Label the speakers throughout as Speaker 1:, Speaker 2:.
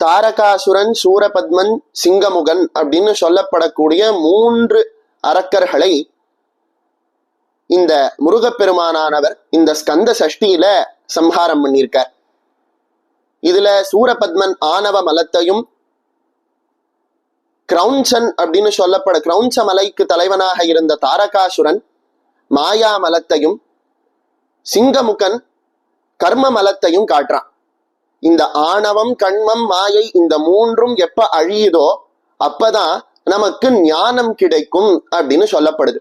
Speaker 1: தாரகாசுரன், சூரபத்மன், சிங்கமுகன் அப்படின்னு சொல்லப்படக்கூடிய 3 அரக்கர்களை இந்த முருகப்பெருமானானவர் இந்த ஸ்கந்த சஷ்டியில சம்ஹாரம் பண்ணியிருக்கார். இதுல சூரபத்மன் ஆணவ மலத்தையும், கிரௌஞ்சன் அப்படின்னு கிரௌஞ்ச மலைக்கு தலைவனாக இருந்த தாரகாசுரன் மாயா மலத்தையும், சிங்கமுகன் கர்ம மலத்தையும் காட்டுறான். இந்த ஆணவம், கண்மம், மாயை இந்த 3ம் எப்ப அழியுதோ அப்பதான் நமக்கு ஞானம் கிடைக்கும் அப்படின்னு சொல்லப்படுது.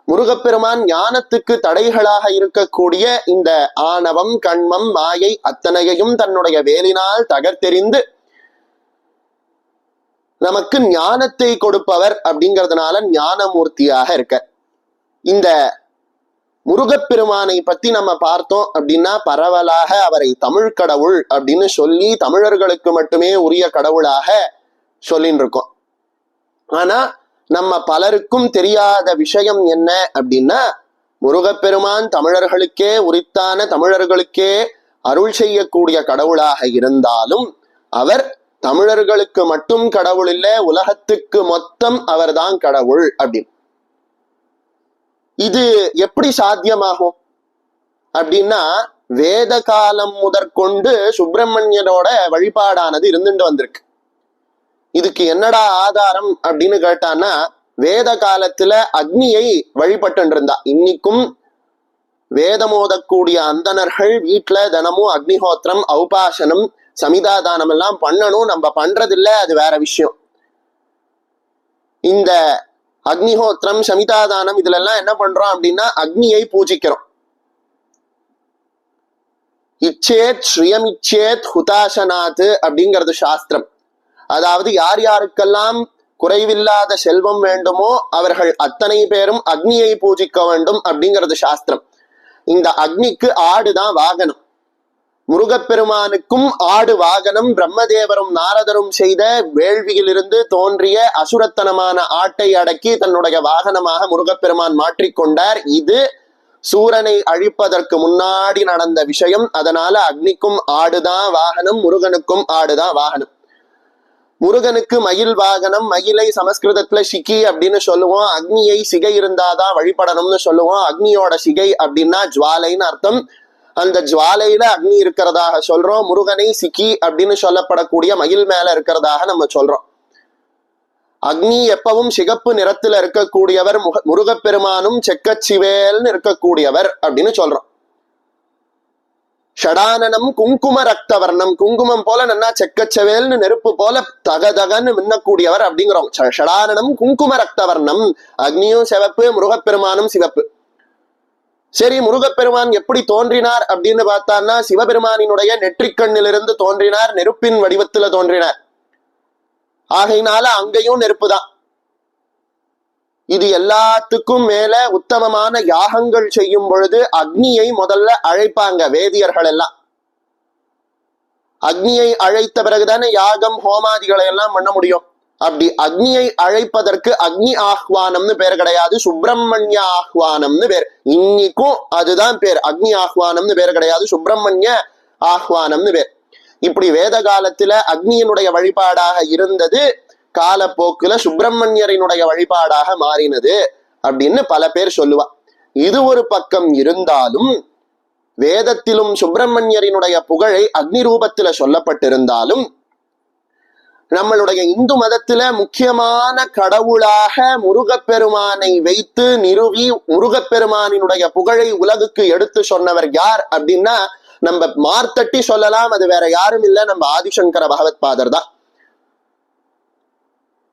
Speaker 1: முருகப்பெருமான் ஞானத்துக்கு தடைகளாக இருக்கக்கூடிய இந்த ஆணவம், கண்மம், மாயை அத்தனையையும் தன்னுடைய வேலினால் தகர்த்தெறிந்து நமக்கு ஞானத்தை கொடுப்பவர் அப்படிங்கிறதுனால ஞானமூர்த்தியாக இருக்க. இந்த முருகப்பெருமானை பத்தி நம்ம பார்த்தோம் அப்படின்னா பரவலாக அவரை தமிழ் கடவுள் அப்படின்னு சொல்லி தமிழர்களுக்கு மட்டுமே உரிய கடவுளாக சொல்லின்னு இருக்கோம். ஆனா நம்ம பலருக்கும் தெரியாத விஷயம் என்ன அப்படின்னா, முருகப்பெருமான் தமிழர்களுக்கே உரித்தான, தமிழர்களுக்கே அருள் செய்யக்கூடிய கடவுளாக இருந்தாலும் அவர் தமிழர்களுக்கு மட்டும் கடவுள் இல்லை, உலகத்துக்கு மொத்தம் அவர்தான் கடவுள் அப்படின்னு. இது எப்படி சாத்தியமாகும் அப்படின்னா, வேத காலம் முதற்கொண்டு சுப்பிரமணியனோட வழிபாடானது இருந்துட்டு வந்திருக்கு. இதுக்கு என்னடா ஆதாரம் அப்படின்னு கேட்டான்னா, வேத காலத்துல அக்னியை வழிபட்டு இருந்தா. இன்னைக்கும் வேதமோதக்கூடிய அந்தணர்கள் வீட்டுல தினமும் அக்னிஹோத்திரம், ஔபாசனம், சமிதாதானம் எல்லாம் பண்ணணும். நம்ம பண்றதில்ல, அது வேற விஷயம். இந்த அக்னிஹோத்திரம், சமிதாதானம் இதுல எல்லாம் என்ன பண்றோம் அப்படின்னா அக்னியை பூஜிக்கிறோம். இச்சேத் ஸ்ரீயமிச்சேத் ஹுதாசனாத் அப்படிங்கிறது சாஸ்திரம். அதாவது யார் யாருக்கெல்லாம் குறைவில்லாத செல்வம் வேண்டுமோ அவர்கள் அத்தனை பேரும் அக்னியை பூஜிக்க வேண்டும் அப்படிங்கிறது சாஸ்திரம். இந்த அக்னிக்கு ஆடுதான் வாகனம். முருகப்பெருமானுக்கும் ஆடு வாகனம். பிரம்மதேவரும் நாரதரும் செய்த வேள்வியிலிருந்து தோன்றிய அசுரத்தனமான ஆட்டை அடக்கி தன்னுடைய வாகனமாக முருகப்பெருமான் மாற்றிக்கொண்டார். இது சூரனை அழிப்பதற்கு முன்னாடி நடந்த விஷயம். அதனால அக்னிக்கும் ஆடுதான் வாகனம், முருகனுக்கும் ஆடுதான் வாகனம். முருகனுக்கு மயில் வாகனம். மயிலை சமஸ்கிருதத்துல சிகி அப்படின்னு சொல்லுவோம். அக்னியை சிகை இருந்தாதான் வழிபடணும்னு சொல்லுவோம். அக்னியோட சிகை அப்படின்னா ஜுவாலைன்னு அர்த்தம். அந்த ஜுவாலையில அக்னி இருக்கிறதாக சொல்றோம். முருகனை சிக்கி அப்படின்னு சொல்லப்படக்கூடிய மயில் மேல இருக்கிறதாக நம்ம சொல்றோம். அக்னி எப்பவும் சிகப்பு நிறத்துல இருக்கக்கூடியவர், முருகப்பெருமானும் செக்கச்சிவேல்னு இருக்கக்கூடியவர் அப்படின்னு சொல்றோம். ஷடானனம் குங்கும ரக்தவர்ணம், குங்குமம் போல நல்லா செக்கச்சவேல்னு நெருப்பு போல தகதகன்னு மின்னக்கூடியவர் அப்படிங்கிறோம். ஷடானனம் குங்கும ரக்தவர்ணம். அக்னியும் சிவப்பு, முருகப்பெருமானும் சிவப்பு. சரி, முருகப்பெருமான் எப்படி தோன்றினார் அப்படின்னு பார்த்தான்னா, சிவபெருமானினுடைய நெற்றிக்கண்ணிலிருந்து தோன்றினார், நெருப்பின் வடிவத்துல தோன்றினார். ஆகையினால அங்கேயும் நெருப்பு தான். இது எல்லாத்துக்கும் மேல உத்தமமான யாகங்கள் செய்யும் பொழுது அக்னியை முதல்ல அழைப்பாங்க வேதியர்கள் எல்லாம். அக்னியை அழைத்த பிறகுதானே யாகம் ஹோமாதிகளை எல்லாம் பண்ண முடியும். அப்படி அக்னியை அழைப்பதற்கு அக்னி ஆஹ்வானம்னு பேர் கிடையாது, சுப்பிரமணிய ஆஹ்வானம்னு பேர். இன்னைக்கும் அதுதான் பேர். அக்னி ஆஹ்வானம்னு பேர் கிடையாது, சுப்பிரமணிய ஆஹ்வானம்னு பேர். இப்படி வேத காலத்துல அக்னியினுடைய வழிபாடாக இருந்தது, காலப்போக்குல சுப்பிரமணியரினுடைய வழிபாடாக மாறினது அப்படின்னு பல பேர் சொல்லுவா. இது ஒரு பக்கம் இருந்தாலும், வேதத்திலும் சுப்பிரமணியரினுடைய புகழை அக்னி ரூபத்துல சொல்லப்பட்டிருந்தாலும், நம்மளுடைய இந்து மதத்துல முக்கியமான கடவுளாக முருகப்பெருமானை வைத்து நிறுவி முருகப்பெருமானினுடைய புகழை உலகுக்கு எடுத்து சொன்னவர் யார் அப்படின்னா, நம்ம மார்த்தட்டி சொல்லலாம், அது வேற யாரும் இல்லை, நம்ம ஆதிசங்கர பகவத் பாதர் தான்.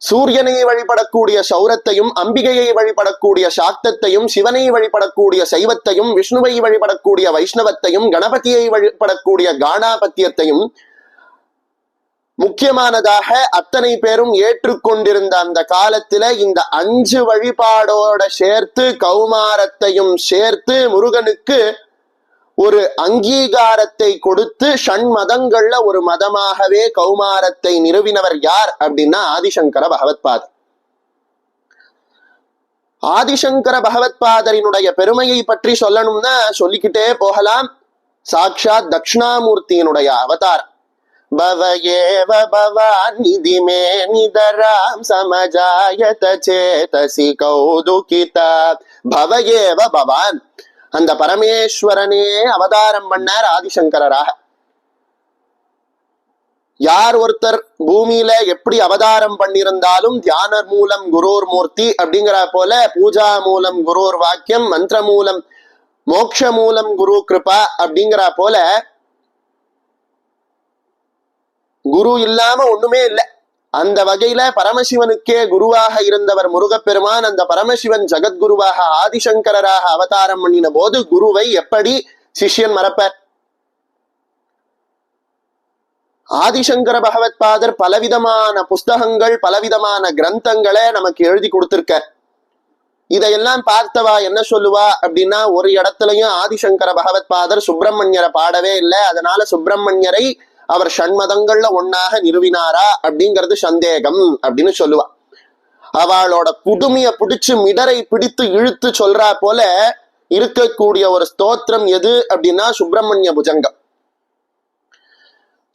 Speaker 1: சூரியனை வழிபடக்கூடிய சௌரத்தையும், அம்பிகையை வழிபடக்கூடிய சாக்தத்தையும், சிவனை வழிபடக்கூடிய சைவத்தையும், விஷ்ணுவை வழிபடக்கூடிய வைஷ்ணவத்தையும், கணபதியை வழிபடக்கூடிய காணாபத்தியத்தையும் முக்கியமானதாக அத்தனை பேரும் ஏற்றுக்கொண்டிருந்த அந்த காலத்துல இந்த 5 வழிபாடோட சேர்த்து கௌமாரத்தையும் சேர்த்து முருகனுக்கு ஒரு அங்கீகாரத்தை கொடுத்து ஷண்மதங்கள்ல ஒரு மதமாகவே கௌமாரத்தை நிறுவினவர் யார் அப்படின்னா ஆதிசங்கர பகவத்பாதர். ஆதிசங்கர பகவத்பாதரினுடைய பெருமையை பற்றி சொல்லணும்னா சொல்லிக்கிட்டே போகலாம். சாக்ஷாத் தட்சிணாமூர்த்தியினுடைய அவதாரம். பவயேவ பவாநிதி மே நிதராம் சமஜாயத சேதசி கௌதுகிதா. பவயேவ பவான், அந்த பரமேஸ்வரனே அவதாரம் பண்ணார் ஆதிசங்கரராக. யார் ஒருத்தர் பூமியில எப்படி அவதாரம் பண்ணியிருந்தாலும் தியான மூலம் குருர் மூர்த்தி அப்படிங்கிற போல, பூஜா மூலம் குருர் வாக்கியம், மந்திர மூலம் மோக்ஷ மூலம் குரு கிருபா அப்படிங்கிற போல, குரு இல்லாம ஒண்ணுமே இல்லை. அந்த வகையில பரமசிவனுக்கே குருவாக இருந்தவர் முருகப்பெருமான். அந்த பரமசிவன் ஜகத்குருவாக ஆதிசங்கரராக அவதாரம் பண்ணின போது குருவை எப்படி சிஷ்யன் மறப்பர்? ஆதிசங்கர பகவத் பாதர் பலவிதமான புஸ்தகங்கள், பலவிதமான கிரந்தங்களை நமக்கு எழுதி கொடுத்திருக்க. இதையெல்லாம் பார்த்தவா என்ன சொல்லுவா அப்படின்னா, ஒரு இடத்துலயும் ஆதிசங்கர பகவத் பாதர் சுப்பிரமணியரை பாடவே இல்லை, அதனால சுப்பிரமணியரை அவர் ஷண்மதங்கள்ல ஒன்னாக நிறுவினாரா அப்படிங்கிறது சந்தேகம் அப்படின்னு சொல்லுவா. அவளோட குடுமைய பிடிச்சு மிடரை பிடித்து இழுத்து சொல்றா போல இருக்கக்கூடிய ஒரு ஸ்தோத்திரம் எது அப்படின்னா சுப்பிரமணிய புஜங்கம்.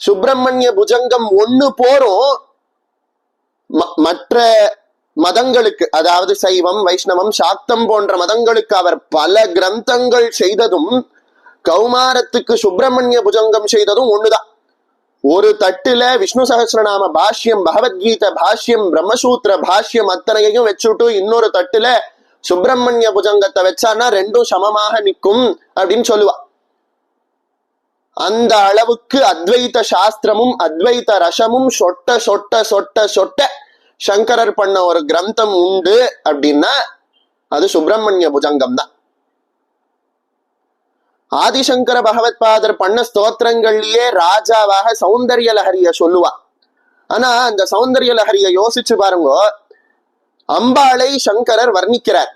Speaker 1: சுப்பிரமணிய புஜங்கம் ஒண்ணு போரும் மற்ற மதங்களுக்கு, அதாவது சைவம், வைஷ்ணவம், சாக்தம் போன்ற மதங்களுக்கு அவர் பல கிரந்தங்கள் செய்ததும், கௌமாரத்துக்கு சுப்பிரமணிய புஜங்கம் செய்ததும் ஒண்ணுதான். ஒரு தட்டுல விஷ்ணு சகஸ்ரநாம பாஷ்யம், பகவத்கீதை பாஷ்யம், பிரம்மசூத்திர பாஷ்யம் அத்தனையையும் வச்சுட்டு இன்னொரு தட்டுல சுப்பிரமணிய புஜங்கத்தை வச்சான்னா ரெண்டும் சமமாக நிற்கும் அப்படின்னு சொல்லுவா. அந்த அளவுக்கு அத்வைத சாஸ்திரமும் அத்வைத ரசமும் சொட்ட சொட்ட சொட்ட சொட்ட சங்கரர் பண்ண ஒரு கிரந்தம் உண்டு அப்படின்னா அது சுப்பிரமணிய புஜங்கம் தான். ஆதிசங்கர பகவத் பாதர் பண்ண ஸ்தோத்திரங்கள்லயே ராஜாவாக சௌந்தர்ய லஹரிய சொல்லுவா. ஆனா அந்த சௌந்தர்ய லஹரிய யோசிச்சு பாருங்க, அம்பாளை சங்கரர் வர்ணிக்கிறார்.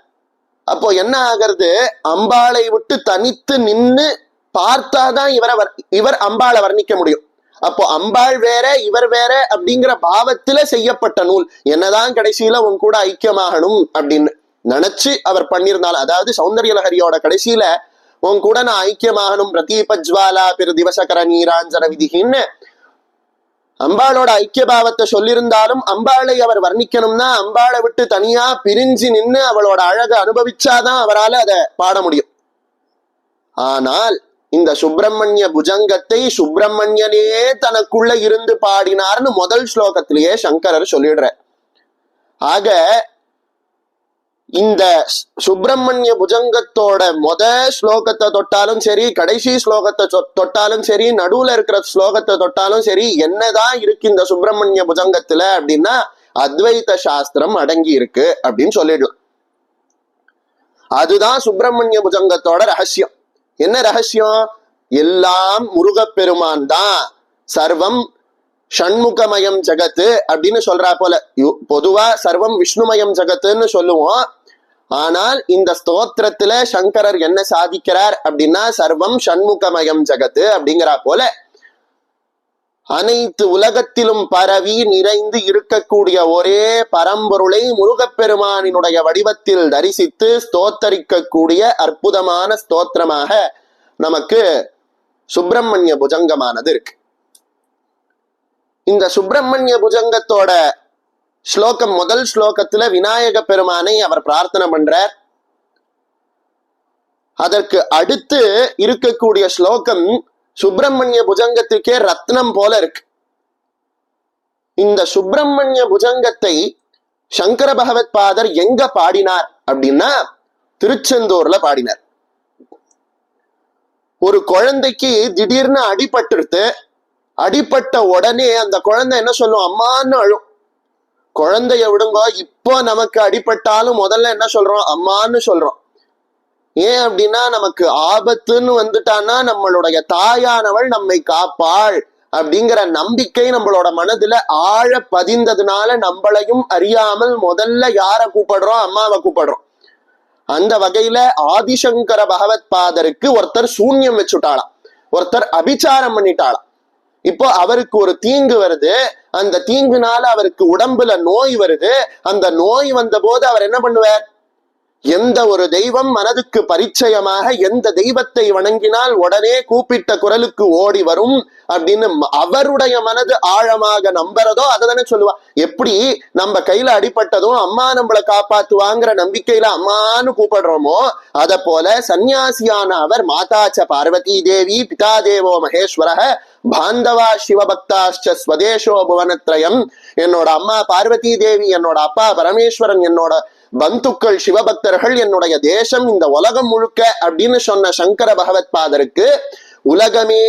Speaker 1: அப்போ என்ன ஆகிறது, அம்பாளை விட்டு தனித்து நின்னு பார்த்தாதான் இவர் அம்பாளை வர்ணிக்க முடியும். அப்போ அம்பாள் வேற இவர் வேற அப்படிங்கிற பாவத்துல செய்யப்பட்ட நூல். என்னதான் கடைசியில உன் கூட ஐக்கியமாகணும் அப்படின்னு நினைச்சு அவர் பண்ணியிருந்தாலும், அதாவது சௌந்தர்ய லஹரியோட கடைசியில உன் கூட நான் ஐக்கியமாகணும், பிரதீபஜ்வாலா பிற திவசகர நீராஞ்சன விதிகின்னு அம்பாளோட ஐக்கிய பாவத்தை சொல்லியிருந்தாலும், அம்பாளை அவர் வர்ணிக்கணும்னா அம்பாளை விட்டு தனியா பிரிஞ்சு நின்று அவளோட அழகை அனுபவிச்சாதான் அவரால் அதை பாட முடியும். ஆனால் இந்த சுப்பிரமணிய புஜங்கத்தை சுப்பிரமணியனே தனக்குள்ள இருந்து பாடினார்னு முதல் ஸ்லோகத்திலேயே சங்கரர் சொல்லிடுற. ஆக இந்த சுப்பிரமணிய புஜங்கத்தோட ஸ்லோகத்தை தொட்டாலும் சரி, கடைசி ஸ்லோகத்தை தொட்டாலும் சரி, நடுவுல இருக்கிற ஸ்லோகத்தை தொட்டாலும் சரி, என்னதான் இருக்கு இந்த சுப்பிரமணிய புஜங்கத்துல அப்படின்னா அத்வைத சாஸ்திரம் அடங்கி இருக்கு அப்படின்னு சொல்லிடலாம். அதுதான் சுப்பிரமணிய புஜங்கத்தோட ரகசியம். என்ன ரகசியம்? எல்லாம் முருகப்பெருமான் தான், சர்வம் ஷண்முகமயம் ஜகத்து அப்படின்னு சொல்றா போல. பொதுவா சர்வம் விஷ்ணுமயம் ஜகத்துன்னு சொல்லுவோம். ஆனால் இந்த ஸ்தோத்திரத்துல சங்கரர் என்ன சாதிக்கிறார் அப்படின்னா சர்வம் ஷண்முகமயம் ஜகத்து அப்படிங்கிறா போல அனைத்து உலகத்திலும் பரவி நிறைந்து இருக்கக்கூடிய ஒரே பரம்பொருளை முருகப்பெருமானினுடைய வடிவத்தில் தரிசித்து ஸ்தோத்தரிக்கக்கூடிய அற்புதமான ஸ்தோத்திரமாக நமக்கு சுப்பிரமணிய புஜங்கமானது இருக்கு. இந்த சுப்பிரமணிய புஜங்கத்தோட ஸ்லோகம், முதல் ஸ்லோகத்துல விநாயக பெருமானை அவர் பிரார்த்தனை பண்றார். அதற்கு அடுத்து இருக்கக்கூடிய ஸ்லோகம் சுப்பிரமணிய புஜங்கத்துக்கே ரத்னம் போல இருக்கு. இந்த சுப்பிரமணிய புஜங்கத்தை சங்கர பகவத் பாதர் எங்க பாடினார் அப்படின்னா திருச்செந்தூர்ல பாடினார். ஒரு குழந்தைக்கு திடீர்னு அடிபட்ட உடனே அந்த குழந்தை என்ன சொல்லும்? அம்மான்னு அழும். குழந்தைய விடுங்க, இப்போ நமக்கு அடிபட்டாலும் முதல்ல என்ன சொல்றோம்? அம்மான்னு சொல்றோம். ஏன் அப்படின்னா நமக்கு ஆபத்துன்னு வந்துட்டான்னா நம்மளுடைய தாயானவள் நம்மை காப்பாள் அப்படிங்கிற நம்பிக்கை நம்மளோட மனதுல ஆழ பதிந்ததுனால நம்மளையும் அறியாமல் முதல்ல யார கூப்பிடுறோம்? அம்மாவை கூப்பிடுறோம். அந்த வகையில ஆதிசங்கர பகவத் பாதருக்கு ஒருத்தர் சூன்யம் வச்சுட்டாளாம், ஒருத்தர் அபிச்சாரம் பண்ணிட்டாளாம். இப்போ அவருக்கு ஒரு தீங்கு வருது, அந்த தீங்குனால அவருக்கு உடம்புல நோய் வருது. அந்த நோய் வந்த போது அவர் என்ன பண்ணுவார்? எந்த ஒரு தெய்வம் மனதுக்கு பரிச்சயமாக எந்த தெய்வத்தை வணங்கினால் உடனே கூப்பிட்ட குரலுக்கு ஓடி வரும் அப்படின்னு அவருடைய மனது ஆழமாக நம்புறதோ அதை தானே சொல்லுவா. எப்படி நம்ம கையில அடிபட்டதும் அம்மா நம்மளை காப்பாத்துவாங்கிற நம்பிக்கையில அம்மான்னு கூப்பிடுறோமோ அத போல சன்னியாசியான அவர் மாதாச்ச பார்வதி தேவி பிதா தேவோ மகேஸ்வரக பாந்தவா சிவபக்தாஷ்ட ஸ்வதேஷோ புவனத்ரயம், என்னோட அம்மா பார்வதி தேவி, என்னோட அப்பா பரமேஸ்வரன், என்னோட பந்துக்கள் சிவபக்தர்கள், என்னுடைய தேசம் இந்த உலகம் முழுக்க அப்படின்னு சொன்ன சங்கர பகவத் பாதருக்கு, உலகமே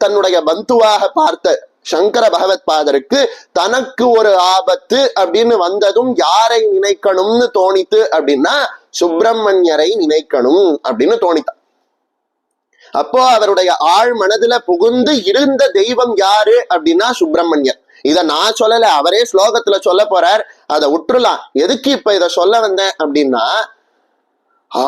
Speaker 1: தன்னுடைய பந்துவாக பார்த்த சங்கர பகவத் பாதருக்கு தனக்கு ஒரு ஆபத்து அப்படின்னு வந்ததும் யாரை நினைக்கணும்னு தோணித்து அப்படின்னா சுப்பிரமணியரை நினைக்கணும் அப்படின்னு தோணித்தான். அப்போ அவருடைய ஆழ் மனதுல புகுந்து இருந்த தெய்வம் யாரு அப்படின்னா சுப்பிரமணியர். இத நான் சொல்லல, அவரே ஸ்லோகத்துல சொல்ல போறார், அதை உற்றுலாம். எதுக்கு இப்ப இத சொல்ல வந்தேன் அப்படின்னா,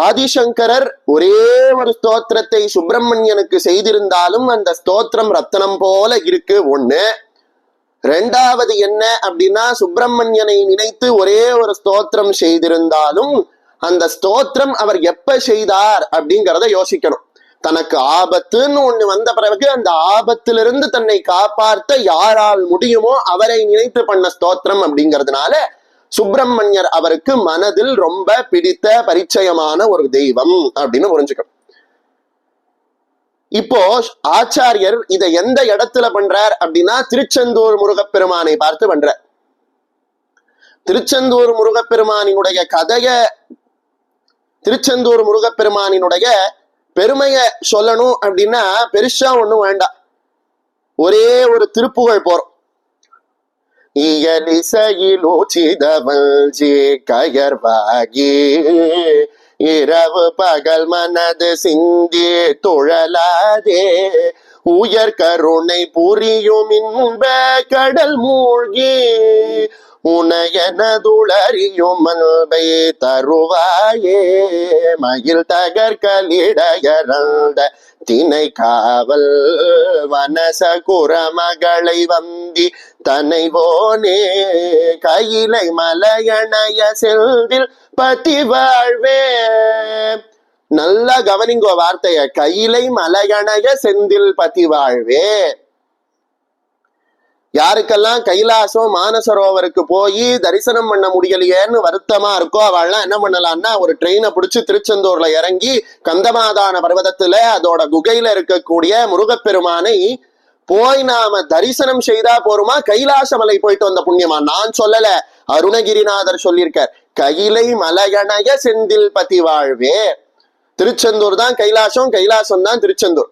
Speaker 1: ஆதிசங்கரர் ஒரே ஒரு ஸ்தோத்திரத்தை சுப்பிரமணியனுக்கு செய்திருந்தாலும் அந்த ஸ்தோத்திரம் ரத்தனம் போல இருக்கு ஒண்ணு. ரெண்டாவது என்ன அப்படின்னா, சுப்பிரமணியனை நினைத்து ஒரே ஒரு ஸ்தோத்திரம் செய்திருந்தாலும் அந்த ஸ்தோத்திரம் அவர் எப்ப செய்தார் அப்படிங்கிறத யோசிக்கணும். தனக்கு ஆபத்துன்னு ஒண்ணு வந்த பிறகு அந்த ஆபத்திலிருந்து தன்னை காப்பாற்ற யாரால் முடியுமோ அவரை நினைத்து பண்ண ஸ்தோத்திரம் அப்படிங்கிறதுனால சுப்பிரமணியர் அவருக்கு மனதில் ரொம்ப பிடித்த பரிச்சயமான ஒரு தெய்வம் அப்படின்னு புரிஞ்சுக்கணும். இப்போ ஆச்சாரியர் இதை எந்த இடத்துல பண்றார் அப்படின்னா திருச்செந்தூர் முருகப்பெருமானை பார்த்து பண்றார். திருச்செந்தூர் முருகப்பெருமானினுடைய கதைய, திருச்செந்தூர் முருகப்பெருமானினுடைய பெருமைய சொல்லணும் அப்படின்னா பெருசா ஒண்ணும் வேண்டாம், ஒரே ஒரு திருப்புகழ் போறோம். கயர்வாகி இரவு பகல் மனது சிந்தி துழலாதே உயர் கருணை புரியும் இன்ப கடல் மூழ்கி உனையனதுளறியும் அன்பை தருவாயே மயில் தகர்கலிடையறந்த தினை காவல் வனச குரமகளை வந்தி தனைவோனே கையிலை மலையணைய செல்தில் பதி வாழ்வே. நல்லா கவனிங்கோ வார்த்தைய, கையிலை மலையணைய செந்தில் பதி வாழ்வே. யாருக்கெல்லாம் கைலாசம் மானசரோவருக்கு போய் தரிசனம் பண்ண முடியலையேன்னு வருத்தமா இருக்கோ அவள்லாம் என்ன பண்ணலாம்னா ஒரு ட்ரெயினை பிடிச்சு திருச்செந்தூர்ல இறங்கி கந்தமாதான பர்வதத்துல அதோட குகையில இருக்கக்கூடிய முருகப்பெருமானை போய் நாம தரிசனம் செய்தா போருமா? கைலாச மலை போயிட்டு வந்த புண்ணியமா? நான் சொல்லல, அருணகிரிநாதர் சொல்லியிருக்கார். கையிலை மலையணைய செந்தில் பதி வாழ்வே. திருச்செந்தூர் தான் கைலாசம், கைலாசம் தான் திருச்செந்தூர்.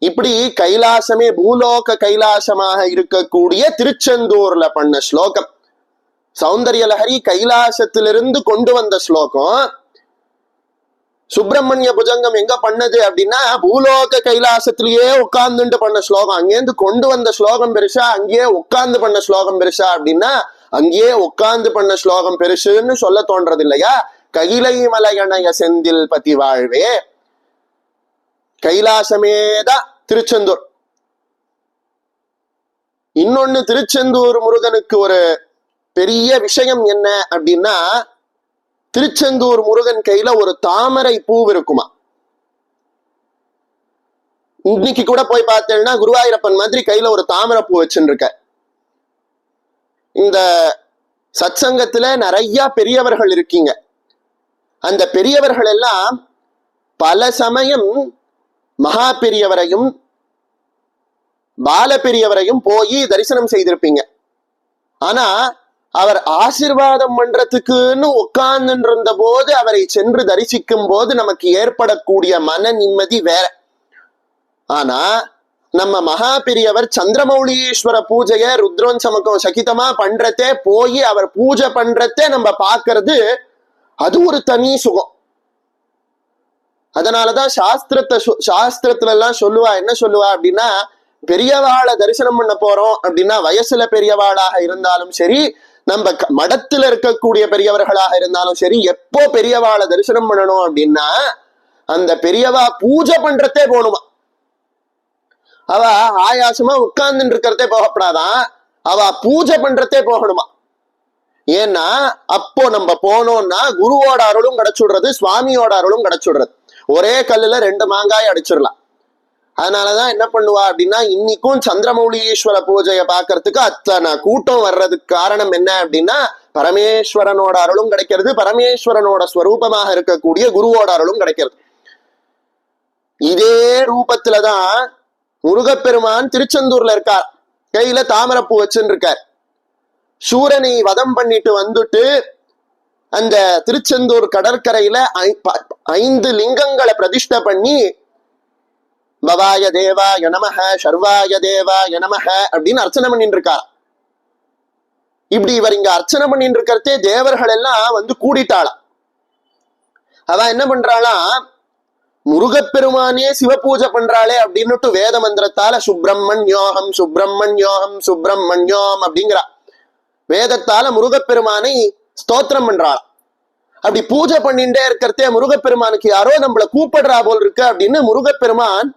Speaker 1: இப்படி கைலாசமே பூலோக கைலாசமாக இருக்கக்கூடிய திருச்செந்தூர்ல பண்ண ஸ்லோகம் சௌந்தர்ய லஹரி கைலாசத்திலிருந்து கொண்டு வந்த ஸ்லோகம். சுப்பிரமணிய புஜங்கம் எங்க பண்ணது அப்படின்னா பூலோக கைலாசத்திலேயே உட்கார்ந்துட்டு பண்ண ஸ்லோகம். அங்கேருந்து கொண்டு வந்த ஸ்லோகம் பெருசா, அங்கேயே உட்கார்ந்து பண்ண ஸ்லோகம் பெருசா அப்படின்னா அங்கேயே உட்கார்ந்து பண்ண ஸ்லோகம் பெருசுன்னு சொல்ல தோன்றது இல்லையா? கைலை மலையணைய செந்தில் பதி வாழ்வே. கைலாசமேதான் திருச்செந்தூர். இன்னொன்னு, திருச்செந்தூர் முருகனுக்கு ஒரு பெரிய விஷயம் என்ன அப்படின்னா, திருச்செந்தூர் முருகன் கையில ஒரு தாமரை பூ இருக்குமா. இன்னைக்கு கூட போய் பார்த்தேன்னா குருவாயூரப்பன் மாதிரி கையில ஒரு தாமரை பூ வச்சுன்னு இருக்க. இந்த சத்சங்கத்துல நிறைய பெரியவர்கள் இருக்கீங்க. அந்த பெரியவர்கள் எல்லாம் பல சமயம் மகா பெரியவரையும் பால பெரியவரையும் போய் தரிசனம் செய்திருப்பீங்க. ஆனா அவர் ஆசீர்வாதம் பண்றதுக்குன்னு உட்கார்ந்து இருந்த போது அவரை சென்று தரிசிக்கும் போது நமக்கு ஏற்படக்கூடிய மன நிம்மதி வேற. ஆனா நம்ம மகா பெரியவர் சந்திரமௌலீஸ்வர பூஜைய ருத்ரோன்சமக்கம் சகிதமா பண்றதே, போய் அவர் பூஜை பண்றதே நம்ம பாக்குறது, அது ஒரு தனி சுகம். அதனாலதான் சாஸ்திரத்துல எல்லாம் சொல்லுவா, என்ன சொல்லுவா அப்படின்னா, பெரியவாளை தரிசனம் பண்ண போறோம் அப்படின்னா வயசுல பெரியவாளாக இருந்தாலும் சரி, நம்ம மடத்துல இருக்கக்கூடிய பெரியவர்களாக இருந்தாலும் சரி, எப்போ பெரியவாளை தரிசனம் பண்ணணும் அப்படின்னா அந்த பெரியவா பூஜை பண்றதே போகணுமா. அவ ஆயாசமா உட்கார்ந்து இருக்கிறதே போகப்படாதான், அவ பூஜை பண்றதே போகணுமா. ஏன்னா அப்போ நம்ம போனோம்னா குருவோட அருளும் கிடைச்சுடுறது, சுவாமியோட அருளும் கிடைச்சுடுறது. ஒரே கல்லுல 2 மாங்காய் அடிச்சிடலாம். அதனாலதான் என்ன பண்ணுவா அப்படின்னா, இன்னைக்கும் சந்திரமௌலீஸ்வர பூஜையை பார்க்கறதுக்கு அத்தனை கூட்டம் வர்றதுக்கு காரணம் என்ன அப்படின்னா, பரமேஸ்வரனோட அருளும் கிடைக்கிறது, பரமேஸ்வரனோட ஸ்வரூபமாக இருக்கக்கூடிய குருவோட அருளும் கிடைக்கிறது. இதே ரூபத்துலதான் முருகப்பெருமான் திருச்செந்தூர்ல இருக்கார். கையில தாமரப்பூ வச்சுன்னு இருக்கார். சூரனை வதம் பண்ணிட்டு வந்துட்டு அந்த திருச்செந்தூர் கடற்கரையில 5 லிங்கங்களை பிரதிஷ்டை பண்ணி பவாய தேவாய நமஹ, சர்வாய தேவாய நமஹ அப்படின்னு அர்ச்சனை பண்ணிட்டு இருக்கார். இப்படி இவர் இங்க அர்ச்சனை பண்ணிட்டு இருக்கிறதே தேவர்கள் எல்லாம் வந்து கூடிட்டாளாம். அவ என்ன பண்றாளாம், முருகப்பெருமானே சிவ பூஜை பண்றாளே அப்படின்னுட்டு வேத மந்திரத்தால சுப்பிரமணியோகம் சுப்பிரமணியோகம் சுப்பிரமணியோம் அப்படிங்கிறா. வேதத்தால முருகப்பெருமானை ஸ்தோத்திரம் பண்றாளாம். அப்படி பூஜை பண்ணிட்டே இருக்கிறதே முருகப்பெருமானுக்கு யாரோ நம்மள கூப்பிடுறா போல் இருக்கு அப்படின்னு முருகப்பெருமான்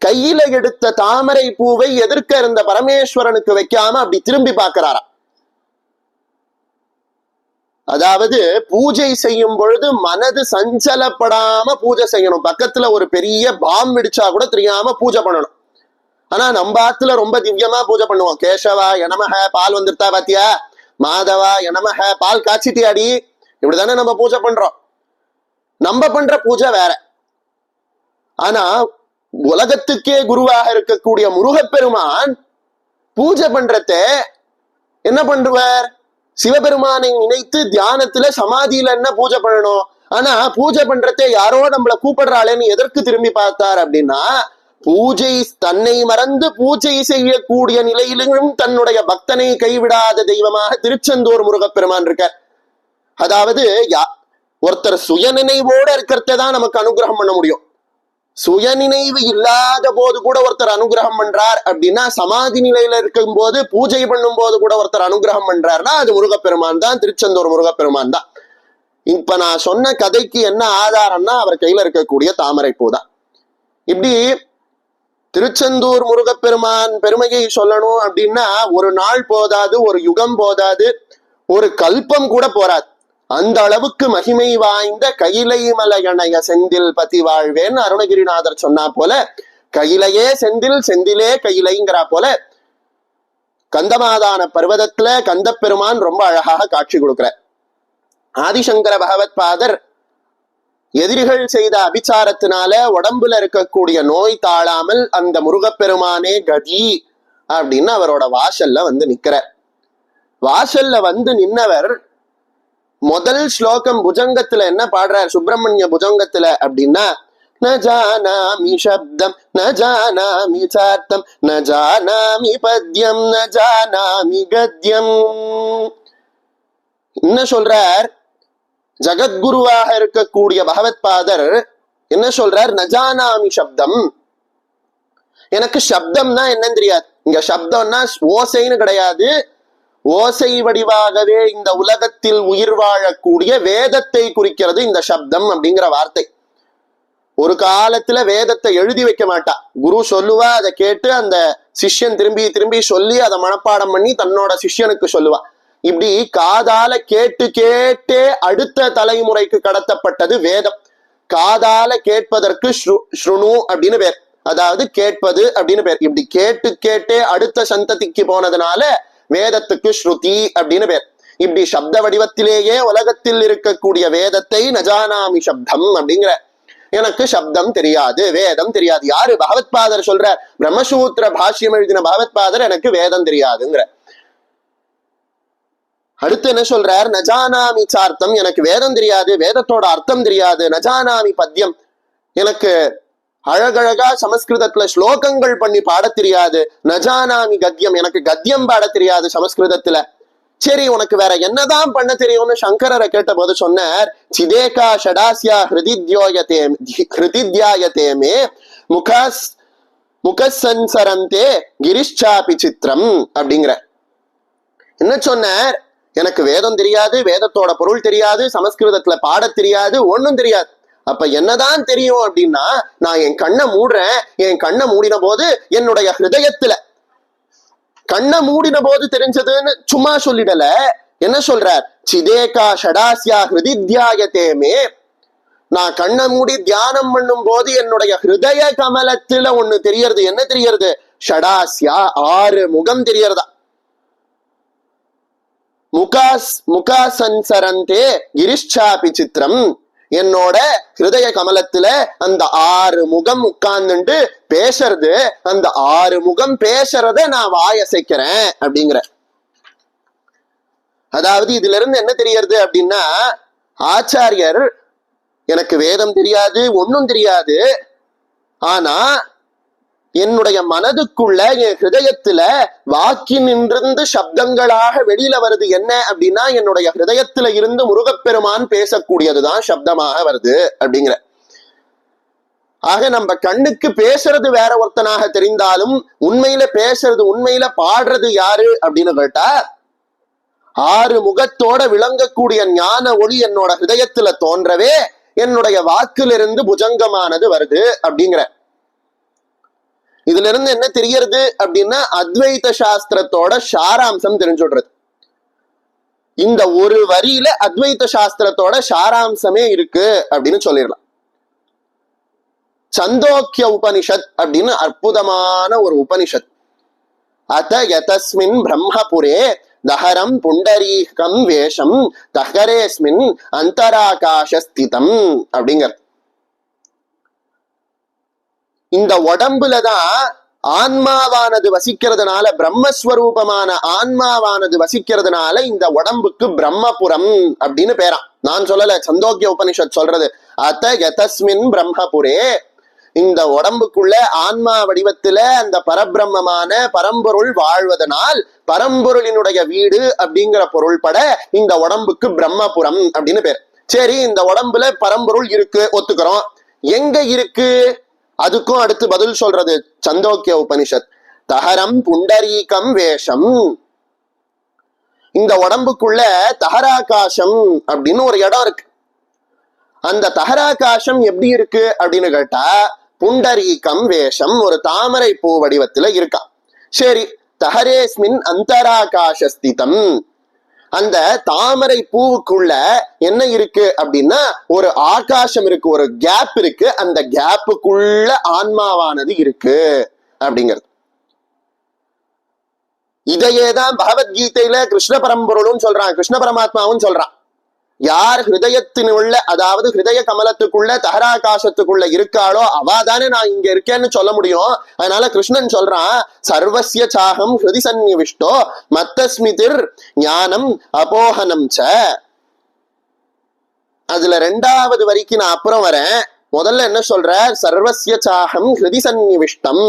Speaker 1: கையில எடுத்த தாமரை பூவை எதிர்க்க இருந்த பரமேஸ்வரனுக்கு வைக்காம அப்படி திரும்பி பார்க்கிறாராம். அதாவது பூஜை செய்யும் பொழுது மனது சஞ்சலப்படாம பூஜை செய்யணும். பக்கத்துல ஒரு பெரிய பாம் வெடிச்சா கூட தெரியாம பூஜை பண்ணணும். ஆனா நம்ம ஆத்துல ரொம்ப திவ்யமா பூஜை பண்ணுவோம். கேசவா எனமக, பால் வந்துட்டா பாத்தியா, மாதவா எனமக, பால் காய்ச்சிட்டியாடி, இப்படிதானே நம்ம பூஜை பண்றோம். நம்ம பண்ற பூஜை வேற. ஆனா உலகத்துக்கே குருவாக இருக்கக்கூடிய முருகப்பெருமான் பூஜை பண்றத என்ன பண்ணுவார், சிவபெருமானை நினைத்து தியானத்துல சமாதியில என்ன பூஜை பண்ணணும். ஆனா பூஜை பண்றதே யாரோ நம்மள கூப்பிடுறாளேன்னு எதற்கு திரும்பி பார்த்தார் அப்படின்னா, பூஜை தன்னை மறந்து பூஜை செய்யக்கூடிய நிலையிலும் தன்னுடைய பக்தனை கைவிடாத தெய்வமாக திருச்செந்தூர் முருகப்பெருமான் இருக்கார். அதாவது ஒருத்தர் சுயநினைவோட இருக்கிறதான் நமக்கு அனுகிரகம் பண்ண முடியும். சுயநினைவு இல்லாத போது கூட ஒருத்தர் அனுகிரகம் பண்றார் அப்படின்னா, சமாதி நிலையில இருக்கும் போது பூஜை பண்ணும் போது கூட ஒருத்தர் அனுகிரகம் பண்றாருன்னா அது முருகப்பெருமான் தான், திருச்செந்தூர் முருகப்பெருமான் தான். இப்ப நான் சொன்ன கதைக்கு என்ன ஆதாரம்னா அவர் கையில இருக்கக்கூடிய தாமரை பூ தான். இப்படி திருச்செந்தூர் முருகப்பெருமான் பெருமையை சொல்லணும் அப்படின்னா ஒரு நாள் போதாது, ஒரு யுகம் போதாது, ஒரு கல்பம் கூட போராது. அந்த அளவுக்கு மகிமை வாய்ந்த கையிலை மலையணைய செந்தில் பதி வாழ்வேன்னு அருணகிரிநாதர் சொன்னா போல, கையிலையே செந்தில், செந்திலே கையிலைங்கிறா போல கந்தமாதான பர்வதத்துல கந்த பெருமான் ரொம்ப அழகாக காட்சி கொடுக்கிற. ஆதிசங்கர பகவத் பாதர் எதிரிகள் செய்த அபிச்சாரத்தினால உடம்புல இருக்கக்கூடிய நோய் தாழாமல் அந்த முருகப்பெருமானே கதி அப்படின்னு அவரோட வாசல்ல வந்து நிக்கிற. வாசல்ல வந்து நின்னவர் முதல் ஸ்லோகம் புஜங்கத்துல என்ன பாடுறார், சுப்பிரமணிய புஜங்கத்துல அப்படின்னா, ந ஜானாமி சப்தம் ந ஜானாமி சார்த்தம் ந ஜானாமி பத்யம் ந ஜானாமி கத்யம். என்ன சொல்றார், ஜகத்குருவாக இருக்கக்கூடிய பகவத் பாதர் என்ன சொல்றார், நஜானாமி சப்தம், எனக்கு சப்தம்னா என்னன்னு தெரியாது. இங்க சப்தம்னா ஓசைன்னு கிடையாது, ஓசை வடிவாகவே இந்த உலகத்தில் உயிர் வாழக்கூடிய வேதத்தை குறிக்கிறது இந்த சப்தம் அப்படிங்கிற வார்த்தை. ஒரு காலத்துல வேதத்தை எழுதி வைக்க மாட்டா, குரு சொல்லுவா, அதை கேட்டு அந்த சிஷ்யன் திரும்பி திரும்பி சொல்லி அதை மனப்பாடம் பண்ணி தன்னோட சிஷ்யனுக்கு சொல்லுவா. இப்படி காதால கேட்டு கேட்டே அடுத்த தலைமுறைக்கு கடத்தப்பட்டது வேதம். காதால கேட்பதற்கு ஸ்ருணு அப்படின்னு பேர், அதாவது கேட்பது அப்படின்னு பேர். இப்படி கேட்டு கேட்டே அடுத்த சந்ததிக்கு போனதுனால வேதத்துக்கு ஸ்ருதி அப்படின்னு பேர். இப்படி சப்த வடிவத்திலேயே உலகத்தில் இருக்கக்கூடிய வேதத்தை நஜானாமி சப்தம் அப்படிங்கிற, எனக்கு சப்தம் தெரியாது, வேதம் தெரியாது. யாரு, பகவத் பாதர் சொல்ற, பிரம்மசூத்திர பாஷ்யம் எழுதின பகவத் பாதர் எனக்கு வேதம் தெரியாதுங்கிற. அடுத்து என்ன சொல்றார், நஜானாமி சார்த்தம், எனக்கு வேதம் தெரியாது, வேதத்தோட அர்த்தம் தெரியாது. நஜானாமி பத்யம், எனக்கு அழகழகா சமஸ்கிருதத்துல ஸ்லோகங்கள் பண்ணி பாட தெரியாது. நஜானாமி கத்யம், எனக்கு கத்யம் பாட தெரியாது சமஸ்கிருதத்துல. சரி, உனக்கு வேற என்னதான் பண்ண தெரியும்னு சங்கரரை கேட்ட போது சொன்னார், சிதேகா ஷடாஸ்யா ஹிருதித்யாயதேமே முகசன்சரந்தே கிரிஷ்சாபி சித்திரம் அப்படிங்கிற. என்ன சொன்னார், எனக்கு வேதம் தெரியாது, வேதத்தோட பொருள் தெரியாது, சமஸ்கிருதத்துல பாட தெரியாது, ஒன்னும் தெரியாது. அப்ப என்னதான் தெரியும் அப்படின்னா, நான் என் கண்ணை மூடுறேன், என் கண்ணை மூடின போது என்னுடைய ஹிருதயத்துல, கண்ணை மூடின போது தெரிஞ்சதுன்னு சும்மா சொல்லிடல, என்ன சொல்றார்? சிதேகா ஷடாஸ்யா ஹிருதி தியாயத்தேமே. நான் கண்ணை மூடி தியானம் பண்ணும் போது என்னுடைய ஹிருதய கமலத்துல ஒண்ணு தெரியறது. என்ன தெரியறது? ஷடாஸ்யா 6 முகம் தெரியறதா. முகாசன்சரந்தே கிரிஷ்சாபி சித்திரம். என்னோட ஹிருதய கமலத்துல அந்த 6 முகம் உட்கார்ந்துட்டு பேசுறது. அந்த 6 முகம் பேசுறத நான் வாயசைக்கிறேன் அப்படிங்கிற. அதாவது இதுல இருந்து என்ன தெரியறது அப்படின்னா, ஆச்சாரியர் எனக்கு வேதம் தெரியாது, ஒன்னும் தெரியாது, ஆனா என்னுடைய மனதுக்குள்ள என் ஹிருதயத்துல வாக்கினின்றிருந்து சப்தங்களாக வெளியில வருது. என்ன அப்படின்னா, என்னுடைய ஹிருதயத்துல இருந்து முருகப்பெருமான் பேசக்கூடியதுதான் சப்தமாக வருது அப்படிங்கிற. ஆக நம்ம கண்ணுக்கு பேசுறது வேற ஒருத்தனாக தெரிந்தாலும் உண்மையில பேசுறது, உண்மையில பாடுறது யாரு அப்படின்னு கேட்டா, 6 முகத்தோட விளங்கக்கூடிய ஞான ஒளி என்னோட ஹிருதயத்துல தோன்றவே என்னுடைய வாக்கிலிருந்து புஜங்கமானது வருது அப்படிங்கிற. இதுல இருந்து என்ன தெரியறது அப்படின்னா, அத்வைத சாஸ்திரத்தோட சாராம்சம் தெரிஞ்சுடுறது. இந்த ஒரு வரியில அத்வைத சாஸ்திரத்தோட சாராம்சமே இருக்கு அப்படின்னு சொல்லிடலாம். சந்தோக்கிய உபனிஷத் அப்படின்னு அற்புதமான ஒரு உபனிஷத். அத யதஸ்மின் பிரம்மபுரே தஹரம் புண்டரீகம் வேஷம் தஹரேஸ்மின் அந்தராகாசஸ்திதம் அப்படிங்கிற. இந்த உடம்புலதான் ஆன்மாவானது வசிக்கிறதுனால, பிரம்மஸ்வரூபமான ஆன்மாவானது வசிக்கிறதுனால இந்த உடம்புக்கு பிரம்மபுரம் அப்படின்னு பேராம். நான் சொல்லல, சந்தோக்கிய உபனிஷத் சொல்றது. அத யதஸ்மின் பிரம்மபுரே, இந்த உடம்புக்குள்ள ஆன்மா வடிவத்துல அந்த பரபிரம்மமான பரம்பொருள் வாழ்வதனால் பரம்பொருளினுடைய வீடு அப்படிங்கிற பொருள்பட இந்த உடம்புக்கு பிரம்மபுரம் அப்படின்னு பேர். சரி, இந்த உடம்புல பரம்பொருள் இருக்கு, ஒத்துக்கிறோம். எங்க இருக்கு? அதுக்கும் அடுத்து பதில் சொல்றது சந்தோக்கிய உபனிஷத். தஹரம் புண்டரீகம் வேஷம். இந்த உடம்புக்குள்ள தஹராகாசம் அப்படின்னு ஒரு இடம் இருக்கு. அந்த தஹராகாசம் எப்படி இருக்கு அப்படின்னு கேட்டா, புண்டரீகம் வேஷம், ஒரு தாமரை பூ வடிவத்துல இருக்கா. சரி, தஹரேஸ்மின் அந்தராகாசஸ்திதம். அந்த தாமரை பூவுக்குள்ள என்ன இருக்கு அப்படின்னா, ஒரு ஆகாசம் இருக்கு, ஒரு கேப் இருக்கு. அந்த கேப்புக்குள்ள ஆன்மாவானது இருக்கு அப்படிங்கிறது. இதையேதான் பகவத்கீதையில கிருஷ்ண பரம்பொருளும் சொல்றான், கிருஷ்ண பரமாத்மாவும் சொல்றான். யார் ஹிருதயத்தினுள்ள, அதாவது ஹிருதய கமலத்துக்குள்ள தஹராகாசத்துக்குள்ள இருக்காளோ அவாதானே நான் இங்க இருக்கேன்னு சொல்ல முடியும். அதனால கிருஷ்ணன் சொல்றான், சர்வஸ்ய சாகம் ஹிருதி சந்நிவிஷ்டோ மத்தஸ்மிதிர் ஞானம் அபோஹனம் ச. அதுல 2வது வரிக்கு நான் அப்புறம் வரேன். முதல்ல என்ன சொல்ற? சர்வஸ்ய சாகம் ஹிருதி சந்நிவிஷ்டம்.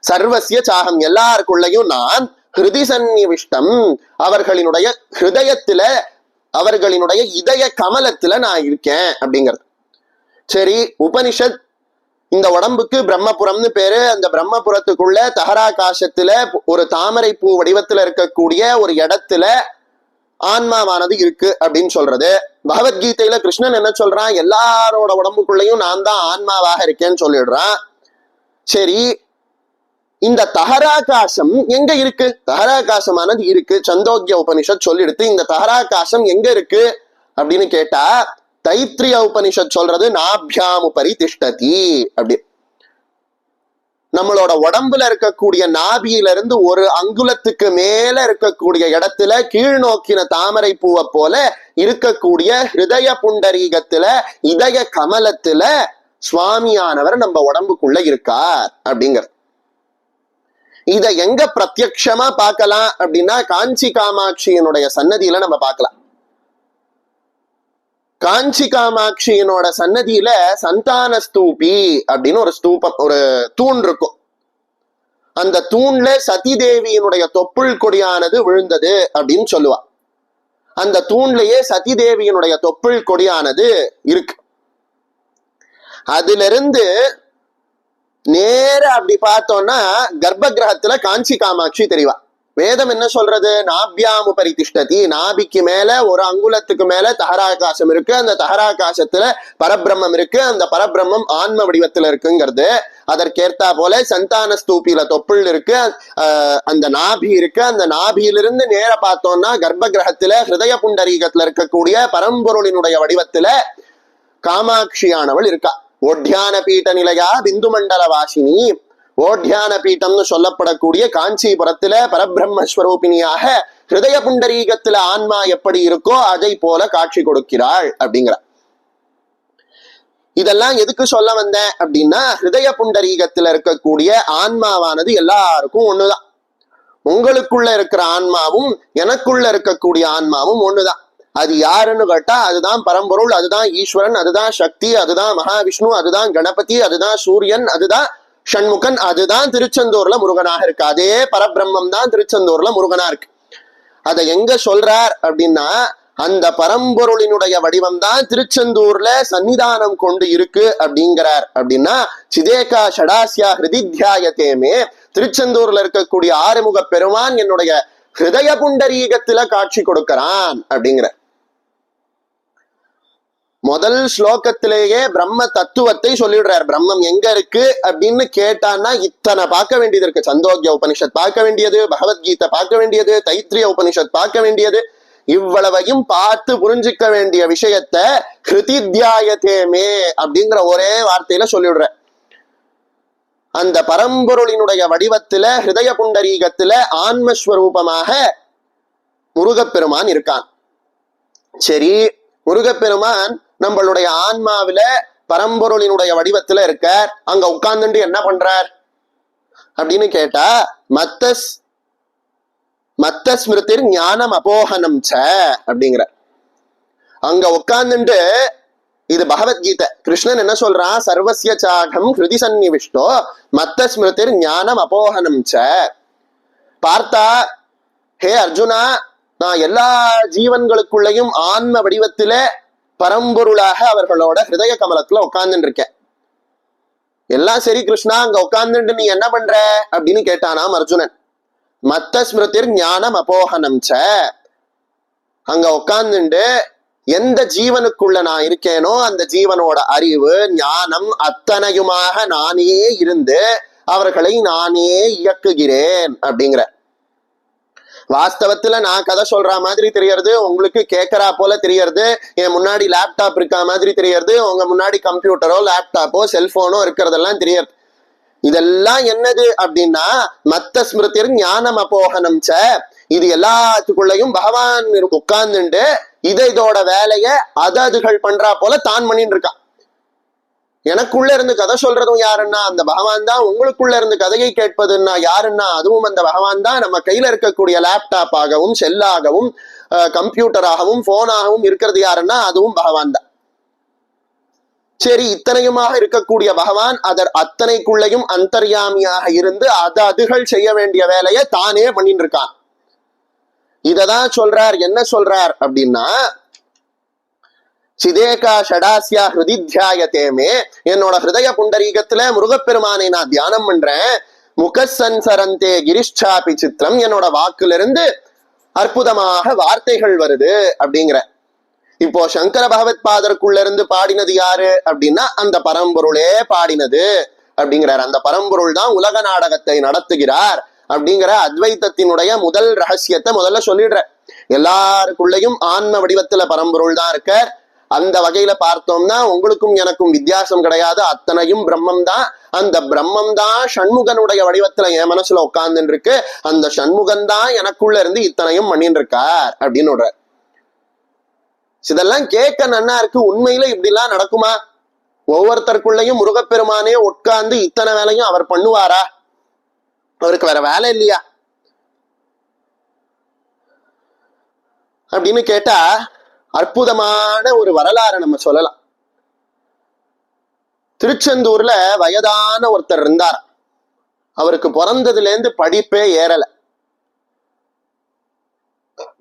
Speaker 1: சர்வஸ்ய சாகம், எல்லாருக்குள்ளையும் நான், ஹிருதி சந்நிவிஷ்டம், அவர்களினுடைய ஹிருதயத்துல, அவர்களினுடைய இதய கமலத்துல நான் இருக்கேன் அப்படிங்கிறது. சரி, உபனிஷத் இந்த உடம்புக்கு பிரம்மபுரம்னு பேரு. அந்த பிரம்மபுரத்துக்குள்ள தஹராகாசத்துல ஒரு தாமரை பூ வடிவத்துல இருக்கக்கூடிய ஒரு இடத்துல ஆன்மாவானது இருக்கு அப்படின்னு சொல்றது. பகவத்கீதையில கிருஷ்ணன் என்ன சொல்றான்? எல்லாரோட உடம்புக்குள்ளேயும் நான் தான் ஆன்மாவாக இருக்கேன்னு சொல்லிடுறான். சரி, இந்த தஹராகாசம் எங்க இருக்கு? தஹராகாசமானது இருக்கு, சந்தோக்கிய உபனிஷத் சொல்லிடுத்து. இந்த தஹராகாசம் எங்க இருக்கு அப்படின்னு கேட்டா, தைத்திரிய உபனிஷத் சொல்றது நாபியாமுபரி திஷ்டதி அப்படி. நம்மளோட உடம்புல இருக்கக்கூடிய நாபியில இருந்து 1 அங்குலத்துக்கு மேல இருக்கக்கூடிய இடத்துல கீழ் நோக்கின தாமரை பூவை போல இருக்கக்கூடிய ஹிருதய புண்டரீகத்துல, இதய கமலத்துல சுவாமியானவர் நம்ம உடம்புக்குள்ள இருக்கார் அப்படிங்கிறது. இத எங்க பிரத்யக்ஷமா பார்க்கலாம் அப்படின்னா, காஞ்சி காமாட்சியினுடைய சன்னதியில நம்ம பார்க்கலாம். காஞ்சி காமாட்சியினோட சன்னதியில சந்தான ஸ்தூபி அப்படின்னு ஒரு ஸ்தூபம், ஒரு தூண் இருக்கும். அந்த தூண்ல சதி தேவியினுடைய தொப்புள் கொடியானது விழுந்தது அப்படின்னு சொல்லுவா. அந்த தூண்லயே சதி தேவியினுடைய தொப்புள் கொடியானது இருக்கு. அதுல இருந்து நேர அப்படி பார்த்தோம்னா கர்ப்ப கிரகத்துல காஞ்சி காமாட்சி தெரியவா. வேதம் என்ன சொல்றது? நாபியாம் உபரி திஷ்டதி, நாபிக்கு மேல ஒரு அங்குலத்துக்கு மேல தகராகாசம் இருக்கு, அந்த தகராகாசத்துல பரபிரம்மம் இருக்கு, அந்த பரபிரம்மம் ஆன்ம வடிவத்துல இருக்குங்கிறது. அதற்கேர்த்தா போல சந்தான ஸ்தூபியில தொப்புள் இருக்கு, அந்த நாபி இருக்கு. அந்த நாபியிலிருந்து நேர பார்த்தோம்னா கர்ப்ப கிரகத்துல ஹிருதய புண்டரீகத்துல இருக்கக்கூடிய பரம்பொருளினுடைய வடிவத்துல காமாட்சியானவள் இருக்கா. ஓட்யான பீட்ட நிலையா பிந்து மண்டல வாசினி, ஓட்யான பீட்டம்னு சொல்லப்படக்கூடிய காஞ்சிபுரத்துல பரபிரம்மஸ்வரூபிணியாக ஹிருதய புண்டரீகத்துல ஆன்மா எப்படி இருக்கோ அதை போல காட்சி கொடுக்கிறாள் அப்படிங்கிற. இதெல்லாம் எதுக்கு சொல்ல வந்தேன் அப்படின்னா, ஹிருதய புண்டரீகத்துல இருக்கக்கூடிய ஆன்மாவானது எல்லாருக்கும் ஒண்ணுதான். உங்களுக்குள்ள இருக்கிற ஆன்மாவும் எனக்குள்ள இருக்கக்கூடிய ஆன்மாவும் ஒண்ணுதான். அது யாருன்னு கேட்டா அதுதான் பரம்பொருள், அதுதான் ஈஸ்வரன், அதுதான் சக்தி, அதுதான் மகாவிஷ்ணு, அதுதான் கணபதி, அதுதான் சூரியன், அதுதான் ஷண்முகன், அதுதான் திருச்செந்தூர்ல முருகனாக இருக்கு. அதே பரபிரம்மம் தான் திருச்செந்தூர்ல முருகனா இருக்கு. அதை எங்க சொல்றார் அப்படின்னா, அந்த பரம்பொருளினுடைய வடிவம் தான் திருச்செந்தூர்ல சன்னிதானம் கொண்டு இருக்கு அப்படிங்கிறார். அப்படின்னா சிதேகா ஷடாஸ்யா ஹிருதித்யாயதேமே, திருச்செந்தூர்ல இருக்கக்கூடிய ஆறுமுக பெருமான் என்னுடைய ஹிருதய புண்டரீகத்துல காட்சி கொடுக்கிறான் அப்படிங்கிற. முதல் ஸ்லோகத்திலேயே பிரம்ம தத்துவத்தை சொல்லிடுறார். பிரம்மம் எங்க இருக்கு அப்படின்னு கேட்டான்னா இத்தனை பார்க்க வேண்டியது இருக்கு. சந்தோக்கிய உபனிஷத் பார்க்க வேண்டியது, பகவத்கீதை பார்க்க வேண்டியது, தைத்திரிய உபனிஷத் பார்க்க வேண்டியது, இவ்வளவையும் பார்த்து புரிஞ்சுக்க வேண்டிய விஷயத்த ஹிருதித்யாயதேமே அப்படிங்கிற ஒரே வார்த்தையில சொல்லிடுற. அந்த பரம்பொருளினுடைய வடிவத்துல ஹிருதய புண்டரீகத்துல ஆன்மஸ்வரூபமாக முருகப்பெருமான் இருக்கான். சரி, முருகப்பெருமான் நம்மளுடைய ஆன்மாவில பரம்பொருளினுடைய வடிவத்துல இருக்கார். அங்க உட்கார்ந்துட்டு என்ன பண்றார் அப்படின்னு கேட்டா, மத்த ஸ்மிருதிர் ஞானம் அபோகனம் ச அப்படிங்கிற. அங்க உட்கார்ந்துட்டு, இது பகவத்கீதை, கிருஷ்ணன் என்ன சொல்றான்? சர்வஸ்ய சாகம் ஹிருதி சன்னிவிஷ்டோ மத்த ஸ்மிருதிர் ஞானம் அபோகனம் ச. பார்த்தா, ஹே அர்ஜுனா, நான் எல்லா ஜீவன்களுக்குள்ளையும் ஆன்ம வடிவத்தில பரம்பொருளாக அவர்களோட ஹிருதய கமலத்துல உட்கார்ந்துட்டு இருக்கேன். எல்லாம் சரி கிருஷ்ணா, அங்க உட்கார்ந்துட்டு நீ என்ன பண்ற அப்படின்னு கேட்டானாம் அர்ஜுனன். மத்த ஸ்மிருதிர் ஞானம் அபோகனம் ச. அங்க உட்கார்ந்துட்டு எந்த ஜீவனுக்குள்ள நான் இருக்கேனோ அந்த ஜீவனோட அறிவு ஞானம் அத்தனையுமாக நானே இருந்து அவர்களை நானே இயக்குகிறேன் அப்படிங்கிற. வாஸ்தவத்துல நான் கதை சொல்ற மாதிரி தெரியறது, உங்களுக்கு கேட்கறா போல தெரியறது, என் முன்னாடி லேப்டாப் இருக்கா மாதிரி தெரியறது, உங்க முன்னாடி கம்ப்யூட்டரோ லேப்டாப்போ செல்போனோ இருக்கிறதெல்லாம் தெரியாது. இதெல்லாம் என்னது அப்படின்னா மத்த ஸ்மிருதிர் ஞானம் அபோகனம் ச. இது எல்லாத்துக்குள்ளையும் பகவான் உட்கார்ந்துட்டு இதோட வேலைய அதுகள் பண்றா போல தான் பண்ணிட்டு இருக்கான். எனக்குள்ள இருந்து கதை சொல்றதும் யாருன்னா அந்த பகவான் தான். உங்களுக்குள்ள இருந்து கதையை கேட்பதுன்னா யாருன்னா அதுவும் அந்த பகவான் தான். நம்ம கையில இருக்கக்கூடிய லேப்டாப் ஆகவும் செல்லாகவும் கம்ப்யூட்டராகவும் போனாகவும் இருக்கிறது யாருன்னா அதுவும் பகவான் தான். சரி, இத்தனையுமாக இருக்கக்கூடிய பகவான் அத்தனைக்குள்ளையும் அந்தர்யாமியாக இருந்து அதுகள் செய்ய வேண்டிய வேலையை தானே பண்ணிட்டு இருக்கான். இததான் சொல்றார். என்ன சொல்றார் அப்படின்னா, சிதேகா ஷடாஸ்யா ஹிருதித்யாயதேமே, என்னோட ஹிருதய புண்டரீகத்துல முருகப்பெருமானை நான் தியானம் பண்றேன். முகசன்சரந்தே கிரிஷ்சாபி சித்திரம், என்னோட வாக்குல இருந்து அற்புதமாக வார்த்தைகள் வருது அப்படிங்கிற. இப்போ சங்கர பகவத் பாதருக்குள்ள இருந்து பாடினது யாரு அப்படின்னா அந்த பரம்பொருளே பாடினது அப்படிங்கிறார். அந்த பரம்பொருள் தான் உலக நாடகத்தை நடத்துகிறார் அப்படிங்கிற அத்வைத்தத்தினுடைய முதல் ரகசியத்தை முதல்ல சொல்லிடுற. எல்லாருக்குள்ளையும் ஆன்ம வடிவத்துல பரம்பொருள் தான் இருக்க. அந்த வகையில பார்த்தோம்னா உங்களுக்கும் எனக்கும் வித்தியாசம் கிடையாது, அத்தனையும் பிரம்மம் தான். அந்த பிரம்மம் தான் ஷண்முகனுடைய வடிவத்துல என் மனசுல உட்கார்ந்துட்டு இருக்கு. அந்த ஷண்முகன் தான் எனக்குள்ள இருந்து இத்தனையும் பண்ணிட்டு இருக்கார் அப்படின்னு. இதெல்லாம் கேட்க நன்னா இருக்கு. உண்மையில இப்படி எல்லாம் நடக்குமா? ஒவ்வொருத்தருக்குள்ளையும் முருகப்பெருமானே உட்கார்ந்து இத்தனை வேலையும் அவர் பண்ணுவாரா? அவருக்கு வேற வேலை இல்லையா அப்படின்னு கேட்டா அற்புதமான ஒரு வரலாறு நம்ம சொல்லலாம். திருச்செந்தூர்ல வயதான ஒருத்தர் இருந்தார். அவருக்கு பிறந்ததுல இருந்து படிப்பே ஏறல.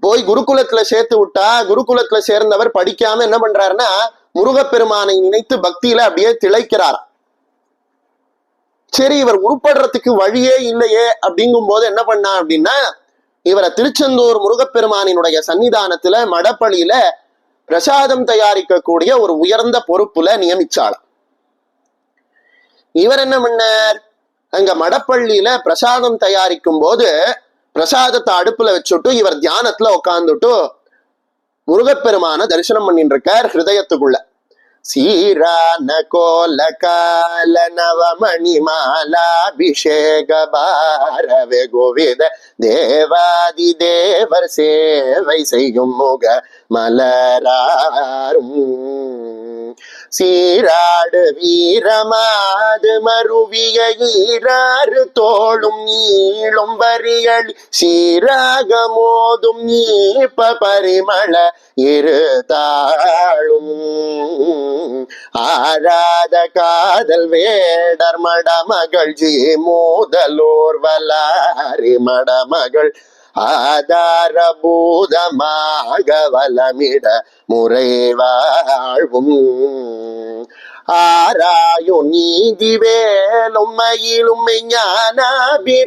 Speaker 1: போய் குருகுலத்துல சேர்த்து விட்டா, குருகுலத்துல சேர்ந்தவர் படிக்காம என்ன பண்றாருன்னா முருகப்பெருமானை நினைத்து பக்தியில அப்படியே திளைக்கிறார். சரி, இவர் உருப்படுறதுக்கு வழியே இல்லையே அப்படிங்கும் போது என்ன பண்ணா அப்படின்னா இவரை திருச்செந்தூர் முருகப்பெருமானினுடைய சன்னிதானத்துல மடப்பள்ளியில பிரசாதம் தயாரிக்கக்கூடிய ஒரு உயர்ந்த பொறுப்புல நியமிச்சாளாம். இவர் என்ன பண்ணார், அங்க மடப்பள்ளியில பிரசாதம் தயாரிக்கும் போது பிரசாதத்தை அடுப்புல வச்சுட்டு இவர் தியானத்துல உட்காந்துட்டு முருகப்பெருமான தரிசனம் பண்ணிட்டு இருக்கார் ஹிருதயத்துக்குள்ள. சீரான கோல கால நவமணி மாலாபிஷேக பாரவே கோவித தேவாதி தேவர் சேவை செய்யும் முக மலராரும் சீராடு வீரமாது மருவிய ஈராறு தோளும் நீளும் வரியளி சீராக மோதும் நீப்ப பரிமள இருதாளும் ஆராத காதல் வேடர் மடமகள் ஜி மூதலோர் வலாரி மடமகள் ஆதார பூதமாக வலமிட முறை வாழ்வும் ஆராயு நீதி வேலும் மயிலும் ஞானாபிராமதாப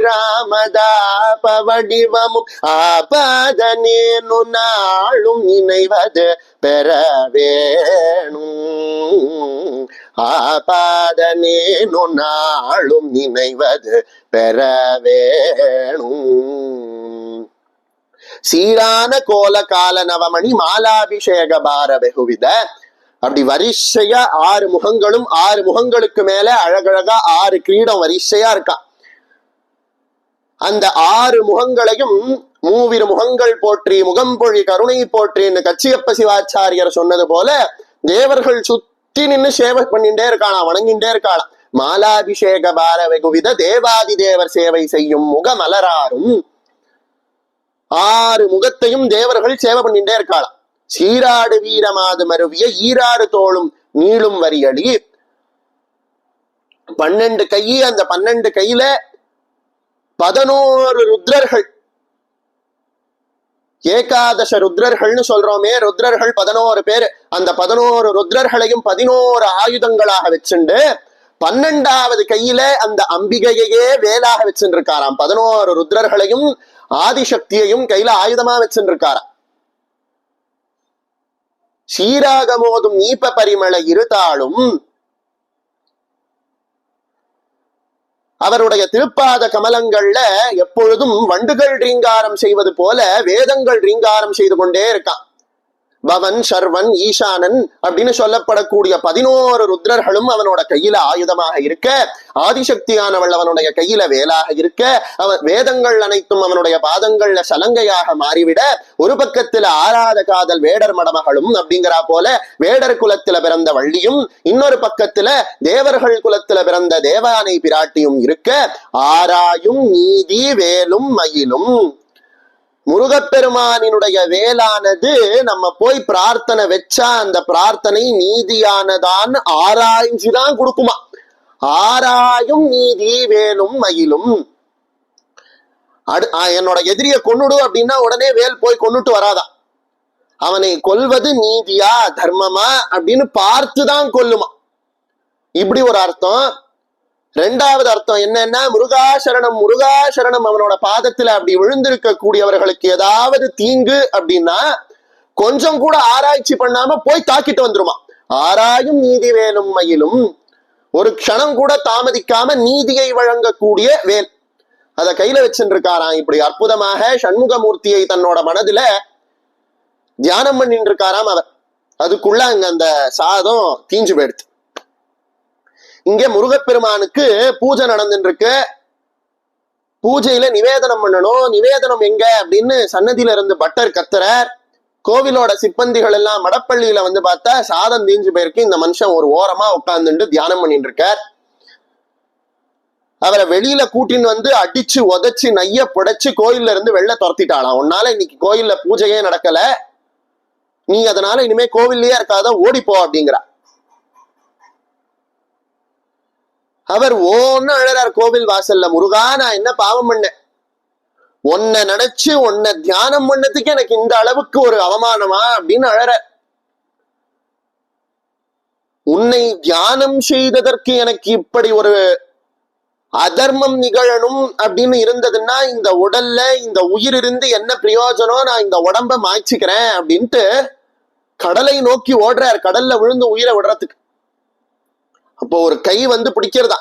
Speaker 1: வடிவமும் ஆபாதனேனு நாளும் நினைவது பெற வேணும் ஆபாதனேனு நாளும் நினைவது பெற வேணும். சீரான கோல கால நவமணி மாலாபிஷேக பார வெகுவித. அப்படி வரிசையா 6 முகங்களும் 6 முகங்களுக்கு மேல அழகழகா 6 கிரீடம் வரிசையா இருக்கா. அந்த 6 முகங்களையும் மூவிரு முகங்கள் போற்றி முகம் பொழி கருணை போற்றின்னு கச்சியப்ப சிவாச்சாரியர் சொன்னது போல தேவர்கள் சுத்தி நின்று சேவை பண்ணிட்டே இருக்காளாம், வணங்கிட்டே இருக்காளாம். மாலாபிஷேக பார வெகுவித தேவாதி தேவர் சேவை செய்யும் முக மலராரும். 6 முகத்தையும் தேவர்கள் சேவை பண்ணிட்டே இருக்காளாம். சீராடு வீரமாது மருவிய ஈராறு தோளும் நீளும் வரியடி. 12 கை, அந்த 12 கையில 11 ருத்ரர்கள், ஏகாதச ருத்ரர்கள்னு சொல்றோமே, ருத்ரர்கள் 11 பேரு. அந்த 11 ருத்ரர்களையும் 11 ஆயுதங்களாக வச்சுண்டு 12வது கையில அந்த அம்பிகையே வேலாக வச்சுட்டு இருக்காராம். 11 ருத்ரர்களையும் ஆதிசக்தியையும் கையில ஆயுதமா வச்சுட்டு இருக்காராம். சீராக மோதும் நீப்ப பரிமள இருதாளும். அவருடைய திருப்பாத கமலங்கள்ல எப்பொழுதும் வண்டுகள் ரீங்காரம் செய்வது போல வேதங்கள் ரீங்காரம் செய்து கொண்டே இருக்கான். பவன், சர்வன், ஈசானன் அப்படின்னு சொல்லப்படக்கூடிய 11 ருத்ரர்களும் அவனோட கையில ஆயுதமாக இருக்க, ஆதிசக்தியானவள் அவனுடைய கையில வேலாக இருக்க, அவன் வேதங்கள் அனைத்தும் அவனுடைய பாதங்கள்ல சலங்கையாக மாறிவிட, ஒரு பக்கத்துல ஆராத காதல் வேடர் மடமகளும் அப்படிங்கிறா போல வேடர் குலத்துல பிறந்த வள்ளியும், இன்னொரு பக்கத்துல தேவர்கள் குலத்துல பிறந்த தேவானை பிராட்டியும் இருக்க, ஆராயும் நீதி வேலும் மயிலும். முருகப்பெருமானினுடைய வேலானது நம்ம போய் பிரார்த்தனை வச்சா அந்த பிரார்த்தனை நீதியானதான் ஆராய்ஞ்சுதான் கொடுக்குமா. ஆராயும் நீதி வேலும் மயிலும். என்னோட எதிரிய கொன்னுடு அப்படின்னா உடனே வேல் போய் கொன்னுட்டு வராதான். அவனை கொல்வது நீதியா தர்மமா அப்படின்னு பார்த்துதான் கொல்லுமா. இப்படி ஒரு அர்த்தம். 2வது அர்த்தம் என்னன்னா, முருகாசரணம் முருகாசரணம் அவனோட பாதத்துல அப்படி விழுந்திருக்க கூடியவர்களுக்கு ஏதாவது தீங்கு அப்படின்னா கொஞ்சம் கூட ஆராய்ச்சி பண்ணாம போய் தாக்கிட்டு வந்துருமா. ஆராயும் நீதி வேலும் மயிலும். ஒரு க்ஷணம் கூட தாமதிக்காம நீதியை வழங்கக்கூடிய வேல் அத கையில வச்சுட்டு இருக்காராம். இப்படி அற்புதமாக சண்முகமூர்த்தியை தன்னோட மனதுல தியானம் பண்ணிட்டு இருக்காராம் அவர். அதுக்குள்ள அங்க அந்த சாதம் தீஞ்சு போயிடுது. இங்க முருகப்பெருமானுக்கு பூஜை நடந்துட்டு இருக்கு. பூஜையில நிவேதனம் பண்ணணும். நிவேதனம் எங்க அப்படின்னு சன்னதியில இருந்து பட்டர் கத்துறார். கோவிலோட சிப்பந்திகள் எல்லாம் மடப்பள்ளியில வந்து பார்த்தா சாதம் தீஞ்சு போயிருக்கு. இந்த மனுஷன் ஒரு ஓரமா உட்கார்ந்துட்டு தியானம் பண்ணிட்டு இருக்கார். அவரை வெளியில கூட்டின்னு வந்து அடிச்சு உதைச்சு நைய புடைச்சு கோயில்ல இருந்து வெளில துரத்திட்டாளாம். உன்னால இன்னைக்கு கோயில்ல பூஜையே நடக்கல, நீ அதனால இனிமே கோவில்லயே இருக்காத, ஓடிப்போ அப்படிங்கிறா. அவர் ஓன்னு அழறார் கோவில் வாசல்ல. முருகா, நான் என்ன பாவம் பண்ணேன், உன்னை நினைச்சு உன்னை தியானம் பண்ணதுக்கு எனக்கு இந்த அளவுக்கு ஒரு அவமானமா அப்படின்னு அழற. உன்னை தியானம் செய்ததற்கு எனக்கு இப்படி ஒரு அதர்மம் நிகழணும் அப்படின்னு இருந்ததுன்னா இந்த உடல்ல இந்த உயிர் இருந்து என்ன பிரயோஜனம், நான் இந்த உடம்ப மாய்ச்சிக்கிறேன் அப்படின்ட்டு கடலை நோக்கி ஓடுறார், கடல்ல விழுந்து உயிரை விடுறதுக்கு. அப்போ ஒரு கை வந்து பிடிக்கிறதா,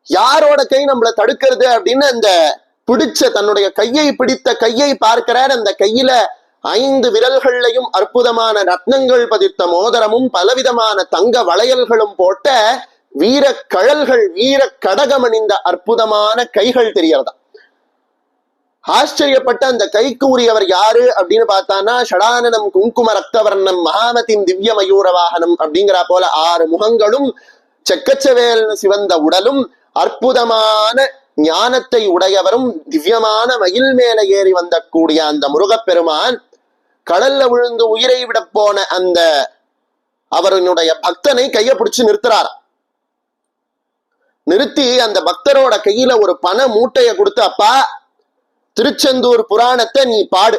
Speaker 1: யாரோட கை நம்மள தடுக்கிறது அப்படின்னு அந்த பிடிச்ச தன்னுடைய கையை பிடித்த கையை பார்க்கிறார். அந்த கையில 5 விரல்கள்லையும் அற்புதமான ரத்னங்கள் பதித்த மோதிரமும் பலவிதமான தங்க வளையல்களும் போட்ட வீர கழல்கள், வீர கடகம் அணிந்த அற்புதமான கைகள் தெரியறதா. ஆச்சரியப்பட்ட அந்த கைக்கு உரியவர் யாரு அப்படின்னு பார்த்தானா, ஷடானனம் குங்கும ரக்தவர்ணம் மகாமதிம் திவ்ய மயூர வாகனம் அப்படிங்கிற போல 6 முகங்களும் செக்கச்சவேல் சிவந்த உடலும் அற்புதமான ஞானத்தை உடையவரும் திவ்யமான மயில் மேல ஏறி வந்த கூடிய அந்த முருகப்பெருமான் கடல்ல விழுந்து உயிரை விட போன அந்த அவருடைய பக்தனை கையை பிடிச்சு நிறுத்துறார். நிறுத்தி அந்த பக்தரோட கையில ஒரு பண மூட்டைய கொடுத்து, அப்பா திருச்செந்தூர் புராணத்தை நீ பாடு,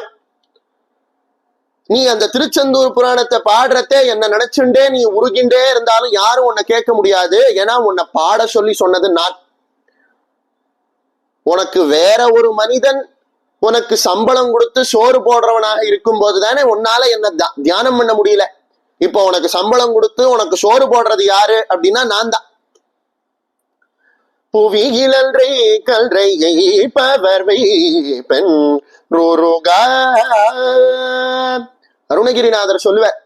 Speaker 1: நீ அந்த திருச்செந்தூர் புராணத்தை பாடுறதே என்ன நினைச்சுட்டே நீ உருகின்றே இருந்தாலும் யாரும் உன்னை கேட்க முடியாது. ஏன்னா உன்னை பாட சொல்லி சொன்னது நான். உனக்கு வேற ஒரு மனிதன் உனக்கு சம்பளம் கொடுத்து சோறு போடுறவனாக இருக்கும் போதுதானே உன்னால என்ன தியானம் பண்ண முடியல. இப்போ உனக்கு சம்பளம் கொடுத்து உனக்கு சோறு போடுறது யாரு அப்படின்னா நான் தான். புவியிலன்றை கல்றையை பவர்வை பெண் அருணகிரிநாதர் சொல்லுவார்,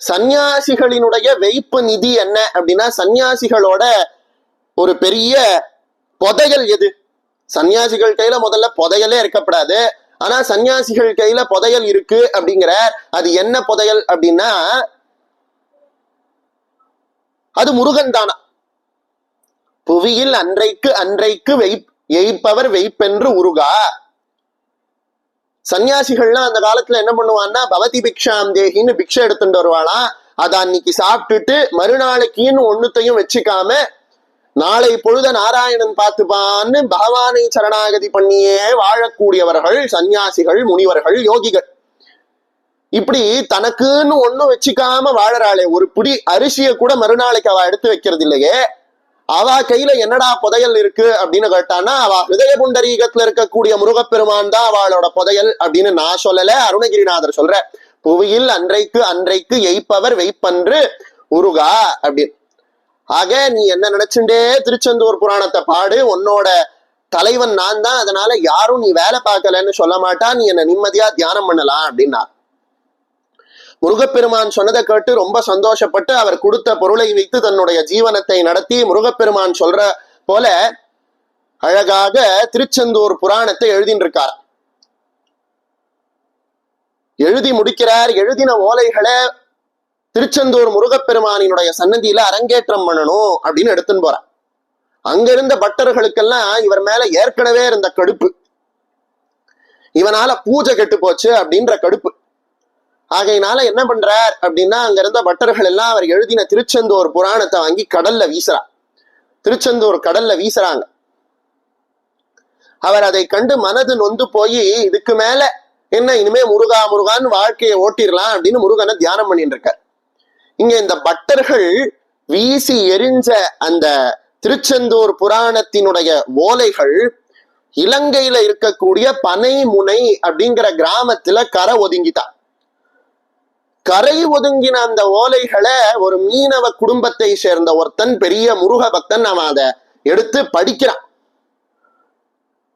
Speaker 1: சந்நியாசிகளினுடைய வைப்பு நிதி என்ன அப்படின்னா, சந்நியாசிகளோட ஒரு பெரிய புதையல் எது? சன்னியாசிகள் கையில முதல்ல புதையலே இருக்கப்படாது. ஆனா சன்னியாசிகள் கையில புதையல் இருக்கு அப்படிங்கிற, அது என்ன புதையல் அப்படின்னா அது முருகன் தானா. புவியில் அன்றைக்கு அன்றைக்கு எய்ப்பவர் வெய்ப்பென்று உருகா. சன்னியாசிகள்லாம் அந்த காலத்துல என்ன பண்ணுவான்னா, பவதி பிக்ஷாம் தேகின்னு பிக்ஷை எடுத்துட்டு வருவாளாம். அதை அன்னைக்கு சாப்பிட்டுட்டு மறுநாளைக்குன்னு ஒண்ணுத்தையும் வச்சுக்காம நாளை பொழுத நாராயணன் பார்த்துப்பான்னு பகவானை சரணாகதி பண்ணியே வாழக்கூடியவர்கள் சன்னியாசிகள், முனிவர்கள், யோகிகள். இப்படி தனக்குன்னு ஒண்ணும் வச்சுக்காம வாழறாளே, ஒரு பிடி அரிசியை கூட மறுநாளைக்கு அவ எடுத்து வைக்கிறது இல்லையே. அவ கையில என்னடா புதையல் இருக்கு அப்படின்னு கேட்டானா, அவ ஹிருதய புண்டரீகத்துல இருக்கக்கூடிய முருகப்பெருமான் தான் அவளோட புதையல் அப்படின்னு நான் சொல்லல, அருணகிரிநாதர் சொல்ற. புவியில் அன்றைக்கு அன்றைக்கு எய்ப்பவர் வெய்ப்பன்று உருகா அப்படின்னு. ஆக நீ என்ன நினைச்சுட்டே திருச்செந்தூர் புராணத்தை பாடு, உன்னோட தலைவன் நான் தான், அதனால யாரும் நீ வேலை பார்க்கலன்னு சொல்ல மாட்டா, நீ என்ன நிம்மதியா தியானம் பண்ணலாம் அப்படின்னா. முருகப்பெருமான் சொன்னதை கேட்டு ரொம்ப சந்தோஷப்பட்டு அவர் கொடுத்த பொருளை வைத்து தன்னுடைய ஜீவனத்தை நடத்தி முருகப்பெருமான் சொல்ற போல அழகாக திருச்செந்தூர் புராணத்தை எழுதின்னு இருக்கார். எழுதி முடிக்கிறார். எழுதின ஓலைகளை திருச்செந்தூர் முருகப்பெருமானினுடைய சன்னதியில அரங்கேற்றம் பண்ணணும் அப்படின்னு எடுத்துன்னு போறார். அங்க இருந்த பட்டர்களுக்கெல்லாம் இவர் மேல ஏற்கனவே இருந்த கடுப்பு, இவனால பூஜை கெட்டு போச்சு அப்படின்ற கடுப்பு. ஆகையினால என்ன பண்றார் அப்படின்னா, அங்க இருந்த பட்டர்கள் எல்லாம் அவர் எழுதின திருச்செந்தூர் புராணத்தை வாங்கி கடல்ல வீசுறார். திருச்செந்தூர் கடல்ல வீசுறாங்க. அவர் அதை கண்டு மனது நொந்து போய், இதுக்கு மேல என்ன இனிமே முருகா முருகான்னு வாழ்க்கையை ஓட்டிடலாம் அப்படின்னு முருகனை தியானம் பண்ணிட்டு இருக்கார். இங்க இந்த பட்டர்கள் வீசி எரிஞ்ச அந்த திருச்செந்தூர் புராணத்தினுடைய ஓலைகள் இலங்கையில இருக்கக்கூடிய பனைமுனை அப்படிங்கிற கிராமத்துல கரை ஒதுங்கிட்டான். கரை ஒதுங்கின அந்த ஓலைகளை ஒரு மீனவ குடும்பத்தை சேர்ந்த ஒருத்தன், பெரிய முருக பக்தன், அவன் அதை எடுத்து படிக்கிறான்.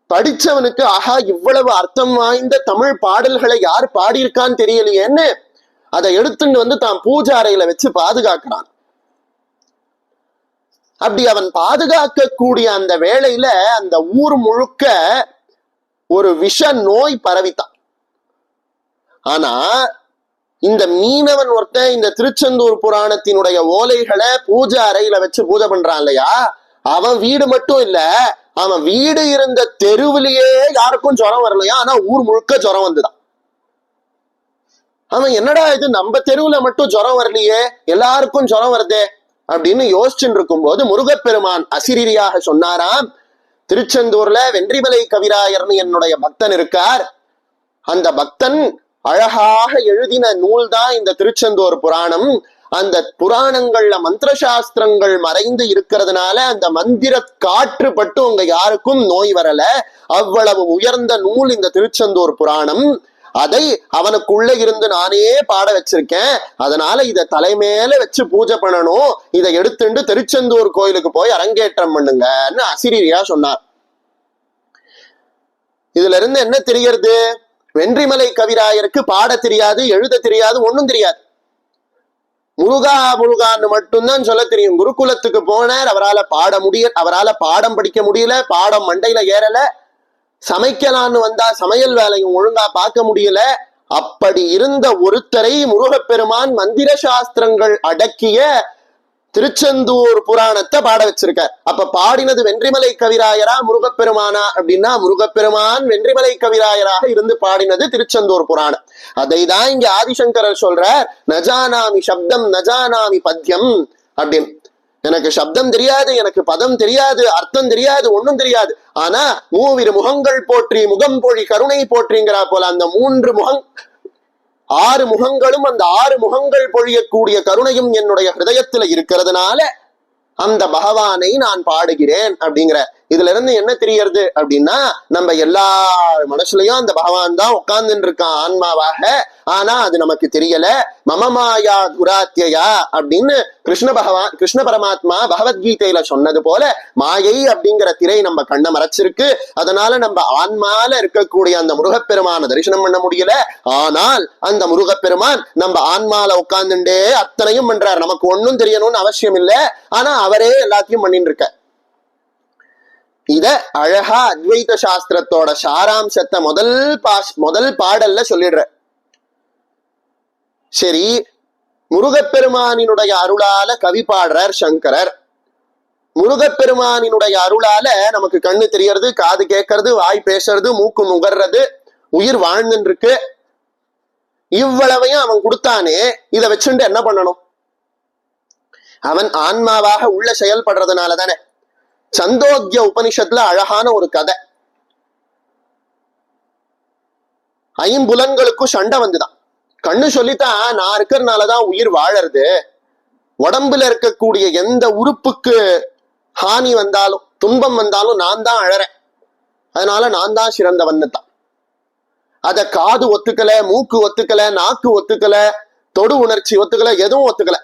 Speaker 1: படிச்சவனுக்கு ஆஹா, இவ்வளவு அர்த்தம் வாய்ந்த தமிழ் பாடல்களை யார் பாடியிருக்கான்னு தெரியலையேன்னு அதை எடுத்துட்டு வந்து தான் பூஜை அறையில வச்சு பாதுகாக்கிறான். அப்படி அவன் பாதுகாக்கக்கூடிய அந்த வேளையில அந்த ஊர் முழுக்க ஒரு விஷ நோய் பரவித்தான். ஆனா இந்த மீனவன் ஒருத்தன் இந்த திருச்செந்தூர் புராணத்தினுடைய ஓலைகளை பூஜை அறையில வச்சு பூஜை பண்றான் இல்லையா, அவன் வீடு மட்டும் இல்ல, அவன் வீடு இருந்த தெருவிலேயே யாருக்கும் ஜுரம் வரலையா, ஆனா ஊர் முழுக்க ஜுரம் வந்துதான். அவன் என்னடா இது, நம்ம தெருவுல மட்டும் ஜுரம் வரலையே, எல்லாருக்கும் ஜுரம் வருதே அப்படின்னு யோசிச்சுட்டு இருக்கும் போது முருகப்பெருமான் அசிரீரியாக சொன்னாராம், திருச்செந்தூர்ல வென்றிமலை கவிராயர்னு என்னுடைய பக்தன் இருக்கார். அந்த பக்தன் அழகாக எழுதின நூல் தான் இந்த திருச்செந்தூர் புராணம். அந்த புராணங்கள்ல மந்திர சாஸ்திரங்கள் மறைந்து இருக்கிறதுனால அந்த மந்திர காற்று பட்டு உங்க யாருக்கும் நோய் வரல. அவ்வளவு உயர்ந்த நூல் இந்த திருச்செந்தூர் புராணம். அதை அவனுக்குள்ள இருந்து நானே பாட வச்சிருக்கேன். அதனால இத தலைமையில வச்சு பூஜை பண்ணணும். இதை எடுத்துட்டு திருச்செந்தூர் கோயிலுக்கு போய் அரங்கேற்றம் பண்ணுங்கன்னு அசிரியா சொன்னார். இதுல இருந்து என்ன தெரிகிறது? வென்றிமலை கவிராயருக்கு பாட தெரியாது, எழுத தெரியாது, ஒன்னும் தெரியாது. முருகா முருகான்னு மட்டும்தான் சொல்ல தெரியும். குருகுலத்துக்கு போனார், அவரால பாடம் படிக்க முடியல, பாடம் மண்டையில ஏறல. சமைக்கலான்னு வந்தா சமையல் வேலையும் ஒழுங்கா பார்க்க முடியல. அப்படி இருந்த ஒருத்தரை முருகப்பெருமான் மந்திர சாஸ்திரங்கள் அடக்கிய திருச்செந்தூர் புராணத்தை பாட வச்சிருக்கார். அப்ப பாடினது வென்றிமலை கவிராயரா முருகப்பெருமானா அப்படின்னா, முருகப்பெருமான் வென்றிமலை கவிராயராக இருந்து பாடினது திருச்செந்தூர் புராணம். அதை தான் இங்க ஆதிசங்கரர் சொல்றார், நஜானாமி சப்தம் நஜானாமி பத்யம் அப்படின்னு. எனக்கு சப்தம் தெரியாது, எனக்கு பதம் தெரியாது, அர்த்தம் தெரியாது, ஒன்னும் தெரியாது. ஆனா மூவிரு முகங்கள் போற்றி முகம் பொழி கருணை போற்றிங்கிறா போல அந்த 6 முகங்களும் அந்த 6 முகங்கள் பொழியக்கூடிய கருணையும் என்னுடைய ஹிருதயத்துல இருக்கிறதுனால அந்த பகவானை நான் பாடுகிறேன் அப்படிங்கிற. இதுல இருந்து என்ன தெரியறது அப்படின்னா, நம்ம எல்லா மனசுலயும் அந்த பகவான் தான் உட்கார்ந்துட்டு இருக்கான் ஆன்மாவாக. ஆனா அது நமக்கு தெரியல. மமமாயா துராத்தியா அப்படின்னு கிருஷ்ண பரமாத்மா பகவத்கீதையில சொன்னது போல மாயை அப்படிங்கிற திரை நம்ம கண்ணை மறைச்சிருக்கு. அதனால நம்ம ஆன்மால இருக்கக்கூடிய அந்த முருகப்பெருமான தரிசனம் பண்ண முடியல. ஆனால் அந்த முருகப்பெருமான் நம்ம ஆன்மால உட்கார்ந்துட்டே அத்தனையும் பண்றார். நமக்கு ஒன்னும் தெரியணும்னு அவசியம் இல்லை. ஆனா அவரே எல்லாத்தையும் பண்ணிட்டு இருக்க. இத அழகா அத்வைத சாஸ்திரத்தோட சாராம்சத்தை முதல் பாடல்ல சொல்லிடுற. சரி, முருகப்பெருமானினுடைய அருளால கவி பாடுறார் சங்கரர். முருகப்பெருமானினுடைய அருளால நமக்கு கண்ணு தெரியறது, காது கேட்கறது, வாய் பேசுறது, மூக்கு முகர்றது, உயிர் வாழ்ந்துட்டு இருக்கு. இவ்வளவையும் அவன் கொடுத்தானே, இதை வச்சுட்டு என்ன பண்ணணும்? அவன் ஆன்மாவாக உள்ள செயல்படுறதுனால தானே. சந்தோக்கிய உபனிஷத்துல அழகான ஒரு கதை. 5 புலன்களுக்கும் சண்டை வந்துதான். கண்ணு சொல்லித்தான், நான் இருக்கிறதுனாலதான் உயிர் வாழறது. உடம்புல இருக்கக்கூடிய எந்த உறுப்புக்கு ஹானி வந்தாலும் துன்பம் வந்தாலும் நான் தான் அழறேன், அதனால நான் தான் சிறந்தவன்னு தான். அத காது ஒத்துக்கல, மூக்கு ஒத்துக்கல, நாக்கு ஒத்துக்கல, தொடு உணர்ச்சி ஒத்துக்கல, எதுவும் ஒத்துக்கல.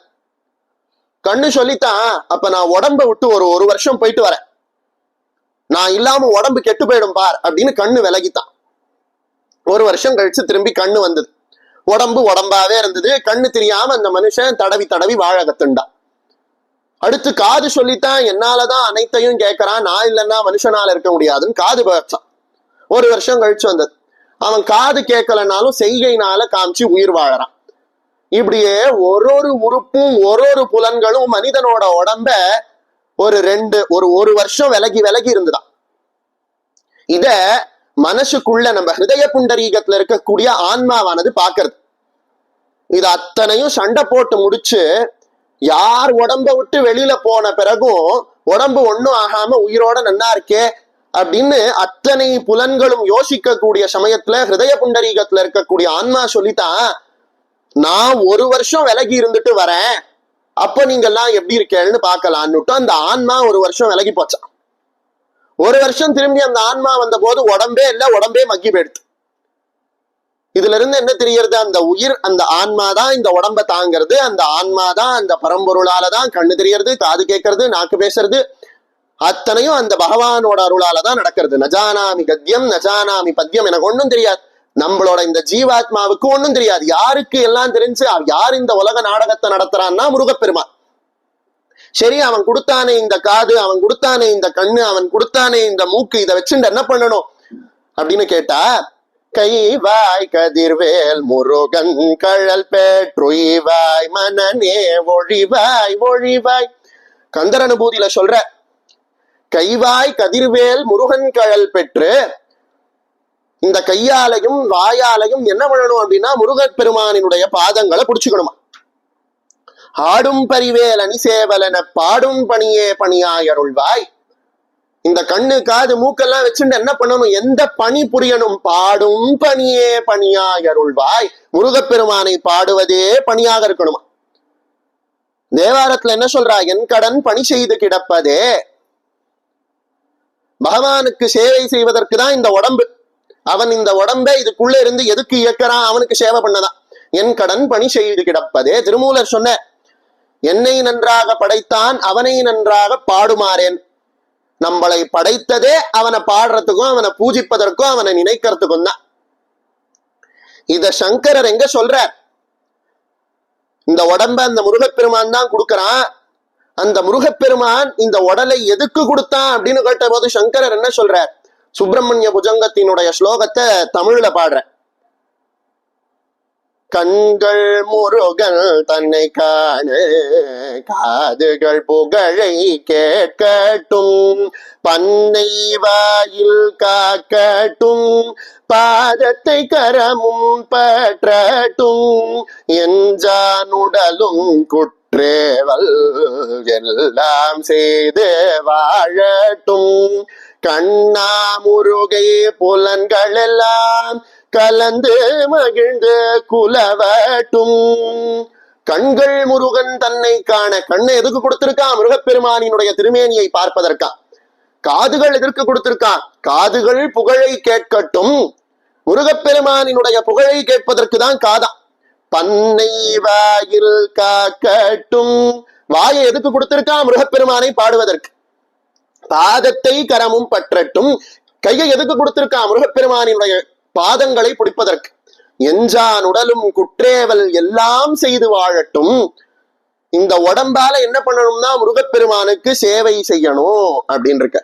Speaker 1: கண்ணு சொல்லித்தான், அப்ப நான் உடம்ப விட்டு ஒரு வருஷம் போயிட்டு வரேன், நான் இல்லாம உடம்பு கெட்டு போயிடும் பார் அப்படின்னு கண்ணு விலகித்தான். 1 வருஷம் கழிச்சு திரும்பி கண்ணு வந்தது. உடம்பு உடம்பாவே இருந்தது. கண்ணு தெரியாம அந்த மனுஷன் தடவி தடவி வாழ கத்துண்டான். அடுத்து காது சொல்லித்தான், என்னாலதான் அனைத்தையும் கேட்கறான், நான் இல்லைன்னா மனுஷனால இருக்க முடியாதுன்னு காது பேச்சான். 1 வருஷம் கழிச்சு வந்தது. அவன் காது கேட்கலனாலும் செய்கையினால காமிச்சு உயிர் வாழறான். இப்படியே ஒரு உறுப்பும் ஒரு புலன்களும் மனிதனோட உடம்ப ஒரு வருஷம் விலகி இருந்துதான். இத மனசுக்குள்ள நம்ம ஹிருதய புண்டரீகத்துல இருக்கக்கூடிய ஆன்மாவானது பாக்குறது. இது அத்தனையும் சண்டை போட்டு முடிச்சு யார் உடம்ப விட்டு வெளியில போன பிறகும் உடம்பு ஒண்ணும் ஆகாம உயிரோட நன்னா இருக்கே அப்படின்னு அத்தனை புலன்களும் யோசிக்க கூடிய சமயத்துல ஹிருதய புண்டரீகத்துல இருக்கக்கூடிய ஆன்மா சொல்லித்தான், நான் 1 வருஷம் விலகி இருந்துட்டு வரேன், அப்ப நீங்க எல்லாம் எப்படி இருக்கேன்னு பாக்கலான்னுட்டு அந்த ஆன்மா 1 வருஷம் விலகி போச்சான். 1 வருஷம் திரும்பி அந்த ஆன்மா வந்த போது உடம்பே இல்ல, உடம்பே மக்கி போயிடுது. இதுல இருந்து என்ன தெரியறது? அந்த உயிர், அந்த ஆன்மா தான் இந்த உடம்ப தாங்கிறது. அந்த ஆன்மா தான் அந்த பரம்பொருளாலதான் கண்ணு தெரியறது, காது கேட்கறது, நாக்கு பேசுறது, அத்தனையும் அந்த பகவானோட அருளாலதான் நடக்கிறது. நஜானாமி கத்தியம் நஜானாமி பத்தியம். எனக்கு ஒன்னும் தெரியாது, நம்மளோட இந்த ஜீவாத்மாவுக்கு ஒன்னும் தெரியாது. யாருக்கு எல்லாம் தெரிஞ்சு யார் இந்த உலக நாடகத்தை நடத்துறான்னா முருகப்பெருமான். சரி, அவன் கொடுத்தானே இந்த காது, அவன் கொடுத்தானே இந்த கண்ணு, அவன் கொடுத்தானே இந்த மூக்கு, இதை வச்சுட்டு என்ன பண்ணணும் அப்படின்னு கேட்டா, கைவாய் கதிர்வேல் முருகன் கழல் பெற்றுய்வாய் மனநே ஒழிவாய் ஒழிவாய். கந்தர் அனுபூதியில சொல்ற, கைவாய் கதிர்வேல் முருகன் கழல் பெற்று, இந்த கையாலையும் வாயாலையும் என்ன பண்ணணும் அப்படின்னா முருகப் பெருமானினுடைய பாதங்களை பிடிச்சுக்கணுமா. ஆடும் பரிவேல் அணி சேவலன பாடும் பணியே பணியாயருள்வாய். இந்த கண்ணு காது மூக்கெல்லாம் வச்சுட்டு என்ன பண்ணணும்? எந்த பணி புரியணும்? பாடும் பணியே பணியாயருள்வாய். முருகப்பெருமானை பாடுவதே பணியாக இருக்கணுமா. தேவாரத்துல என்ன சொல்றா? என் கடன் பணி செய்து கிடப்பதே. பகவானுக்கு சேவை செய்வதற்கு தான் இந்த உடம்பு. அவன் இந்த உடம்பை இதுக்குள்ள இருந்து எதுக்கு இயக்கிறான்? அவனுக்கு சேவை பண்ணதான். என் கடன் பணி செய்து கிடப்பதே. திருமூலர் சொன்ன, என்னை நன்றாக படைத்தான், அவனை நன்றாக பாடுமாறேன். நம்மளை படைத்ததே அவனை பாடுறதுக்கும் அவனை பூஜிப்பதற்கும் அவனை நினைக்கிறதுக்கும் தான். இத சங்கரர் எங்க சொல்றார்? இந்த உடம்ப அந்த முருகப்பெருமான் தான் கொடுக்கறான். அந்த முருகப்பெருமான் இந்த உடலை எதுக்கு கொடுத்தான் அப்படின்னு கேட்ட போது சங்கரர் என்ன சொல்றார்? சுப்பிரமணிய புஜங்கத்தினுடைய ஸ்லோகத்தை தமிழ்ல பாடுற. கண்கள் முருகன் தன்னை காண, காதுகள் புகழை கேட்கட்டும், பண்ணை வாயில் காக்கட்டும், பாதத்தை கரமும் பற்றட்டும், எஞ்சானுடலும் குற்றேவல் எல்லாம் செய்து வாழட்டும், கண்ணா முருகை புலன்கள் எல்லாம் கலந்து மகிழ்ந்து குலவட்டும். கண்கள் முருகன் தன்னை காண. கண்ணை எதுக்கு கொடுத்திருக்கான்? முருகப்பெருமானினுடைய திருமேனியை பார்ப்பதற்கா. காதுகள் எதற்கு கொடுத்திருக்கான்? காதுகள் புகழை கேட்கட்டும். முருகப்பெருமானினுடைய புகழை கேட்பதற்கு தான் காதா. பண்ணை வாயில் காக்கட்டும். வாயை எதுக்கு கொடுத்திருக்கான்? முருகப்பெருமானை பாடுவதற்கு. பாதத்தை கரமும் பற்றட்டும். கையை எதுக்கு கொடுத்திருக்கான்? முருகப்பெருமானினுடைய பாதங்களை பிடிப்பதற்கு. எஞ்சான் உடலும் குற்றேவல் எல்லாம் செய்து வாழட்டும். இந்த உடம்பால என்ன பண்ணணும்னா முருகப்பெருமானுக்கு சேவை செய்யணும் அப்படின்னு இருக்க.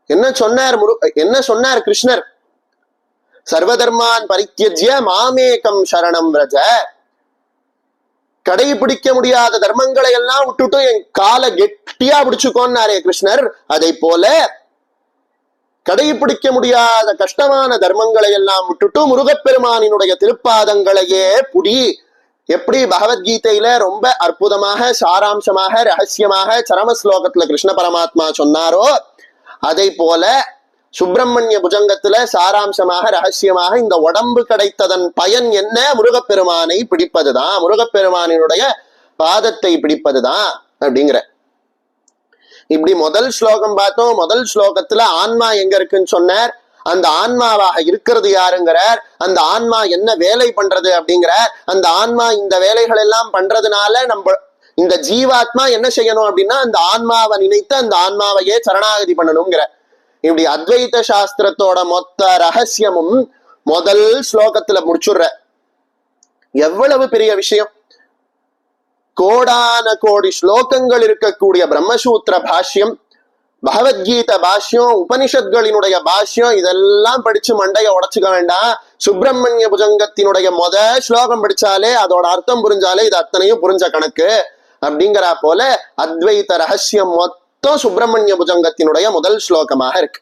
Speaker 1: என்ன சொன்னார் கிருஷ்ணர்? சர்வதர்மான் பரித்யஜ்ய மாமேகம் சரணம் ரஜ. கடைபிடிக்க முடியாத தர்மங்களை எல்லாம் விட்டுட்டு என் காலை கெட்டியா பிடிச்சுக்கோன்னாரே கிருஷ்ணர். அதை போல கடைபிடிக்க முடியாத கஷ்டமான தர்மங்களை எல்லாம் விட்டுட்டு முருகப்பெருமானினுடைய திருப்பாதங்களையே புடி. எப்படி பகவத்கீதையில ரொம்ப அற்புதமாக சாராம்சமாக ரகசியமாக சரம ஸ்லோகத்துல கிருஷ்ண பரமாத்மா சொன்னாரோ, அதை போல சுப்பிரமணிய புஜங்கத்துல சாராம்சமாக ரகசியமாக இந்த உடம்பு கிடைத்ததன் பயன் என்ன? முருகப்பெருமானை பிடிப்பதுதான், முருகப்பெருமானினுடைய பாதத்தை பிடிப்பதுதான் அப்படிங்கிற. இப்படி முதல் ஸ்லோகம் பார்த்தோம். முதல் ஸ்லோகத்துல ஆன்மா எங்க இருக்குன்னு சொன்னார். அந்த ஆன்மாவாக இருக்கிறது யாருங்கிறார். அந்த ஆன்மா என்ன வேலை பண்றது அப்படிங்கிறார். அந்த ஆன்மா இந்த வேலைகள் எல்லாம் பண்றதுனால நம்ம இந்த ஜீவாத்மா என்ன செய்யணும் அப்படின்னா அந்த ஆன்மாவை நினைத்து அந்த ஆன்மாவையே சரணாகதி பண்ணணுங்கிற. இப்படி அத்வைத சாஸ்திரத்தோட மொத்த ரகசியமும் முதல் ஸ்லோகத்துல முடிச்சுடுற. எவ்வளவு பெரிய விஷயம்! கோடான கோடி ஸ்லோகங்கள் இருக்கக்கூடிய பிரம்மசூத்திர பாஷ்யம், பகவத்கீதை பாஷ்யம், உபனிஷத்களினுடைய பாஷ்யம், இதெல்லாம் படிச்சு மண்டைய உடைச்சுக்க வேண்டாம். சுப்பிரமணிய புஜங்கத்தினுடைய ஸ்லோகம் படிச்சாலே அதோட அர்த்தம் புரிஞ்சாலே இது அத்தனையும் புரிஞ்ச கணக்கு அப்படிங்கிற போல அத்வைத ரகசியம் மொத்தம் சுப்பிரமணிய புஜங்கத்தினுடைய முதல் ஸ்லோகமாக இருக்கு.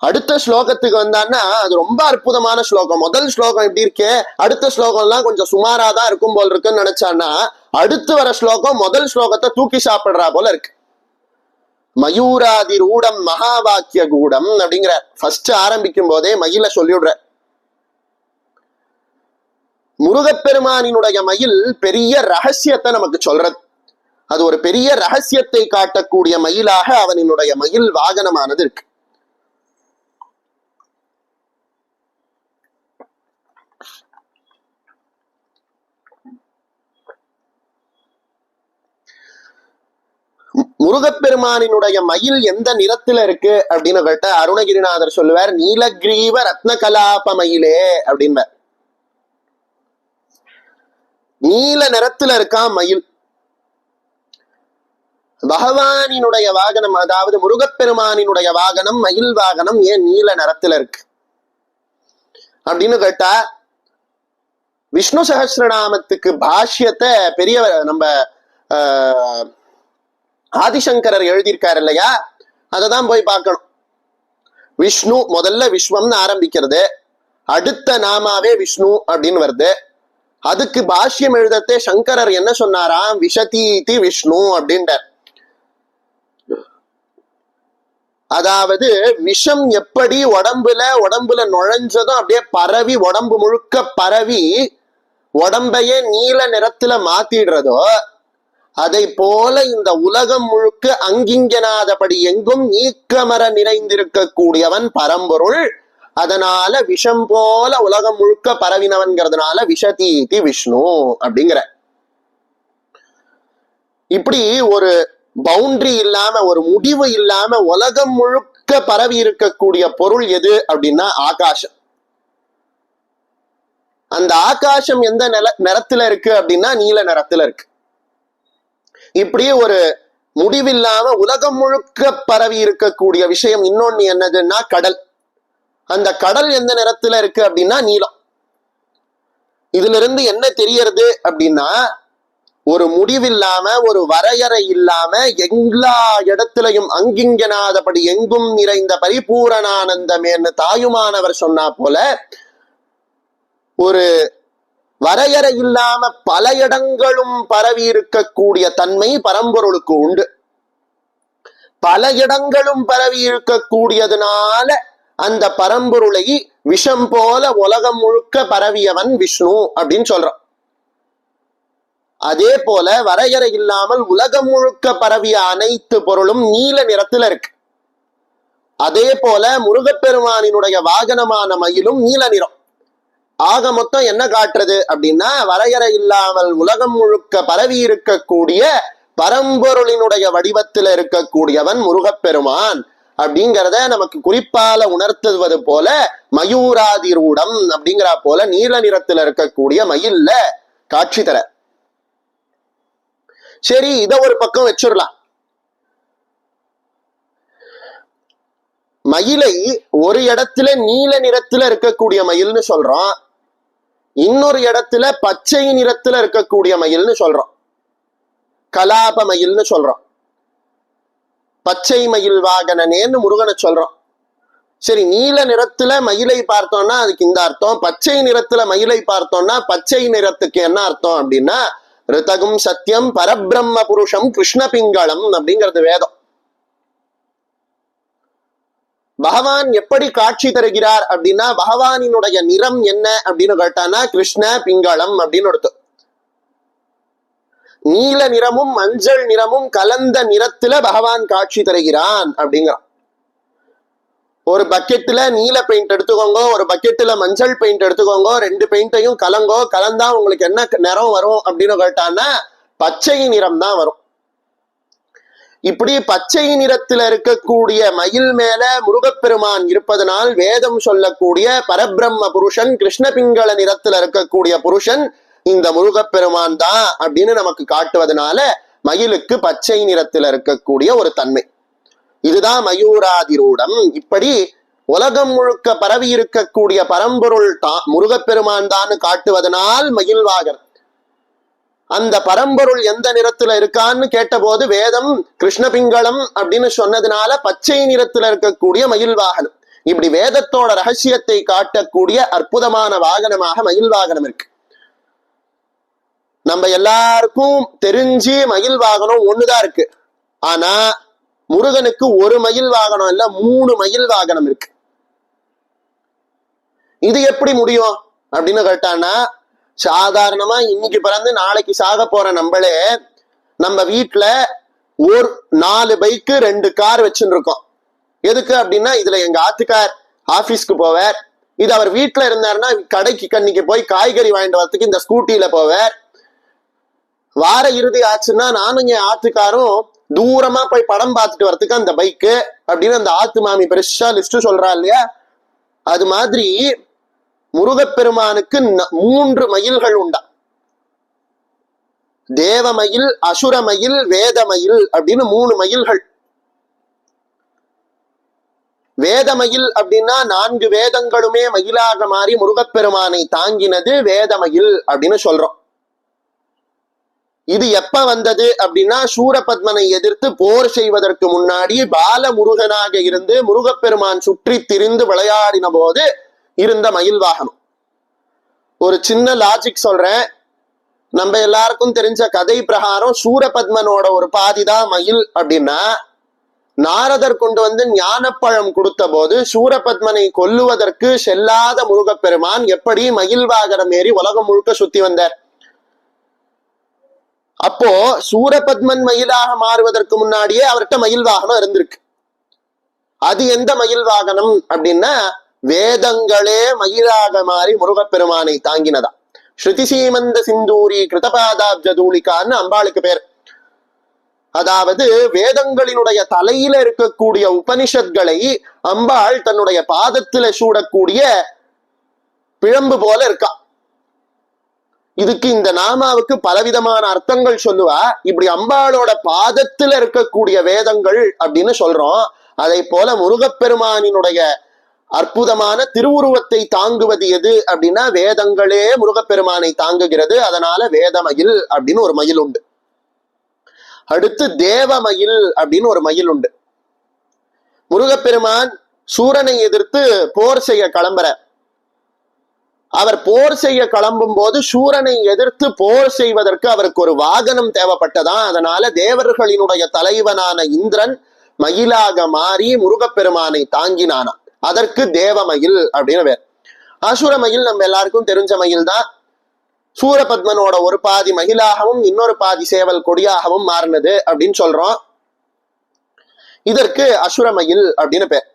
Speaker 1: அடுத்த ஸ்லோகத்துக்கு வந்தான்னா அது ரொம்ப அற்புதமான ஸ்லோகம். முதல் ஸ்லோகம் எப்படி இருக்கே, அடுத்த ஸ்லோகம் எல்லாம் கொஞ்சம் சுமாராதான் இருக்கும் போல் இருக்குன்னு நினைச்சான்னா அடுத்து வர ஸ்லோகம் முதல் ஸ்லோகத்தை தூக்கி சாப்பிடுறா போல இருக்கு. மயூராதி ரூடம் மகா வாக்கிய கூடம் அப்படிங்கிற ஃபர்ஸ்ட் ஆரம்பிக்கும் போதே மயில சொல்லிவிடுற. முருகப்பெருமானினுடைய மயில் பெரிய ரகசியத்தை நமக்கு சொல்றது. அது ஒரு பெரிய ரகசியத்தை காட்டக்கூடிய மயிலாக அவனினுடைய மயில் வாகனமானது இருக்கு. முருகப்பெருமானினுடைய மயில் எந்த நிறத்துல இருக்கு அப்படின்னு கேட்ட அருணகிரிநாதர் சொல்லுவார், நீலகிரீவ ரத்ன கலாப மயிலே அப்படின்பார். நீல நிறத்துல இருக்கான் மயில். பகவானினுடைய வாகனம், அதாவது முருகப்பெருமானினுடைய வாகனம் மயில் வாகனம் ஏன் நீல நிறத்துல இருக்கு அப்படின்னு கேட்டா, விஷ்ணு சஹஸ்ரநாமத்துக்கு பாஷ்யத்தை பெரிய நம்ம ஆதிசங்கரர் எழுதியிருக்காரு இல்லையா, அததான் போய் பார்க்கணும். விஷ்ணு முதல்ல விஸ்வம்னு ஆரம்பிக்கிறது, அடுத்த நாமாவே விஷ்ணு அப்படின்னு வருது. அதுக்கு பாஷ்யம் எழுதத்தே சங்கரர் என்ன சொன்னாராம், விஷதீதி விஷ்ணு அப்படின்றார். அதாவது விஷம் எப்படி உடம்புல நுழைஞ்சதும் அப்படியே பரவி உடம்பு முழுக்க பரவி உடம்பையே நீல நிறத்துல மாத்திடுறதோ அதை போல இந்த உலகம் முழுக்க அங்கிங்கனாதபடி எங்கும் நீக்கமர நிறைந்திருக்க கூடியவன் பரம்பொருள். அதனால விஷம் போல உலகம் முழுக்க பரவினவன்கிறதுனால விஷதீதி விஷ்ணு அப்படிங்கிற. இப்படி ஒரு பவுண்டரி இல்லாம, ஒரு முடிவு இல்லாம உலகம் முழுக்க பரவி இருக்கக்கூடிய பொருள் எது அப்படின்னா ஆகாசம். அந்த ஆகாசம் எந்த நிறத்துல இருக்கு அப்படின்னா நீல நிறத்துல இருக்கு. இப்படி ஒரு முடிவில்லாம உலகம் முழுக்க பரவி இருக்கக்கூடிய விஷயம் இன்னொன்னு என்னதுன்னா கடல். அந்த கடல் எந்த நிறத்துல இருக்கு அப்படின்னா நீலம். இதுல இருந்து என்ன தெரியறது அப்படின்னா, ஒரு முடிவில்லாம, ஒரு வரையறை இல்லாம, எல்லா இடத்திலையும் அங்கிங்கனாதபடி எங்கும் நிறைந்த பரிபூரணானந்தமேன்னு தாயுமானவர் சொன்னா போல, ஒரு வரையறை இல்லாம பல இடங்களும் பரவி இருக்கக்கூடிய தன்மை பரம்பொருளுக்கு உண்டு. பல இடங்களும் பரவி இருக்கக்கூடியதுனால அந்த பரம்பொருளை விஷம் போல உலகம் முழுக்க பரவியவன் விஷ்ணு அப்படின்னு சொல்றான். அதே போல வரையறை இல்லாமல் உலகம் முழுக்க பரவிய அனைத்து பொருளும் நீல நிறத்துல இருக்கு. அதே போல முருகப்பெருமானினுடைய வாகனமான மயிலும் நீல நிறம். ஆக மொத்தம் என்ன காட்டுறது அப்படின்னா, வரையறை இல்லாமல் உலகம் முழுக்க பரவி இருக்கக்கூடிய பரம்பொருளினுடைய வடிவத்தில் இருக்கக்கூடியவன் முருகப்பெருமான் அப்படிங்கிறத நமக்கு குறிப்பால உணர்த்துவது போல மயூராதிரூடம் அப்படிங்கிற போல நீல நிறத்துல இருக்கக்கூடிய மயில்ல காட்சி தர. சரி, இத ஒரு பக்கம் வச்சிடலாம். மயிலை ஒரு இடத்துல நீல நிறத்துல இருக்கக்கூடிய மயில்னு சொல்றோம், இன்னொரு இடத்துல பச்சை நிறத்துல இருக்கக்கூடிய மயில்னு சொல்றோம், கலாப மயில்னு சொல்றோம், பச்சை மயில் வாகனனேன்னு முருகனை சொல்றோம். சரி, நீல நிறத்துல மயிலை பார்த்தோம்னா அதுக்கு இந்த அர்த்தம், பச்சை நிறத்துல மயிலை பார்த்தோம்னா பச்சை நிறத்துக்கு என்ன அர்த்தம் அப்படின்னா ரிதகும் சத்தியம் பரபிரம்ம புருஷம் கிருஷ்ண பிங்களம் அப்படிங்கிறது வேதம். பகவான் எப்படி காட்சி தருகிறார் அப்படின்னா, பகவானினுடைய நிறம் என்ன அப்படின்னு கேட்டானா கிருஷ்ண பிங்களம் அப்படின்னு ஒருத்தர். நீல நிறமும் மஞ்சள் நிறமும் கலந்த நிறத்துல பகவான் காட்சி தருகிறான் அப்படிங்கிறான். ஒரு பக்கெட்ல நீல பெயிண்ட் எடுத்துக்கோங்க, ஒரு பக்கெட்ல மஞ்சள் பெயிண்ட் எடுத்துக்கோங்க, ரெண்டு பெயிண்டையும் கலங்கோ, கலந்தா உங்களுக்கு என்ன நிறம் வரும் அப்படின்னு கேட்டான்னா பச்சை நிறம் தான் வரும். இப்படி பச்சை நிறத்துல இருக்கக்கூடிய மயில் மேல முருகப்பெருமான் இருப்பதனால் வேதம் சொல்லக்கூடிய பரபிரம்ம புருஷன் கிருஷ்ண பிங்கள நிறத்துல இருக்கக்கூடிய புருஷன் இந்த முருகப்பெருமான் தான் அப்படின்னு நமக்கு காட்டுவதனால மயிலுக்கு பச்சை நிறத்துல இருக்கக்கூடிய ஒரு தன்மை. இதுதான் மயூராதிரூடம். இப்படி உலகம் முழுக்க பரவி இருக்கக்கூடிய பரம்பொருள் தான் முருகப்பெருமான் தான் காட்டுவதனால் மயில்வாகர். அந்த பரம்பொருள் எந்த நிறத்துல இருக்கான்னு கேட்டபோது வேதம் கிருஷ்ண பிங்களம் அப்படின்னு சொன்னதுனால பச்சை நிறத்துல இருக்கக்கூடிய மயில் வாகனம். இப்படி வேதத்தோட ரகசியத்தை காட்டக்கூடிய அற்புதமான வாகனமாக மயில் வாகனம் இருக்கு. நம்ம எல்லாருக்கும் தெரிஞ்சு மயில் வாகனம் ஒண்ணுதான் இருக்கு. ஆனா முருகனுக்கு ஒரு மயில் வாகனம் இல்ல, 3 மயில் வாகனம் இருக்கு. இது எப்படி முடியும் அப்படின்னு கேட்டானா, சாதாரணமா இன்னைக்கு பிறந்து நாளைக்கு சாக போற நம்மளே நம்ம வீட்டுல ஒரு 4 பைக்கு 2 கார் வச்சுட்டு இருக்கோம். எதுக்கு அப்படின்னா, இதுல எங்க ஆத்துக்கார் ஆபீஸ்க்கு போவார், இது அவர் வீட்டுல இருந்தாருன்னா கடைக்கு கண்ணிக்கு போய் காய்கறி வாங்கிட்டு வரதுக்கு இந்த ஸ்கூட்டியில போவார். வார இறுதி ஆச்சுன்னா நானும் என் ஆத்துக்காரும் தூரமா போய் படம் பார்த்துட்டு வரதுக்கு அந்த பைக்கு அப்படின்னு அந்த ஆத்து மாமி பெருசா லிஸ்ட் சொல்றா இல்லையா, அது மாதிரி முருகப்பெருமானுக்கு 3 மயில்கள் உண்டா. தேவமயில், அசுரமயில், வேதமயில் அப்படின்னு 3 மயில்கள். வேதமயில் அப்படின்னா 4 வேதங்களுமே மயிலாக மாறி முருகப்பெருமானை தாங்கினது வேதமயில் அப்படின்னு சொல்றோம். இது எப்ப வந்தது அப்படின்னா, சூரபத்மனை எதிர்த்து போர் செய்வதற்கு முன்னாடி பால முருகனாக இருந்து முருகப்பெருமான் சுற்றி திரிந்து விளையாடின போது இருந்த மயில் வாகனம். ஒரு சின்ன லாஜிக் சொல்றேன். நம்ம எல்லாருக்கும் தெரிஞ்ச கதை பிரகாரம் சூரபத்மனோட ஒரு பாதிதான் மயில் அப்படின்னா, நாரதர் கொண்டு வந்து ஞானப்பழம் கொடுத்த போது சூரபத்மனை கொல்லுவதற்கு செல்லாத முருகப்பெருமான் எப்படி மயில் வாகனம் ஏறி உலகம் முழுக்க சுத்தி வந்தார்? அப்போ சூரபத்மன் மயிலாக மாறுவதற்கு முன்னாடியே அவர்கிட்ட மயில் வாகனம் இருந்திருக்கு. அது எந்த மயில் வாகனம் அப்படின்னா வேதங்களே மயிலாக மாறி முருகப்பெருமானை தாங்கினதா. ஸ்ருதி சீமந்த சிந்தூரி கிருதபாதாப்ஜதூலிகான்னு அம்பாளுக்கு பேர். அதாவது வேதங்களினுடைய தலையில இருக்கக்கூடிய உபனிஷத்களை அம்பாள் தன்னுடைய பாதத்துல சூடக்கூடிய பிழம்பு போல இருக்கா. இதுக்கு இந்த நாமாவுக்கு பலவிதமான அர்த்தங்கள் சொல்லுவா. இப்படி அம்பாளோட பாதத்துல இருக்கக்கூடிய வேதங்கள் அப்படின்னு சொல்றோம். அதை போல முருகப்பெருமானினுடைய அற்புதமான திருவுருவத்தை தாங்குவது எது அப்படின்னா வேதங்களே முருகப்பெருமானை தாங்குகிறது. அதனால வேதமயில் அப்படின்னு ஒரு மயில் உண்டு. அடுத்து தேவமயில் அப்படின்னு ஒரு மயில் உண்டு. முருகப்பெருமான் சூரனை எதிர்த்து போர் செய்ய கிளம்புற. அவர் போர் செய்ய கிளம்பும் போது சூரனை எதிர்த்து போர் செய்வதற்கு அவருக்கு ஒரு வாகனம் தேவைப்பட்டதா. அதனால தேவர்களினுடைய தலைவனான இந்திரன் மயிலாக மாறி முருகப்பெருமானை தாங்கினானா. அதற்கு தேவமயில் அப்படின்னு பேர். அசுர மயில் நம்ம எல்லாருக்கும் தெரிஞ்ச மயில் தான். சூரபத்மனோட ஒரு பாதி மயிலாகவும் இன்னொரு பாதி சேவல் கொடியாகவும் மாறினது அப்படின்னு சொல்றோம். இதற்கு அசுரமயில் அப்படின்னு பேர்.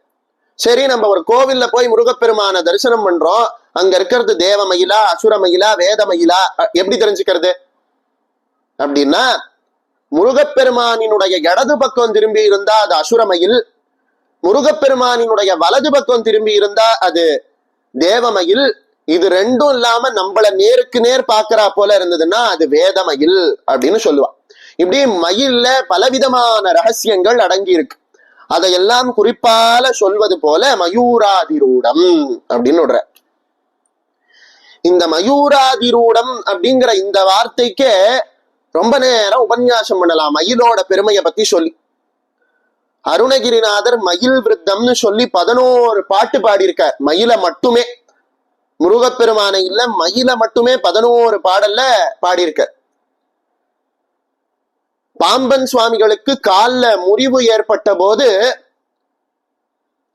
Speaker 1: சரி, நம்ம ஒரு கோவில்ல போய் முருகப்பெருமான தரிசனம் பண்றோம். அங்க இருக்கிறது தேவமயிலா அசுரமயிலா வேதமயிலா எப்படி தெரிஞ்சுக்கிறது அப்படின்னா முருகப்பெருமானினுடைய இடது பக்கம் திரும்பி இருந்தா அது அசுரமயில், முருகப்பெருமானினுடைய வலது பக்கம் திரும்பி இருந்தா அது தேவமயில். இது ரெண்டும் இல்லாம நம்மள நேருக்கு நேர் பாக்குறா போல இருந்ததுன்னா அது வேதமயில் அப்படின்னு சொல்லுவா. இப்படி மயில்ல பலவிதமான ரகசியங்கள் அடங்கி இருக்கு. அதையெல்லாம் குறிப்பால சொல்வது போல மயூராதிரூடம் அப்படின்னு விடுற. இந்த மயூராதிரூடம் அப்படிங்கிற இந்த வார்த்தைக்கே ரொம்ப நேரம் உபன்யாசம் பண்ணலாம் மயிலோட பெருமையை பத்தி சொல்லி. அருணகிரிநாதர் மயில் விருத்தம்னு சொல்லி 11 பாட்டு பாடியிருக்கார். மயில மட்டுமே, முருகப்பெருமானை இல்ல மயில மட்டுமே 11 பாடல்ல பாடியிருக்க. பாம்பன் சுவாமிகளுக்கு கால்ல முறிவு ஏற்பட்ட போது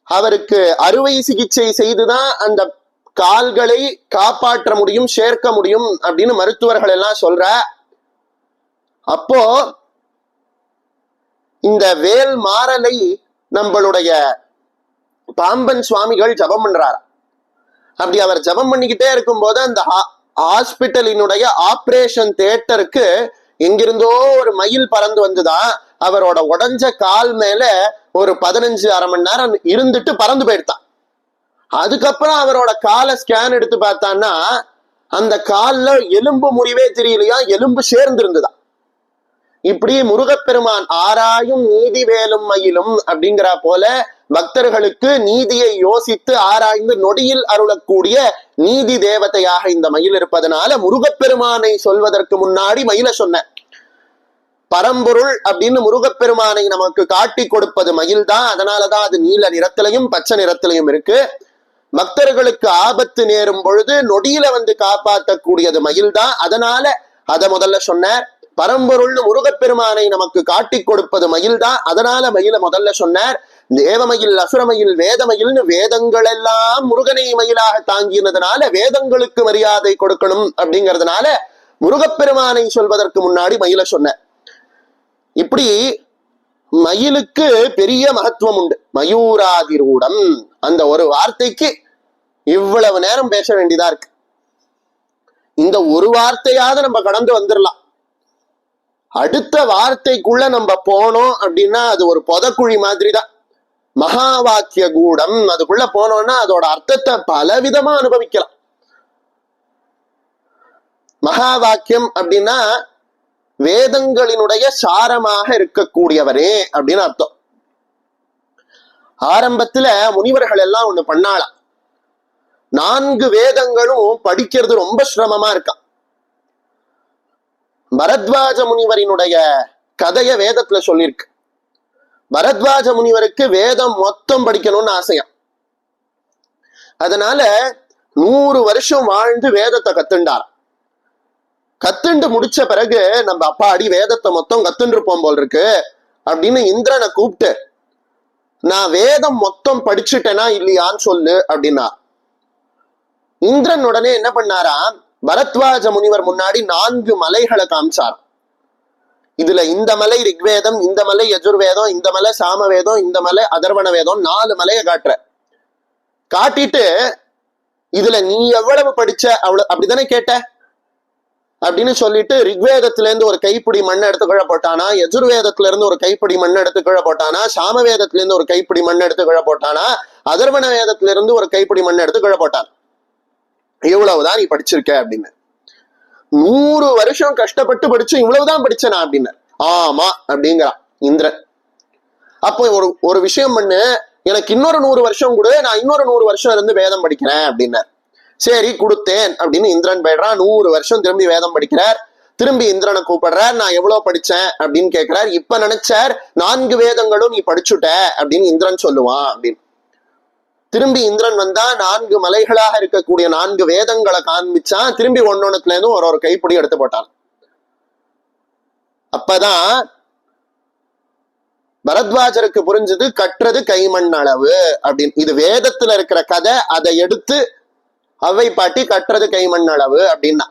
Speaker 1: அவருக்கு அறுவை சிகிச்சை செய்துதான் அந்த கால்களை காப்பாற்ற முடியும், சேர்க்க முடியும் அப்படின்னு மருத்துவர்கள் எல்லாம் சொல்ற. அப்போ இந்த வேல் மாறலை நம்மளுடைய பாம்பன் சுவாமிகள் ஜபம் பண்றார். அப்படி அவர் ஜபம் பண்ணிக்கிட்டே இருக்கும் போது அந்த ஹாஸ்பிட்டலினுடைய ஆபரேஷன் தியேட்டருக்கு எங்கிருந்தோ ஒரு மயில் பறந்து வந்துதான் அவரோட உடஞ்ச கால் மேல ஒரு 15 அரை மணி நேரம் இருந்துட்டு பறந்து போயிடுதான். அதுக்கப்புறம் அவரோட காலை ஸ்கேன் எடுத்து பார்த்தான்னா அந்த கால்ல எலும்பு முறிவே தெரியலையா, எலும்பு சேர்ந்து இருந்துதான். இப்படி முருகப்பெருமான் ஆராயும் நீதி வேலும் மயிலும் அப்படிங்கிற போல பக்தர்களுக்கு நீதியை யோசித்து ஆராய்ந்து நொடியில் அருளக்கூடிய நீதி தேவதையாக இந்த மயில் இருப்பதனால முருகப்பெருமானை சொல்வதற்கு முன்னாடி மயில சொன்ன. பரம்பொருள் அப்படின்னு முருகப்பெருமானை நமக்கு காட்டி கொடுப்பது மயில் தான். அதனாலதான் அது நீல நிறத்திலையும் பச்சை நிறத்திலையும் இருக்கு. பக்தர்களுக்கு ஆபத்து நேரும் பொழுது நொடியில வந்து காப்பாற்றக்கூடியது மயில் தான். அதனால அதை முதல்ல சொன்னார். பரம்பொருள்னு முருகப்பெருமானை நமக்கு காட்டி கொடுப்பது மயில் தான். அதனால மயில முதல்ல சொன்னார். தேவமயில் அசுரமயில் வேதமயில்னு வேதங்கள் எல்லாம் முருகனை மயிலாக தாங்கினதுனால வேதங்களுக்கு மரியாதை கொடுக்கணும் அப்படிங்கிறதுனால முருகப்பெருமானை சொல்வதற்கு முன்னாடி மயில சொன்ன. இப்படி மயிலுக்கு பெரிய மகத்துவம் உண்டு. மயூராதிரூடம் அந்த ஒரு வார்த்தைக்கு இவ்வளவு நேரம் பேச வேண்டியதா இருக்கு. இந்த ஒரு வார்த்தையாவது நம்ம கடந்து வந்துடலாம். அடுத்த வார்த்தைக்குள்ள நம்ம போனோம் அப்படின்னா அது ஒரு பொதக்குழி மாதிரி தான். மகா வாக்கிய கூடம் அதுக்குள்ள போனோம்னா அதோட அர்த்தத்தை பலவிதமா அனுபவிக்கலாம். மகா வாக்கியம் அப்படின்னா வேதங்களினுடைய சாரமாக இருக்கக்கூடியவரே அப்படின்னு அர்த்தம். ஆரம்பத்துல முனிவர்கள் எல்லாம் ஒண்ணு பண்ணாலாம். 4 வேதங்களும் படிக்கிறது ரொம்ப சிரமமா இருக்கான். பரத்வாஜ முனிவரினுடைய கதைய வேதத்துல சொல்லியிருக்கு. பரத்வாஜ முனிவருக்கு வேதம் மொத்தம் படிக்கணும்னு ஆசையாம். அதனால 100 வருஷம் வாழ்ந்து வேதத்தை கத்துண்டார். கத்துண்டு முடிச்ச பிறகு நம்ம அப்பாடி வேதத்தை மொத்தம் கத்துண்டிருப்போம் போல் இருக்கு அப்படின்னு இந்திரனை கூப்பிட்டு நான் வேதம் மொத்தம் படிச்சுட்டேனா இல்லையான்னு சொல்லு அப்படின்னா. இந்திரன் உடனே என்ன பண்ணாரா, பரத்வாஜ முனிவர் முன்னாடி 4 மலைகளை காமிச்சார். இதுல இந்த மலை ரிக்வேதம், இந்த மலை யஜுர்வேதம், இந்த மலை சாமவேதம், இந்த மலை அதர்வண வேதம், 4 மலையை காட்டுற. காட்டிட்டு இதுல நீ எவ்வளவு படிச்ச அவ்வளவு அப்படித்தானே கேட்ட அப்படின்னு சொல்லிட்டு, ரிக்வேதத்துல இருந்து ஒரு கைப்பிடி மண் எடுத்து கீழே போட்டானா, யஜுர்வேதத்துல இருந்து ஒரு கைப்பிடி மண் எடுத்து கீழே போட்டானா, சாமவேதத்துல இருந்து ஒரு கைப்பிடி மண் எடுத்து கீழே போட்டானா, அதர்வண வேதத்துல இருந்து ஒரு கைப்பிடி மண் எடுத்து கீழே போட்டான். இவ்வளவுதான் நீ படிச்சிருக்க அப்படின்னு. 100 வருஷம் கஷ்டப்பட்டு படிச்சு இவ்வளவுதான் படிச்சனா அப்படின்னு. ஆமா அப்படிங்கிறான் இந்திரன். அப்போ ஒரு விஷயம் பண்ணு, எனக்கு இன்னொரு 100 வருஷம் கொடு, நான் இன்னொரு 100 வருஷம் இருந்து வேதம் படிக்கிறேன் அப்படின்னார். சரி கொடுத்தேன் அப்படின்னு இந்திரன் போயிடுறான். 100 வருஷம் திரும்பி வேதம் படிக்கிறார். திரும்பி இந்திரனை கூப்பிடுறார். நான் எவ்வளவு படிச்சேன் அப்படின்னு கேட்கிறார். இப்ப நினைச்சார் 4 வேதங்களும் நீ படிச்சுட்ட அப்படின்னு இந்திரன் சொல்லுவான் அப்படின்னு. திரும்பி இந்திரன் வந்தா 4 மலைகளாக இருக்கக்கூடிய 4 வேதங்களை காண்பிச்சான். திரும்பி ஒன்னொன்னுல இருந்து ஒரு கைப்பிடி எடுத்து போட்டான். அப்பதான் பரத்வாஜருக்கு புரிஞ்சது, கற்றது கைமண் அளவு அப்படின்னு. இது வேதத்துல இருக்கிற கதை, அதை எடுத்து அவை பாட்டி கற்றது கைமண் அளவு அப்படின்னா.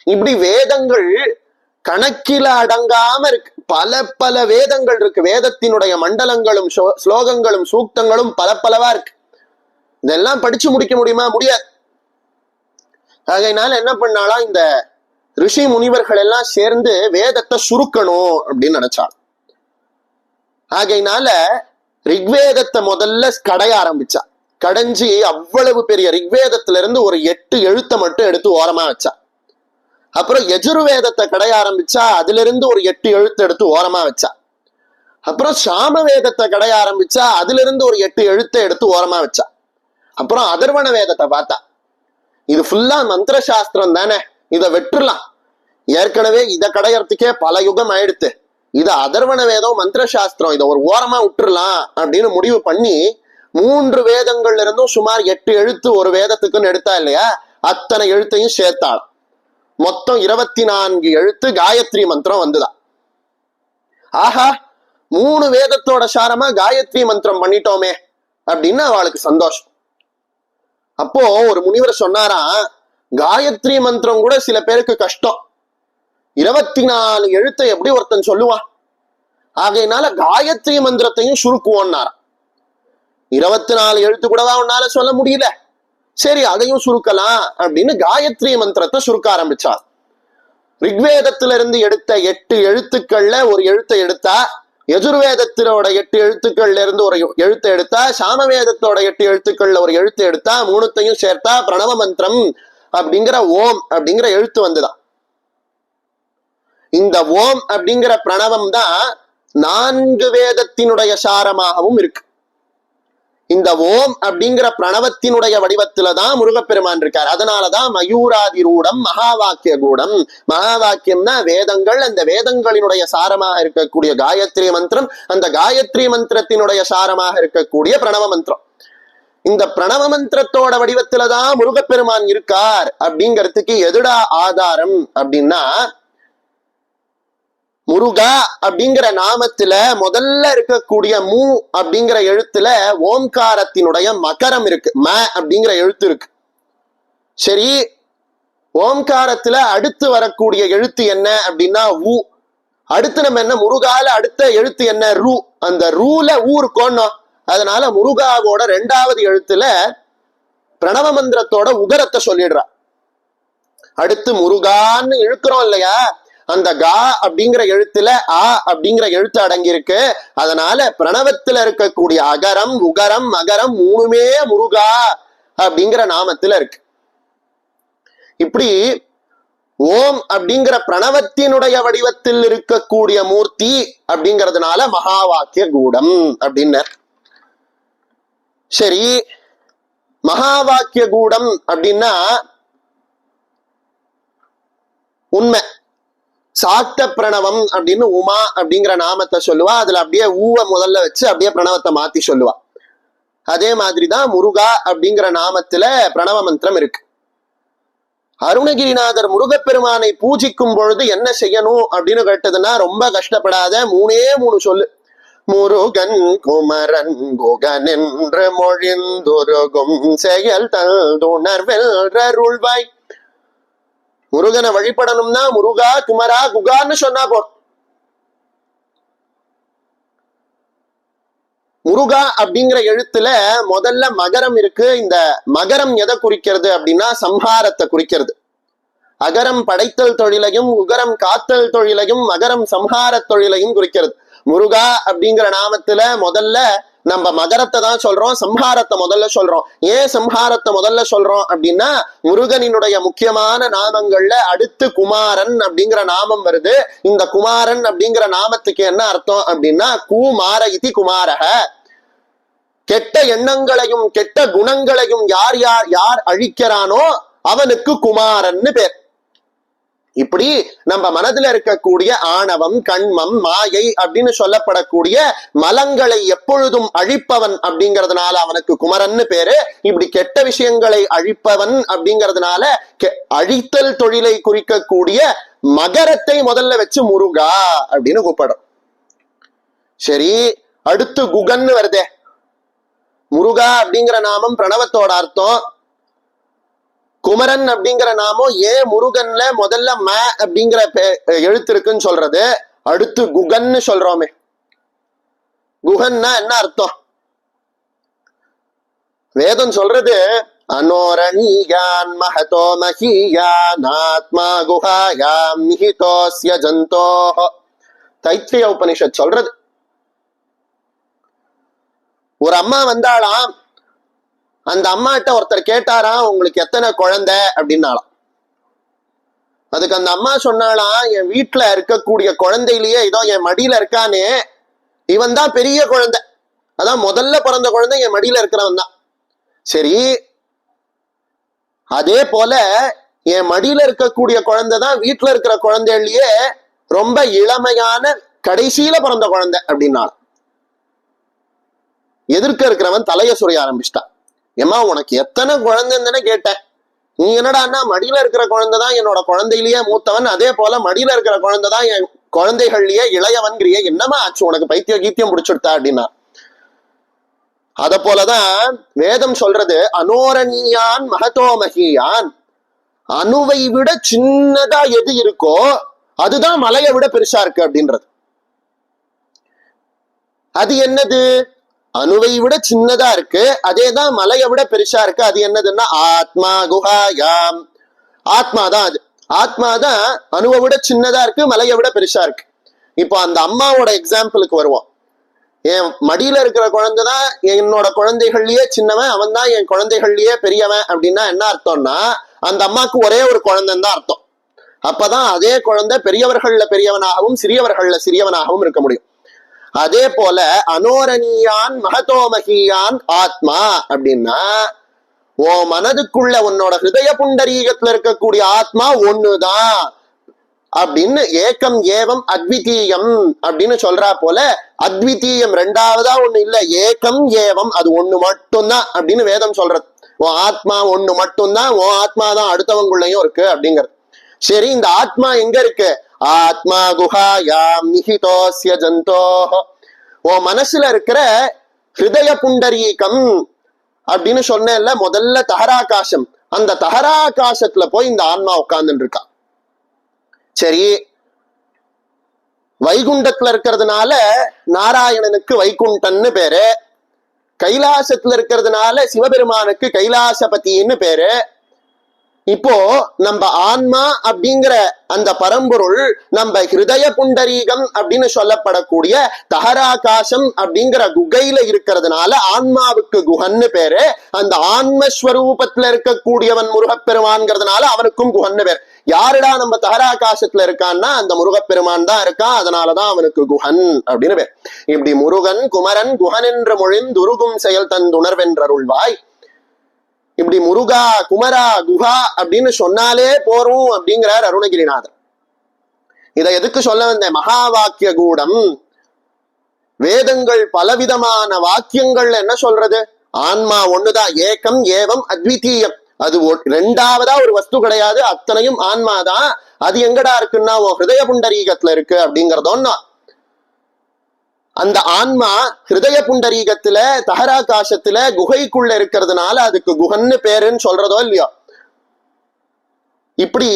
Speaker 1: இப்படி வேதங்கள் கணக்கில அடங்காம இருக்கு. பல வேதங்கள் இருக்கு. வேதத்தினுடைய மண்டலங்களும் ஸ்லோகங்களும் சூக்தங்களும் பலவா இருக்கு. இதெல்லாம் படிச்சு முடிக்க முடியுமா? முடியாது. ஆகையினால என்ன பண்ணாலாம், இந்த ரிஷி முனிவர்கள் எல்லாம் சேர்ந்து வேதத்தை சுருக்கணும் அப்படின்னு நினைச்சாள். ஆகையினால ரிக்வேதத்தை முதல்ல கடைய ஆரம்பிச்சா. கடைஞ்சி அவ்வளவு பெரிய ரிக்வேதத்துல இருந்து ஒரு 8 எழுத்தை மட்டும் எடுத்து ஓரமா வச்சா. அப்புறம் யஜுர்வேதத்தை கடைய ஆரம்பிச்சா. அதுல இருந்து ஒரு 8 எழுத்து எடுத்து ஓரமா வச்சா. அப்புறம் சாமவேதத்தை கடைய ஆரம்பிச்சா. அதுல இருந்து ஒரு 8 எழுத்தை எடுத்து ஓரமா வச்சா. அப்புறம் அதர்வண வேதத்தை பார்த்தா. இது ஃபுல்லா மந்திர சாஸ்திரம் தானே, இதை வெட்டுலாம். ஏற்கனவே இதை கடையறதுக்கே பல யுகம் ஆயிடுத்து. இது அதர்வண வேதம் மந்திர சாஸ்திரம், இதை ஒரு ஓரமா விட்டுறலாம் அப்படின்னு முடிவு பண்ணி 3 வேதங்கள்ல இருந்தும் சுமார் 8 எழுத்து ஒரு வேதத்துக்குன்னு எடுத்தா இல்லையா, அத்தனை எழுத்தையும் சேர்த்தாள். மொத்தம் 24 எழுத்து காயத்ரி மந்திரம் வந்துதான். ஆஹா, 3 வேதத்தோட சாரமா காயத்ரி மந்திரம் பண்ணிட்டோமே அப்படின்னு அவளுக்கு சந்தோஷம். அப்போ ஒரு முனிவர் சொன்னாராம், காயத்ரி மந்திரம் கூட சில பேருக்கு கஷ்டம். 24 எழுத்தை எப்படி ஒருத்தன் சொல்லுவான்? ஆகையினால காயத்ரி மந்திரத்தையும் சுருக்குவோன்னாராம். 24 எழுத்து கூடவா உன்னால சொல்ல முடியல, சரி அதையும் சுருக்கலாம் அப்படின்னு காயத்ரி மந்திரத்தை சுருக்க ஆரம்பிச்சார். ரிக்வேதத்தில இருந்து எடுத்த 8 எழுத்துக்கள்ல ஒரு எழுத்தை எடுத்தா, யஜுர்வேதத்தினோட 8 எழுத்துக்கள்ல இருந்து ஒரு எழுத்தை எடுத்தா, சாமவேதத்தோட 8 எழுத்துக்கள்ல ஒரு எழுத்து எடுத்தா, 3த்தையும் சேர்த்தா பிரணவ மந்திரம் அப்படிங்கிற ஓம் அப்படிங்கிற எழுத்து வந்துதான். இந்த ஓம் அப்படிங்கிற பிரணவம் தான் 4 வேதத்தினுடைய சாரமாகவும் இருக்கு. இந்த ஓம் அப்படிங்கிற பிரணவத்தினுடைய வடிவத்துலதான் முருகப்பெருமான் இருக்கார். அதனாலதான் மயூராதிரூடம் மகா வாக்கிய கூடம். மகா வாக்கியம்னா வேதங்கள், அந்த வேதங்களினுடைய சாரமாக இருக்கக்கூடிய காயத்ரி மந்திரம், அந்த காயத்ரி மந்திரத்தினுடைய சாரமாக இருக்கக்கூடிய பிரணவ மந்திரம். இந்த பிரணவ மந்திரத்தோட வடிவத்துலதான் முருகப்பெருமான் இருக்கார் அப்படிங்கிறதுக்கு எதுடா ஆதாரம் அப்படின்னா, முருகா அப்படிங்கிற நாமத்துல முதல்ல இருக்கக்கூடிய மூ அப்படிங்கிற எழுத்துல ஓம்காரத்தினுடைய மகரம் இருக்கு, ம அப்படிங்கிற எழுத்து இருக்கு. சரி, ஓம்காரத்துல அடுத்து வரக்கூடிய எழுத்து என்ன அப்படின்னா ஊ. அடுத்து நம்ம என்ன, முருகால அடுத்த எழுத்து என்ன, ரூ. அந்த ரூல ஊ இருக்கணும். அதனால முருகாவோட 2வது எழுத்துல பிரணவ மந்திரத்தோட உகரத்தை சொல்லிடுறா. அடுத்து முருகான்னு இழுக்கிறோம் இல்லையா, அந்த கா அப்படிங்கிற எழுத்துல ஆ அப்படிங்கிற எழுத்து அடங்கி இருக்கு. அதனால பிரணவத்துல இருக்கக்கூடிய அகரம் உகரம் மகரம் 3மே முருகா அப்படிங்கிற நாமத்துல இருக்கு. இப்படி ஓம் அப்படிங்கிற பிரணவத்தினுடைய வடிவத்தில் இருக்கக்கூடிய மூர்த்தி அப்படிங்கிறதுனால மகா வாக்கிய கூடம் அப்படின்னு. சரி, மகா வாக்கிய கூடம் அப்படின்னா உண்மை. சாக்த பிரணவம் அப்படின்னு உமா அப்படிங்கிற நாமத்தை சொல்லுவா. அதுல அப்படியே ஊவ முதல்ல வச்சு அப்படியே பிரணவத்தை மாத்தி சொல்லுவா. அதே மாதிரிதான் முருகா அப்படிங்கிற நாமத்துல பிரணவ மந்திரம் இருக்கு. அருணகிரிநாதர் முருகப்பெருமானை பூஜிக்கும் பொழுது என்ன செய்யணும் அப்படின்னு கேட்டதுன்னா, ரொம்ப கஷ்டப்படாத, 3 சொல்லு. முருகன் குமரன் குகன் என்று மொழிந்துருகும் செயல் தந்துணர்வெல்றருள்வாய். முருகனை வழிபடணும்னா முருகா குமரா குகான்னு சொன்னா போ. முருகா அப்படிங்கிற எழுத்துல முதல்ல மகரம் இருக்கு. இந்த மகரம் எதை குறிக்கிறது அப்படின்னா சம்ஹாரத்தை குறிக்கிறது. அகரம் படைத்தல் தொழிலையும் உகரம் காத்தல் தொழிலையும் மகரம் சம்ஹார தொழிலையும் குறிக்கிறது. முருகா அப்படிங்கிற நாமத்துல முதல்ல நம்ம மகரத்தை தான் சொல்றோம், சம்ஹாரத்தை முதல்ல சொல்றோம். ஏன் சம்ஹாரத்தை முதல்ல சொல்றோம் அப்படின்னா முருகனினுடைய முக்கியமான நாமங்கள்ல அடுத்து குமாரன் அப்படிங்கிற நாமம் வருது. இந்த குமாரன் அப்படிங்கிற நாமத்துக்கு என்ன அர்த்தம் அப்படின்னா குமார இதி குமாரக. கெட்ட எண்ணங்களையும் கெட்ட குணங்களையும் யார் யார் யார் அழிக்கிறானோ அவனுக்கு குமாரன்னு பேர். இப்படி நம்ம மனதில் இருக்கக்கூடிய ஆணவம் கண்மம் மாயை அப்படின்னு சொல்லப்படக்கூடிய மலங்களை எப்பொழுதும் அழிப்பவன் அப்படிங்கிறதுனால அவனுக்கு குமரன்னு பேரு. இப்படி கெட்ட விஷயங்களை அழிப்பவன் அப்படிங்கிறதுனால அழித்தல் தொழிலை குறிக்கக்கூடிய மகரத்தை முதல்ல வச்சு முருகா அப்படின்னு கூப்பிடும். சரி, அடுத்து குகன்னு வருதே. முருகா அப்படிங்கிற நாமம் பிரணவத்தோட அர்த்தம். குமரன் அப்படிங்கிற நாமம் ஏன் முருகன்ல முதல்ல ம அப்படிங்கிற எழுத்து இருக்குன்னு சொல்றது. அடுத்து குகன்னு சொல்றோமே. குகன்னா என்ன அர்த்தம்? வேதம் சொல்றது அனோரணீயான் மஹதோ மஹீயான் ஆத்மா குஹாயாம் நிஹிதோஸ்ய ஜந்தோ. தைத்திரிய உபனிஷத் சொல்றது. ஒரு அம்மா வந்தாளாம். அந்த அம்மாட்ட ஒருத்தர் கேட்டாராம், உங்களுக்கு எத்தனை குழந்தை அப்படின்னாலாம். அதுக்கு அந்த அம்மா சொன்னாலாம், என் வீட்டுல இருக்கக்கூடிய குழந்தையிலேயே இதோ என் மடியில இருக்கானே இவன் தான் பெரிய குழந்தை. அதான் முதல்ல பிறந்த குழந்தை என் மடியில இருக்கிறவன் தான். சரி, அதே போல என் மடியில இருக்கக்கூடிய குழந்தை தான் வீட்டுல இருக்கிற குழந்தையிலேயே ரொம்ப இளமையான கடைசியில பிறந்த குழந்தை அப்படின்னாலும். எதிர்க்க இருக்கிறவன் தலைய சுரைய ஆரம்பிச்சிட்டான். ஏமா உனக்கு எத்தனை குழந்தைன்னு கேட்டேன், நீ என்னடான்னா மடியில இருக்கிற குழந்தைதான் என்னோட குழந்தையிலேயே மூத்தவன், அதே போல மடியில இருக்கிற குழந்தைதான் என் குழந்தைகள்லயே இளையவன்கிறிய, என்னமா ஆச்சு உனக்கு பைத்திய கீத்தியம் பிடிச்சுட்டா அப்படின்னா. அத போலதான் வேதம் சொல்றது அனோரணியான் மகதோமகியான். அணுவை விட சின்னதா எது இருக்கோ அதுதான் மலையை விட பெருசா இருக்கு அப்படின்றது. அது என்னது? அணுவை விட சின்னதா இருக்கு, அதேதான் மலையை விட பெருசா இருக்கு. அது என்னதுன்னா ஆத்மா குஹாயாம். ஆத்மாதான் அது. ஆத்மாதான் அணுவை விட சின்னதா இருக்கு, மலையை விட பெருசா இருக்கு. இப்போ அந்த அம்மாவோட எக்ஸாம்பிளுக்கு வருவோம். என் மடியில இருக்கிற குழந்தைதான் என்னோட குழந்தைகள்லயே சின்னவன், அவன் தான் என் குழந்தைகள்லயே பெரியவன் அப்படின்னா என்ன அர்த்தம்னா அந்த அம்மாவுக்கு ஒரே ஒரு குழந்தைன்னு தான் அர்த்தம். அப்பதான் அதே குழந்தை பெரியவர்கள்ல பெரியவனாகவும் சிறியவர்கள்ல சிறியவனாகவும் இருக்க முடியும். அதே போல அனோரணியான் மகதோமகியான் ஆத்மா அப்படின்னா உன் மனதுக்குள்ள உன்னோட ஹிருதய புண்டரீகத்துல இருக்கக்கூடிய ஆத்மா ஒண்ணுதான் அப்படின்னு ஏக்கம் ஏவம் அத்விதீயம் அப்படின்னு சொல்றா போல அத்விதீயம் ரெண்டாவதா ஒண்ணு இல்ல, ஏக்கம் ஏவம் அது ஒண்ணு மட்டும்தான் அப்படின்னு வேதம் சொல்றது. உன் ஆத்மா ஒண்ணு மட்டும்தான், உன் ஆத்மா தான் அடுத்தவங்குள்ளயும் இருக்கு அப்படிங்கிறது. சரி, இந்த ஆத்மா எங்க இருக்கு? ஆத்மா குஹாயாம் நிஹிதோஸ்ய ஜந்தோ. உன் மனசுல இருக்கிற ஹிருதய புண்டரீகம் அப்படின்னு சொன்னேன்ல முதல்ல தஹராகாசம். அந்த தஹராகாசத்துல போய் இந்த ஆன்மா உட்கார்ந்துட்டு இருக்கா. சரி, வைகுண்டத்துல இருக்கிறதுனால நாராயணனுக்கு வைகுண்டன்னு பேரு, கைலாசத்துல இருக்கிறதுனால சிவபெருமானுக்கு கைலாசபதினு பேரு. இப்போ நம்ம ஆன்மா அப்படிங்கிற அந்த பரம்பொருள் நம்ம ஹிருதய புண்டரீகம் அப்படின்னு சொல்லப்படக்கூடிய தஹராகாசம் அப்படிங்கிற குகையில இருக்கிறதுனால ஆன்மாவுக்கு குஹன்னு பேரு. அந்த ஆன்மஸ்வரூபத்துல இருக்கக்கூடியவன் முருகப்பெருமான்ங்கிறதுனால அவனுக்கும் குஹன்னு பேர். யாருடா நம்ம தஹராகாசத்துல இருக்கான்னா அந்த முருகப்பெருமான் தான் இருக்கான், அதனாலதான் அவனுக்கு குஹன் அப்படின்னு பேர். இப்படி முருகன் குமரன் குஹன் என்று மொழிந்துருகும் செயல் தந்துணர்வென்றருள்வாய். இப்படி முருகா குமரா குஹா அப்படின்னு சொன்னாலே போறோம் அப்படிங்கிறார் அருணகிரிநாதர். இதை எதுக்கு சொல்ல வந்தேன்? மகா வாக்கிய கூடம். வேதங்கள் பலவிதமான வாக்கியங்கள்ல என்ன சொல்றது? ஆன்மா ஒண்ணுதான், ஏக்கம் ஏவம் அத்விதீயம். அது ரெண்டாவதா ஒரு வஸ்து கிடையாது, அத்தனையும் ஆன்மாதான். அது எங்கடா இருக்குன்னா உன் ஹிருதய புண்டரீகத்துல இருக்கு அப்படிங்கறதோன்னா. அந்த ஆன்மா ஹிருதய புண்டரீகத்துல தஹராகாசத்துல குகைக்குள்ள இருக்கிறதுனால அதுக்கு குகன்னு பேருன்னு சொல்றதோ இல்லையோ. இப்படி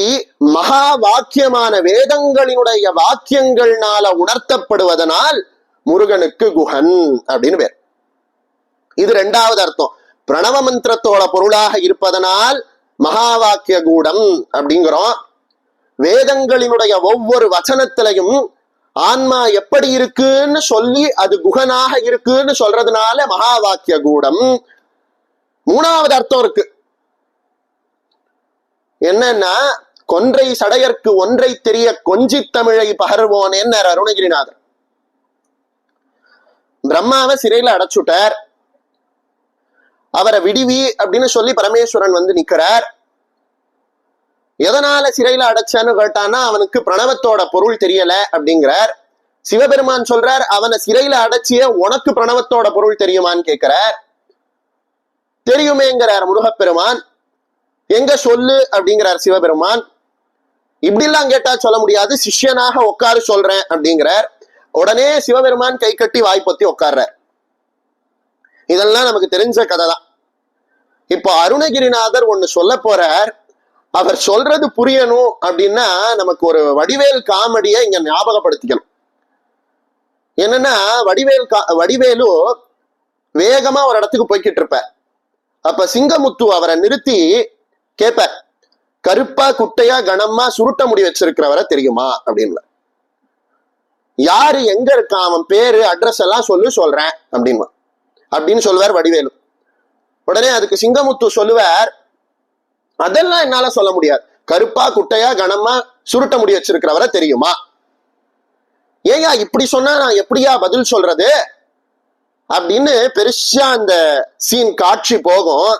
Speaker 1: மகா வாக்கியமான வேதங்களினுடைய வாக்கியங்கள்னால உணர்த்தப்படுவதனால் முருகனுக்கு குகன் அப்படின்னு பேர். இது ரெண்டாவது அர்த்தம். பிரணவ மந்திரத்தோட பொருளாக இருப்பதனால் மகா வாக்கிய கூடம் அப்படிங்கிறோம். வேதங்களினுடைய ஒவ்வொரு வச்சனத்திலையும் ஆன்மா எப்படி இருக்குன்னு சொல்லி அது குகனாக இருக்குன்னு சொல்றதுனால மகா வாக்கிய கூடம். மூணாவது அர்த்தம் இருக்கு. என்னன்னா, கொன்றை சடையர்க்கு ஒன்றை தெரிய கொஞ்சி தமிழை பகர்வோனேன்னு அருணகிரிநாதர். பிரம்மாவை சிறையில அடைச்சுட்டார். அவரை விடிவி அப்படின்னு சொல்லி பரமேஸ்வரன் வந்து நிக்கிறார். எதனால சிறையில அடைச்சான்னு கேட்டானா, அவனுக்கு பிரணவத்தோட பொருள் தெரியல அப்படிங்கிறார். சிவபெருமான் சொல்றார், அவனை சிறையில அடைச்சிய உனக்கு பிரணவத்தோட பொருள் தெரியுமான்னு கேட்கிறார். தெரியுமேங்கிறார் முருகப்பெருமான். எங்க சொல்லு அப்படிங்கிறார் சிவபெருமான். இப்படி எல்லாம் கேட்டா சொல்ல முடியாது, சிஷ்யனாக உட்காரு சொல்றேன் அப்படிங்கிறார். உடனே சிவபெருமான் கை கட்டி வாய்ப்பொத்தி உட்கார்றார். இதெல்லாம் நமக்கு தெரிஞ்ச கதை தான். இப்போ அருணகிரிநாதர் ஒண்ணு சொல்ல போறார். அவர் சொல்றது புரியணும் அப்படின்னா நமக்கு ஒரு வடிவேல் காமெடியை இங்க ஞாபகப்படுத்திக்கணும். என்னன்னா, வடிவேலு வேகமா ஒரு இடத்துக்கு போய்கிட்டு இருப்ப. அப்ப சிங்கமுத்து அவரை நிறுத்தி கேப்ப, கருப்பா குட்டையா கனமா சுருட்ட முடி வச்சிருக்கிறவரை தெரியுமா அப்படின்னு. யாரு, எங்க இருக்கான், அவன் பேரு அட்ரஸ் எல்லாம் சொல்றேன் அப்படின்னு சொல்லுவார் வடிவேலு. உடனே அதுக்கு சிங்கமுத்து சொல்லுவார், அதெல்லாம் என்னால சொல்ல முடியாது, கருப்பா குட்டையா கனமா சுருட்ட முடி வச்சிருக்கிறவரை தெரியுமா. ஏயா இப்படி சொன்னா நான் எப்படியா பதில் சொல்றது அப்படின்னு பெருசா அந்த சீன் காட்சி போகும்.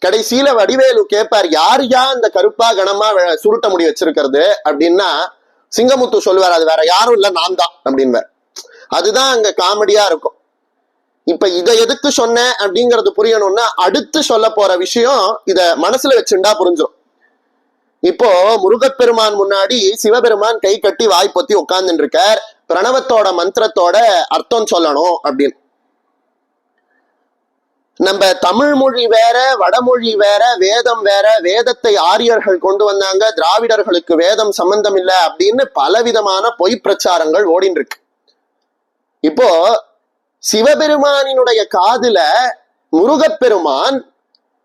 Speaker 1: கடைசியில வடிவேலு கேட்பார், யாருயா அந்த கருப்பா கனமா சுருட்ட முடி வச்சிருக்கிறது அப்படின்னா, சிங்கமுத்து சொல்லுவார், அது வேற யாரும் இல்ல, நான் தான் அப்படின்வார். அதுதான் அங்க காமெடியா இருக்கும். இப்ப இதை எதுக்கு சொன்னேன் அப்படிங்கிறது புரியணும்னா, அடுத்து சொல்ல போற விஷயம் இத மனசுல வச்சுண்டா புரிஞ்சிடும். இப்போ முருகப்பெருமான் முன்னாடி சிவபெருமான் கை கட்டி வாய் பொத்தி உட்கார்ந்துட்டு இருக்கார். பிரணவத்தோட மந்திரத்தோட அர்த்தம் சொல்லணும் அப்படின்னு. நம்ம தமிழ் மொழி வேற, வடமொழி வேற, வேதம் வேற, வேதத்தை ஆரியர்கள் கொண்டு வந்தாங்க, திராவிடர்களுக்கு வேதம் சம்பந்தம் இல்லை அப்படின்னு பலவிதமான பொய் பிரச்சாரங்கள் ஓடின்னு இருக்கு. இப்போ சிவபெருமானினுடைய காதுல முருகப்பெருமான்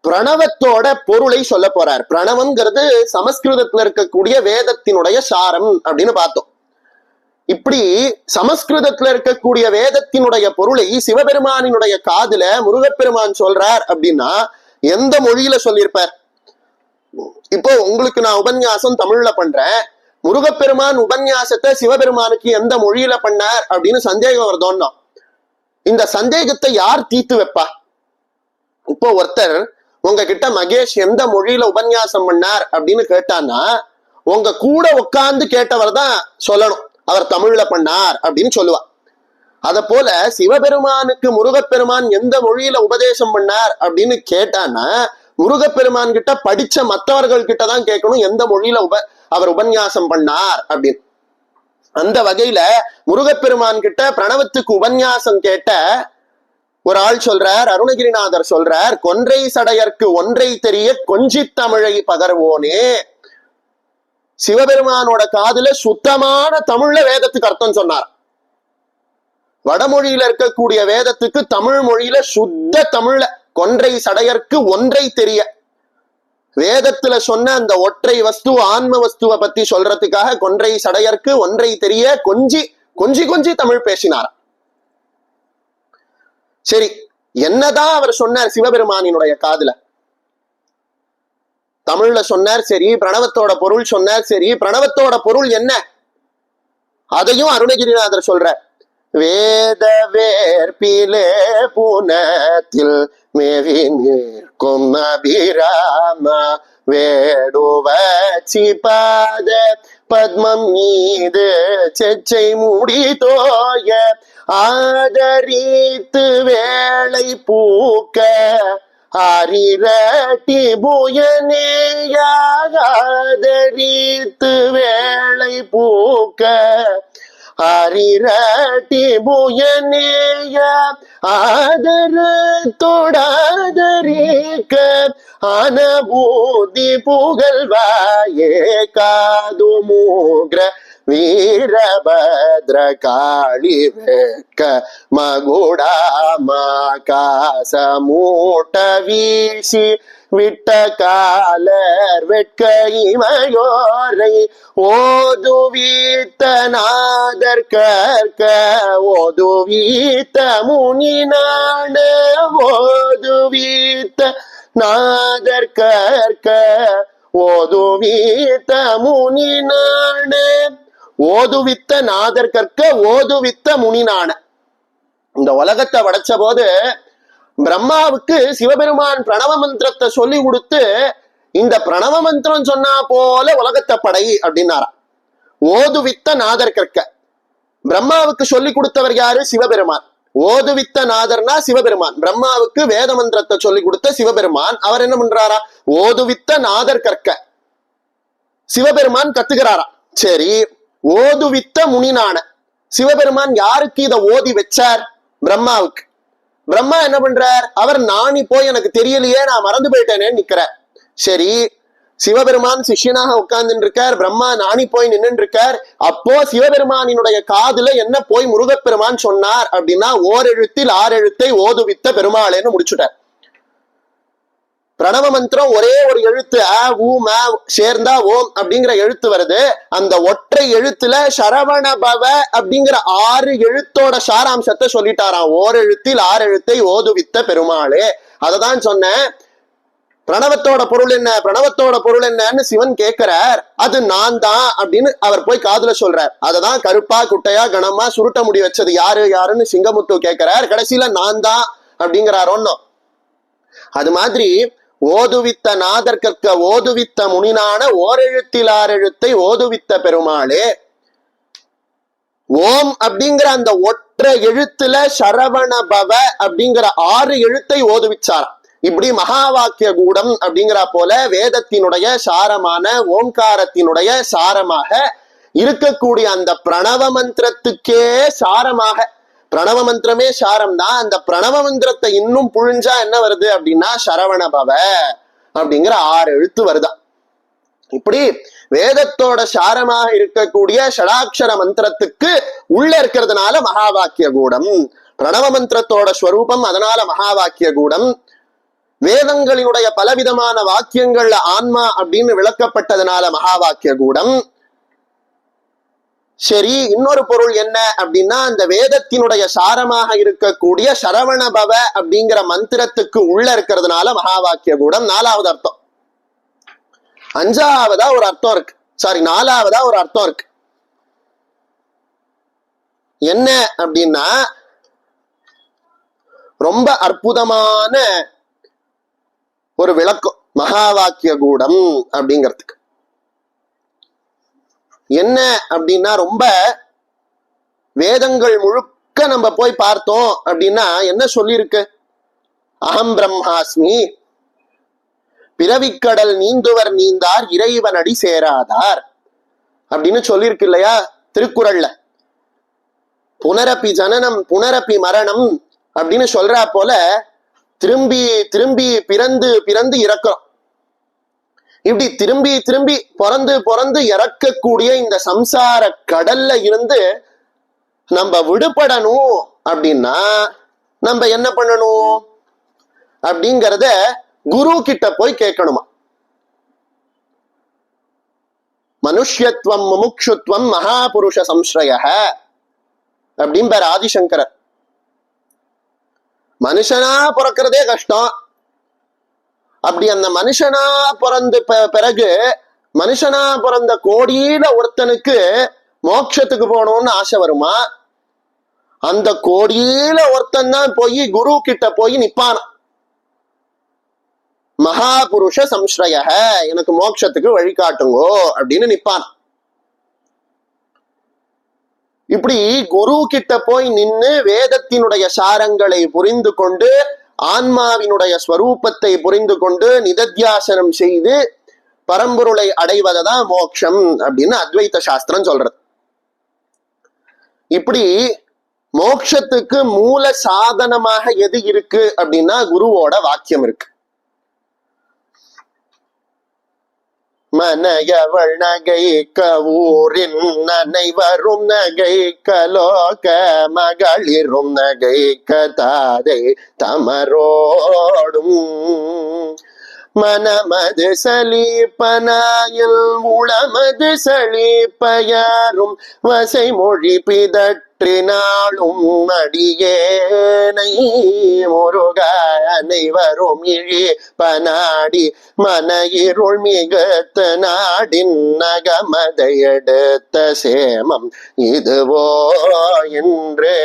Speaker 1: பிரணவத்தோட பொருளை சொல்ல போறார். பிரணவம்ங்கிறது சமஸ்கிருதத்துல இருக்கக்கூடிய வேதத்தினுடைய சாரம் அப்படின்னு பார்த்தோம். இப்படி சமஸ்கிருதத்துல இருக்கக்கூடிய வேதத்தினுடைய பொருளை சிவபெருமானினுடைய காதுல முருகப்பெருமான் சொல்றார் அப்படின்னா எந்த மொழியில சொல்லியிருப்பார்? இப்போ உங்களுக்கு நான் உபன்யாசம் தமிழ்ல பண்றேன், முருகப்பெருமான் உபன்யாசத்தை சிவபெருமானுக்கு எந்த மொழியில பண்ணார் அப்படின்னு சந்தேகம் வருதோன்னா, இந்த சந்தேகத்தை யார் தீர்த்து வைப்பா? இப்போ ஒருத்தர் உங்ககிட்ட, மகேஷ் எந்த மொழியில உபன்யாசம் பண்ணார் அப்படின்னு கேட்டான்னா, உங்க கூட உட்கார்ந்து கேட்டவர் தான் சொல்லணும், அவர் தமிழ்ல பண்ணார் அப்படின்னு சொல்லுவா. அத போல சிவபெருமானுக்கு முருகப்பெருமான் எந்த மொழியில உபதேசம் பண்ணார் அப்படின்னு கேட்டான்னா, முருகப்பெருமான் கிட்ட படிச்ச மற்றவர்கள் கிட்டதான் கேட்கணும் எந்த மொழியில அவர் உபன்யாசம் பண்ணார் அப்படின்னு. அந்த வகையில முருகப்பெருமான் கிட்ட பிரணவத்துக்கு உபன்யாசம் கேட்ட ஒரு ஆள் சொல்றார், அருணகிரிநாதர் சொல்றார், கொன்றை சடையர்க்கு ஒன்றை தெரிய கொஞ்சி தமிழை பகர்வோனே. சிவபெருமானோட காதுல சுத்தமான தமிழ்ல வேதத்துக்கு அர்த்தம் சொன்னார். வடமொழியில இருக்கக்கூடிய வேதத்துக்கு தமிழ் மொழியில சுத்த தமிழ்ல கொன்றை சடையர்க்கு ஒன்றை தெரிய, வேதத்துல சொன்ன அந்த ஒற்றை வஸ்து ஆன்ம வஸ்துவை பத்தி சொல்றதுக்காக கொன்றை சடையர்க்கு ஒன்றை தெரிய கொஞ்சி கொஞ்சி கொஞ்சி தமிழ் பேசினார். சரி, என்னதான் அவர் சொன்னார் சிவபெருமானினுடைய காதுல? தமிழ்ல சொன்னார் சரி, பிரணவத்தோட பொருள் சொன்னார் சரி, பிரணவத்தோட பொருள் என்ன அதையும் அருணகிரிநாதர் சொல்றார். வேத வேற்பிலே பூனத்தில் மேவி நிற்கும் அபிராம வேடுவச்சி பாத பத்மம் மீது செச்சை மூடி தோய ஆதரித்து வேளை பூக்க ஆரிரட்டி புயனேயாதரித்து வேளை பூக்க அரிரட்டி புயனேய ஆதர தொடாதரிக்க அனபூதி புகழ்வாயே காது மூக்ர வீரபத்ர காளி வெட்க மகுடாமாகாச மூட்ட வீசி விட்ட காலர் வெட்க இமையோரை ஓதுவீத்த நாதர் கற்க ஓதுவீத்த முனி நாட ஓதுவீத்த நாதர் கற்க ஓதுவீத்த முனி நாட ஓதுவித்த நாதர் கற்க ஓதுவித்த முனி நாண. இந்த உலகத்தை படைச்ச போது பிரம்மாவுக்கு சிவபெருமான் பிரணவ மந்திரத்தை சொல்லி கொடுத்து இந்த பிரணவ மந்திரம் சொன்னா போல உலகத்தை படை அப்படின்னாராம். ஓதுவித்த நாதர் கற்க. பிரம்மாவுக்கு சொல்லி கொடுத்தவர் யாரு? சிவபெருமான். ஓதுவித்த நாதர்னா சிவபெருமான். பிரம்மாவுக்கு வேத மந்திரத்தை சொல்லி கொடுத்த சிவபெருமான் அவர் என்ன பண்றாரா? ஓதுவித்த நாதர் கற்க. சிவபெருமான் கத்துக்கிறாரா. சரி, ஓதுவித்த முனிநான. சிவபெருமான் யாருக்கு இதை ஓதி வச்சார்? பிரம்மாவுக்கு. பிரம்மா என்ன பண்றார்? அவர் நாணி போய் எனக்கு தெரியலையே, நான் மறந்து போயிட்டேனேன்னு நிக்கிறார். சரி, சிவபெருமான் சிஷ்யனாக உட்கார்ந்து இருக்கார், பிரம்மா நாணி போய் நின்று இருக்கார். அப்போ சிவபெருமானினுடைய காதுல என்ன போய் முருகப்பெருமான் சொன்னார் அப்படின்னா, ஓரெழுத்தில் ஆறெழுத்தை ஓதுவித்த பெருமாளேன்னு முடிச்சுட்டார். பிரணவ மந்திரம் ஒரே ஒரு எழுத்து அ ஊ ம சேர்ந்தா ஓம் அப்படிங்கிற எழுத்து வருது. அந்த ஒற்றை எழுத்துல சரவண பவ அப்படிங்கிற 6 எழுத்தோட சாராம்சத்தை சொல்லிட்டாராம். ஓரெழுத்தில் ஆறெழுத்தை ஓதுவித்த பெருமாளே. அததான் சொன்னேன். பிரணவத்தோட பொருள் என்ன, பிரணவத்தோட பொருள் என்னன்னு சிவன் கேட்கிறார். அது நான் தான் அப்படின்னு அவர் போய் காதுல சொல்றார். அததான் கருப்பா குட்டையா கணமா சுருட்ட முடி வச்சது யாரு யாருன்னு சிங்கமுத்து கேட்கிறார். கடைசியில நான் தான் அப்படிங்கிறார். ஒன்னும் அது மாதிரி ஓதுவித்த நாதர் கற்க ஓதுவித்த முனினான ஓரெழுத்தில் ஆறெழுத்தை ஓதுவித்த பெருமாளே. ஓம் அப்படிங்கிற அந்த ஒற்றை எழுத்துல சரவண பவ அப்படிங்கிற 6 எழுத்தை ஓதுவிச்சாராம். இப்படி மகா வாக்கிய கூடம் அப்படிங்கிற போல வேதத்தினுடைய சாரமான ஓம்காரத்தினுடைய சாரமாக இருக்கக்கூடிய அந்த பிரணவ மந்திரத்துக்கே சாரமாக, பிரணவ மந்திரமே சாரம் தான். அந்த பிரணவ மந்திரத்தை இன்னும் புழிஞ்சா என்ன வருது அப்படின்னா சரவண பவ அப்படிங்கிற 6 எழுத்து வருதா. இப்படி வேதத்தோட சாரமாக இருக்கக்கூடிய ஷடாட்சர மந்திரத்துக்கு உள்ள இருக்கிறதுனால மகா வாக்கிய கூடம். பிரணவ மந்திரத்தோட ஸ்வரூபம், அதனால மகா வாக்கிய கூடம். வேதங்களினுடைய பலவிதமான வாக்கியங்கள்ல ஆன்மா அப்படின்னு விளக்கப்பட்டதுனால மகா வாக்கிய கூடம். சரி, இன்னொரு பொருள் என்ன அப்படின்னா, அந்த வேதத்தினுடைய சாரமாக இருக்கக்கூடிய சரவண பவ அப்படிங்கிற மந்திரத்துக்கு உள்ள இருக்கிறதுனால மகா வாக்கிய கூடம். 4வது அர்த்தம். 5வதா ஒரு அர்த்தம் இருக்கு. சாரி, 4வதா ஒரு அர்த்தம் இருக்கு. என்ன அப்படின்னா, ரொம்ப அற்புதமான ஒரு விளக்கம் மகா வாக்கிய கூடம் அப்படிங்கிறதுக்கு. என்ன அப்படின்னா, ரொம்ப வேதங்கள் முழுக்க நம்ம போய் பார்த்தோம் அப்படின்னா என்ன சொல்லியிருக்கு? அகம் பிரம்மாஸ்மி, பிறவிக்கடல் நீந்துவர் நீந்தார் இறைவனடி சேராதார் அப்படின்னு சொல்லியிருக்கு இல்லையா திருக்குறள்ல. புனரப்பி ஜனனம் புனரப்பி மரணம் அப்படின்னு சொல்றா போல திரும்பி திரும்பி பிறந்து பிறந்து இறக்கிறோம். இப்படி திரும்பி திரும்பி பிறந்து பிறந்து இறக்கக்கூடிய இந்த சம்சார கடல்ல இருந்து நம்ம விடுபடணும் அப்படின்னா நம்ம என்ன பண்ணணும் அப்படிங்கிறத குரு கிட்ட போய் கேட்கணுமா. மனுஷ்யத்துவம் முமுட்சுத்துவம் மகாபுருஷ சம்ஸ்ரய அப்படிம்பார் ஆதிசங்கரர். மனுஷனா பிறக்கிறதே கஷ்டம். அப்படி அந்த மனுஷனா பிறந்த பிறகு மனுஷனா பிறந்த கோடியில ஒருத்தனுக்கு மோட்சத்துக்கு போகணும்னு ஆசை வருமா? அந்த கோடியில ஒருத்தன் தான் போய் குரு கிட்ட போய் நிப்பான. மகாபுருஷ சம்ஸ்ரய, எனக்கு மோட்சத்துக்கு வழிகாட்டுங்கோ அப்படின்னு நிப்பான். இப்படி குரு கிட்ட போய் நின்று வேதத்தினுடைய சாரங்களை புரிந்து கொண்டு ஆன்மாவினுடைய ஸ்வரூபத்தை புரிந்து கொண்டு நிதத்தியாசனம் செய்து பரம்பொருளை அடைவதான் மோட்சம் அப்படின்னு அத்வைத சாஸ்திரம் சொல்றது. இப்படி மோட்சத்துக்கு மூல சாதனமாக எது இருக்கு அப்படின்னா குருவோட வாக்கியம் இருக்கு. மனையவள் நகைக்க ஊரின் அனைவரும் நகைக்க லோக மகளிரும் நகைக்க தாதை தமரோடும் மனமது சலீப்பனாயில் உளமது சலீப்பயாரும் வசை மொழி பிதற்றினாலும் அடியேனை முருக அனைவரும் இழி பனாடி மன இருள் மிகத்த நாடின் நகமதை எடுத்த சேமம் இதுவோ என்று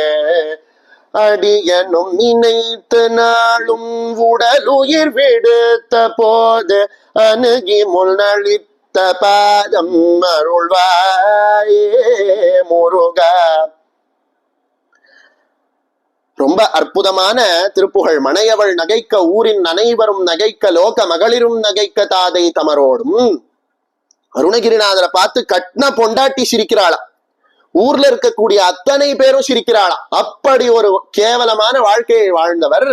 Speaker 1: அடியனும் நினைத்து நாளும் உடலுயிர் விடுத்த போது அணுகி முன்னளித்த பாதம் அருள்வாயே முருகா. ரொம்ப அற்புதமான திருப்புகழ். மனையவள் நகைக்க ஊரின் அனைவரும் நகைக்க லோக மகளிரும் நகைக்க தாதை தமரோடும். அருணகிரிநாதரை பார்த்து கட்ன பொண்டாட்டி சிரிக்கிறாளாம், ஊர்ல இருக்கக்கூடிய அத்தனை பேரும் சிரிக்கிறாளாம். அப்படி ஒரு கேவலமான வாழ்க்கையை வாழ்ந்தவர்.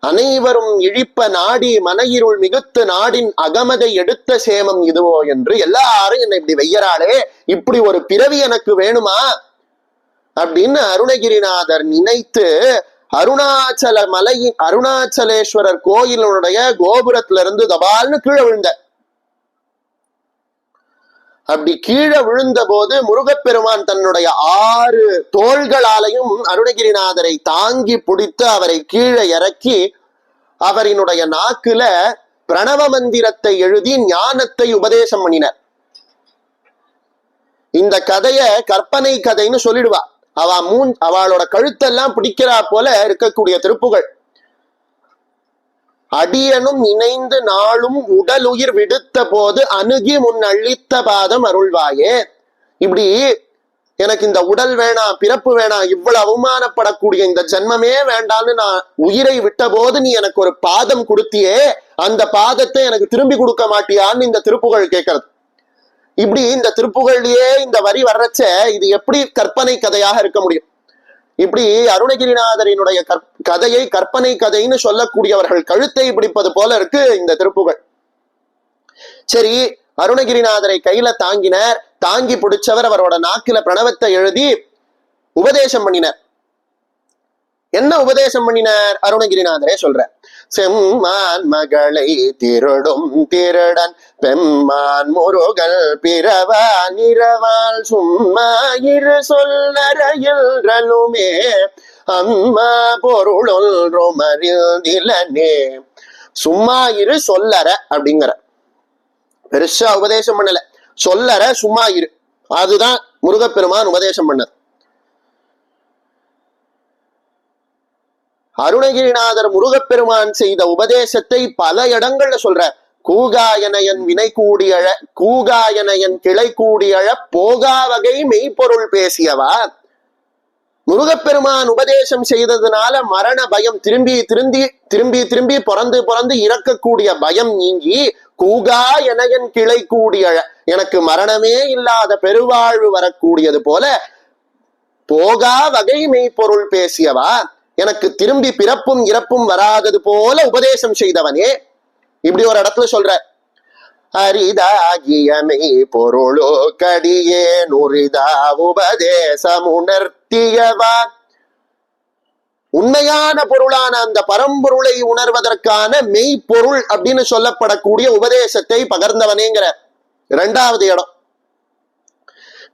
Speaker 1: அனைவரும் இழிப்ப நாடி மனையிருள் மிகுத்து நாடின் அகமதை எடுத்த சேமம் இதுவோ என்று எல்லாரும் என்னை இப்படி வெய்யறாளே, இப்படி ஒரு பிறவி எனக்கு வேணுமா அப்படின்னு அருணகிரிநாதர் நினைத்து அருணாச்சல மலையின் அருணாச்சலேஸ்வரர் கோயிலுடைய கோபுரத்திலிருந்து தபால்னு கீழே விழுந்த. அப்படி கீழே விழுந்த போது முருகப்பெருமான் தன்னுடைய 6 தோள்களாலையும் அருணகிரிநாதரை தாங்கி பிடித்து அவரை கீழே இறக்கி அவரினுடைய நாக்குல பிரணவ மந்திரத்தை எழுதி ஞானத்தை உபதேசம் பண்ணினார். இந்த கதைய கற்பனை கதைன்னு சொல்லிடுவா. அவளோட கழுத்தெல்லாம் பிடிக்கிறா போல இருக்கக்கூடிய திருப்புகள். அடியனும் இணைந்து நாளும் உடல் உயிர் விடுத்த போது அணுகி முன் அழித்த பாதம் அருள்வாயே. இப்படி எனக்கு இந்த உடல் வேணாம், பிறப்பு வேணாம், இவ்வளவு அவமானப்படக்கூடிய இந்த ஜென்மமே வேண்டான்னு நான் உயிரை விட்ட போது நீ எனக்கு ஒரு பாதம் கொடுத்தியே, அந்த பாதத்தை எனக்கு திரும்பி கொடுக்க மாட்டியான்னு இந்த திருப்புகழ் கேட்கறது. இப்படி இந்த திருப்புகழ்லயே இந்த வரி வர்றச்ச இது எப்படி கற்பனை கதையாக இருக்க முடியும்? இப்படி அருணகிரிநாதரினுடைய கதையை கற்பனை கதைன்னு சொல்லக்கூடியவர்கள் கழுத்தை பிடிப்பது போல இருக்கு இந்த திருப்புகழ். சரி, அருணகிரிநாதரை கையில தாங்கினார். தாங்கி பிடிச்சவர் அவரோட நாக்கில பிரணவத்தை எழுதி உபதேசம் பண்ணினார். என்ன உபதேசம் பண்ணினார் அருணகிரிநாதரே சொல்ற. செம்மான் மகளை திருடும் திருடன் பெம்மான் முருகல் பிறவா நிறவால் சும்மா இரு சொல்லறையில்மே அம்மா பொருளொன்றுமறிந்திலனே. சும்மா இரு சொல்லற அப்படிங்கிற பெருசா உபதேசம் பண்ணல. சொல்லற சும்மா இரு, அதுதான் முருகப்பெருமான் உபதேசம் பண்ணது. அருணகிரிநாதர் முருகப்பெருமான் செய்த உபதேசத்தை பல இடங்கள்ல சொல்ற. கூகாயனையன் வினை கூடியழ கூகாயனையன் கிளை கூடியழ போகா வகை மெய்ப்பொருள் பேசியவா. முருகப்பெருமான் உபதேசம் செய்ததுனால மரண பயம் திரும்பி திரும்பி திரும்பி திரும்பி பிறந்து இறக்கக்கூடிய பயம் நீங்கி கூகா எனையன் கிளை கூடியழ எனக்கு மரணமே இல்லாத பெருவாழ்வு வரக்கூடியது போல போகா வகை மெய்ப்பொருள் பேசியவா, எனக்கு திரும்பி பிறப்பும் இறப்பும் வராதது போல உபதேசம் செய்தவனே. இப்படி ஒரு இடத்துல சொல்ற. அரிதாகிய மெய் பொருளோ கடியே நுரிதா உபதேசமுணர்த்தியவா. உண்மையான பொருளான அந்த பரம்பொருளை உணர்வதற்கான மெய்ப்பொருள் அப்படின்னு சொல்லப்படக்கூடிய உபதேசத்தை பகர்ந்தவனேங்கிற 2வது இடம்.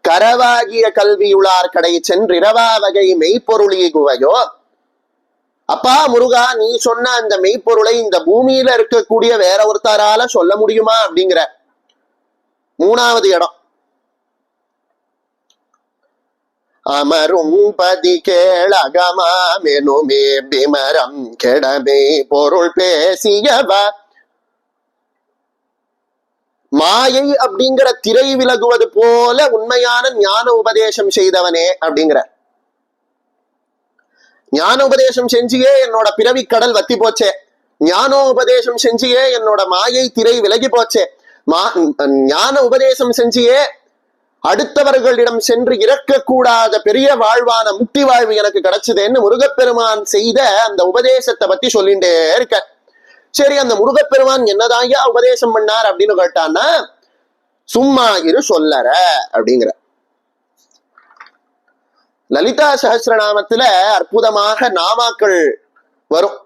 Speaker 1: கரவாகிய கல்வியுளார் கடை சென்றிரவா வகை மெய்ப்பொருளி குவையோ. அப்பா முருகா, நீ சொன்ன அந்த மெய்ப்பொருளை இந்த பூமியில இருக்கக்கூடிய வேற ஒருத்தரால சொல்ல முடியுமா அப்படிங்கிற 3வது இடம். அமரும் பதி கேளகமாமெனுமே பிமரம் கெடமே பொருள் பேசியவா. மாயை அப்படிங்கிற திரை விலகுவது போல உண்மையான ஞான உபதேசம் செய்தவனே அப்படிங்கிற. ஞானோபதேசம் செஞ்சியே என்னோட பிறவி கடல் வத்தி போச்சே, ஞானோபதேசம் செஞ்சியே என்னோட மாயை திரை விலகி போச்சே, ஞான உபதேசம் செஞ்சியே அடுத்தவர்களிடம் சென்று இறக்கக்கூடாத பெரிய வாழ்வான முக்தி வாழ்வு எனக்கு கிடைச்சதுன்னு முருகப்பெருமான் செய்த அந்த உபதேசத்தை பத்தி சொல்லிட்டே இருக்க. சரி, அந்த முருகப்பெருமான் என்னதாயா உபதேசம் பண்ணார் அப்படின்னு கேட்டான்னா, சும்மா இரு சொல்லற அப்படிங்கிற. லலிதா சஹஸ்ரநாமத்துல அற்புதமாக நாமாக்கள் வரும்.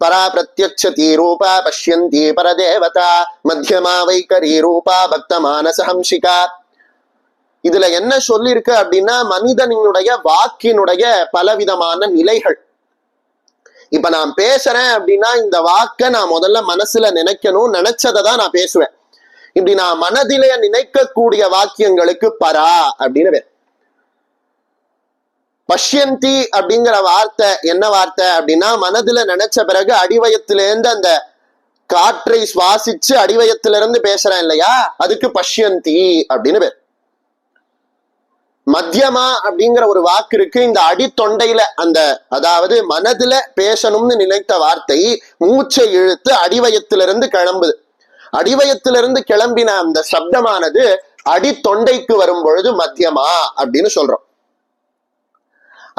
Speaker 1: பரா பிரத்யக்ஷதி ரூபா பஷ்யந்தி பரதேவதா மத்தியமா வைகரி ரூபா பக்த மானசஹம்சிகா. இதுல என்ன சொல்லிருக்கு அப்படின்னா, மனிதனுடைய வாக்கினுடைய பலவிதமான நிலைகள். இப்ப நான் பேசுறேன் அப்படின்னா இந்த வாக்க நான் முதல்ல மனசுல நினைக்கணும், நினைச்சதை தான் நான் பேசுவேன். இப்படி நான் மனதிலே நினைக்கக்கூடிய வாக்கியங்களுக்கு பரா அப்படின்னு பேர். பஷ்யந்தி அப்படிங்கிற வார்த்தை என்ன வார்த்தை அப்படின்னா, மனதுல நினைச்ச பிறகு அடிவயத்திலேருந்து அந்த காற்றை சுவாசிச்சு அடிவயத்திலிருந்து பேசுறேன் இல்லையா, அதுக்கு பஷ்யந்தி அப்படின்னு பேர். மத்தியமா அப்படிங்கிற ஒரு வாக்கு இருக்கு. இந்த அடித்தொண்டையில அந்த, அதாவது மனதுல பேசணும்னு நினைத்த வார்த்தை மூச்சை இழுத்து அடிவயத்திலிருந்து கிளம்புது. அடிவயத்திலிருந்து கிளம்பின அந்த சப்தமானது அடித்தொண்டைக்கு வரும் பொழுது மத்தியமா அப்படின்னு சொல்றோம்.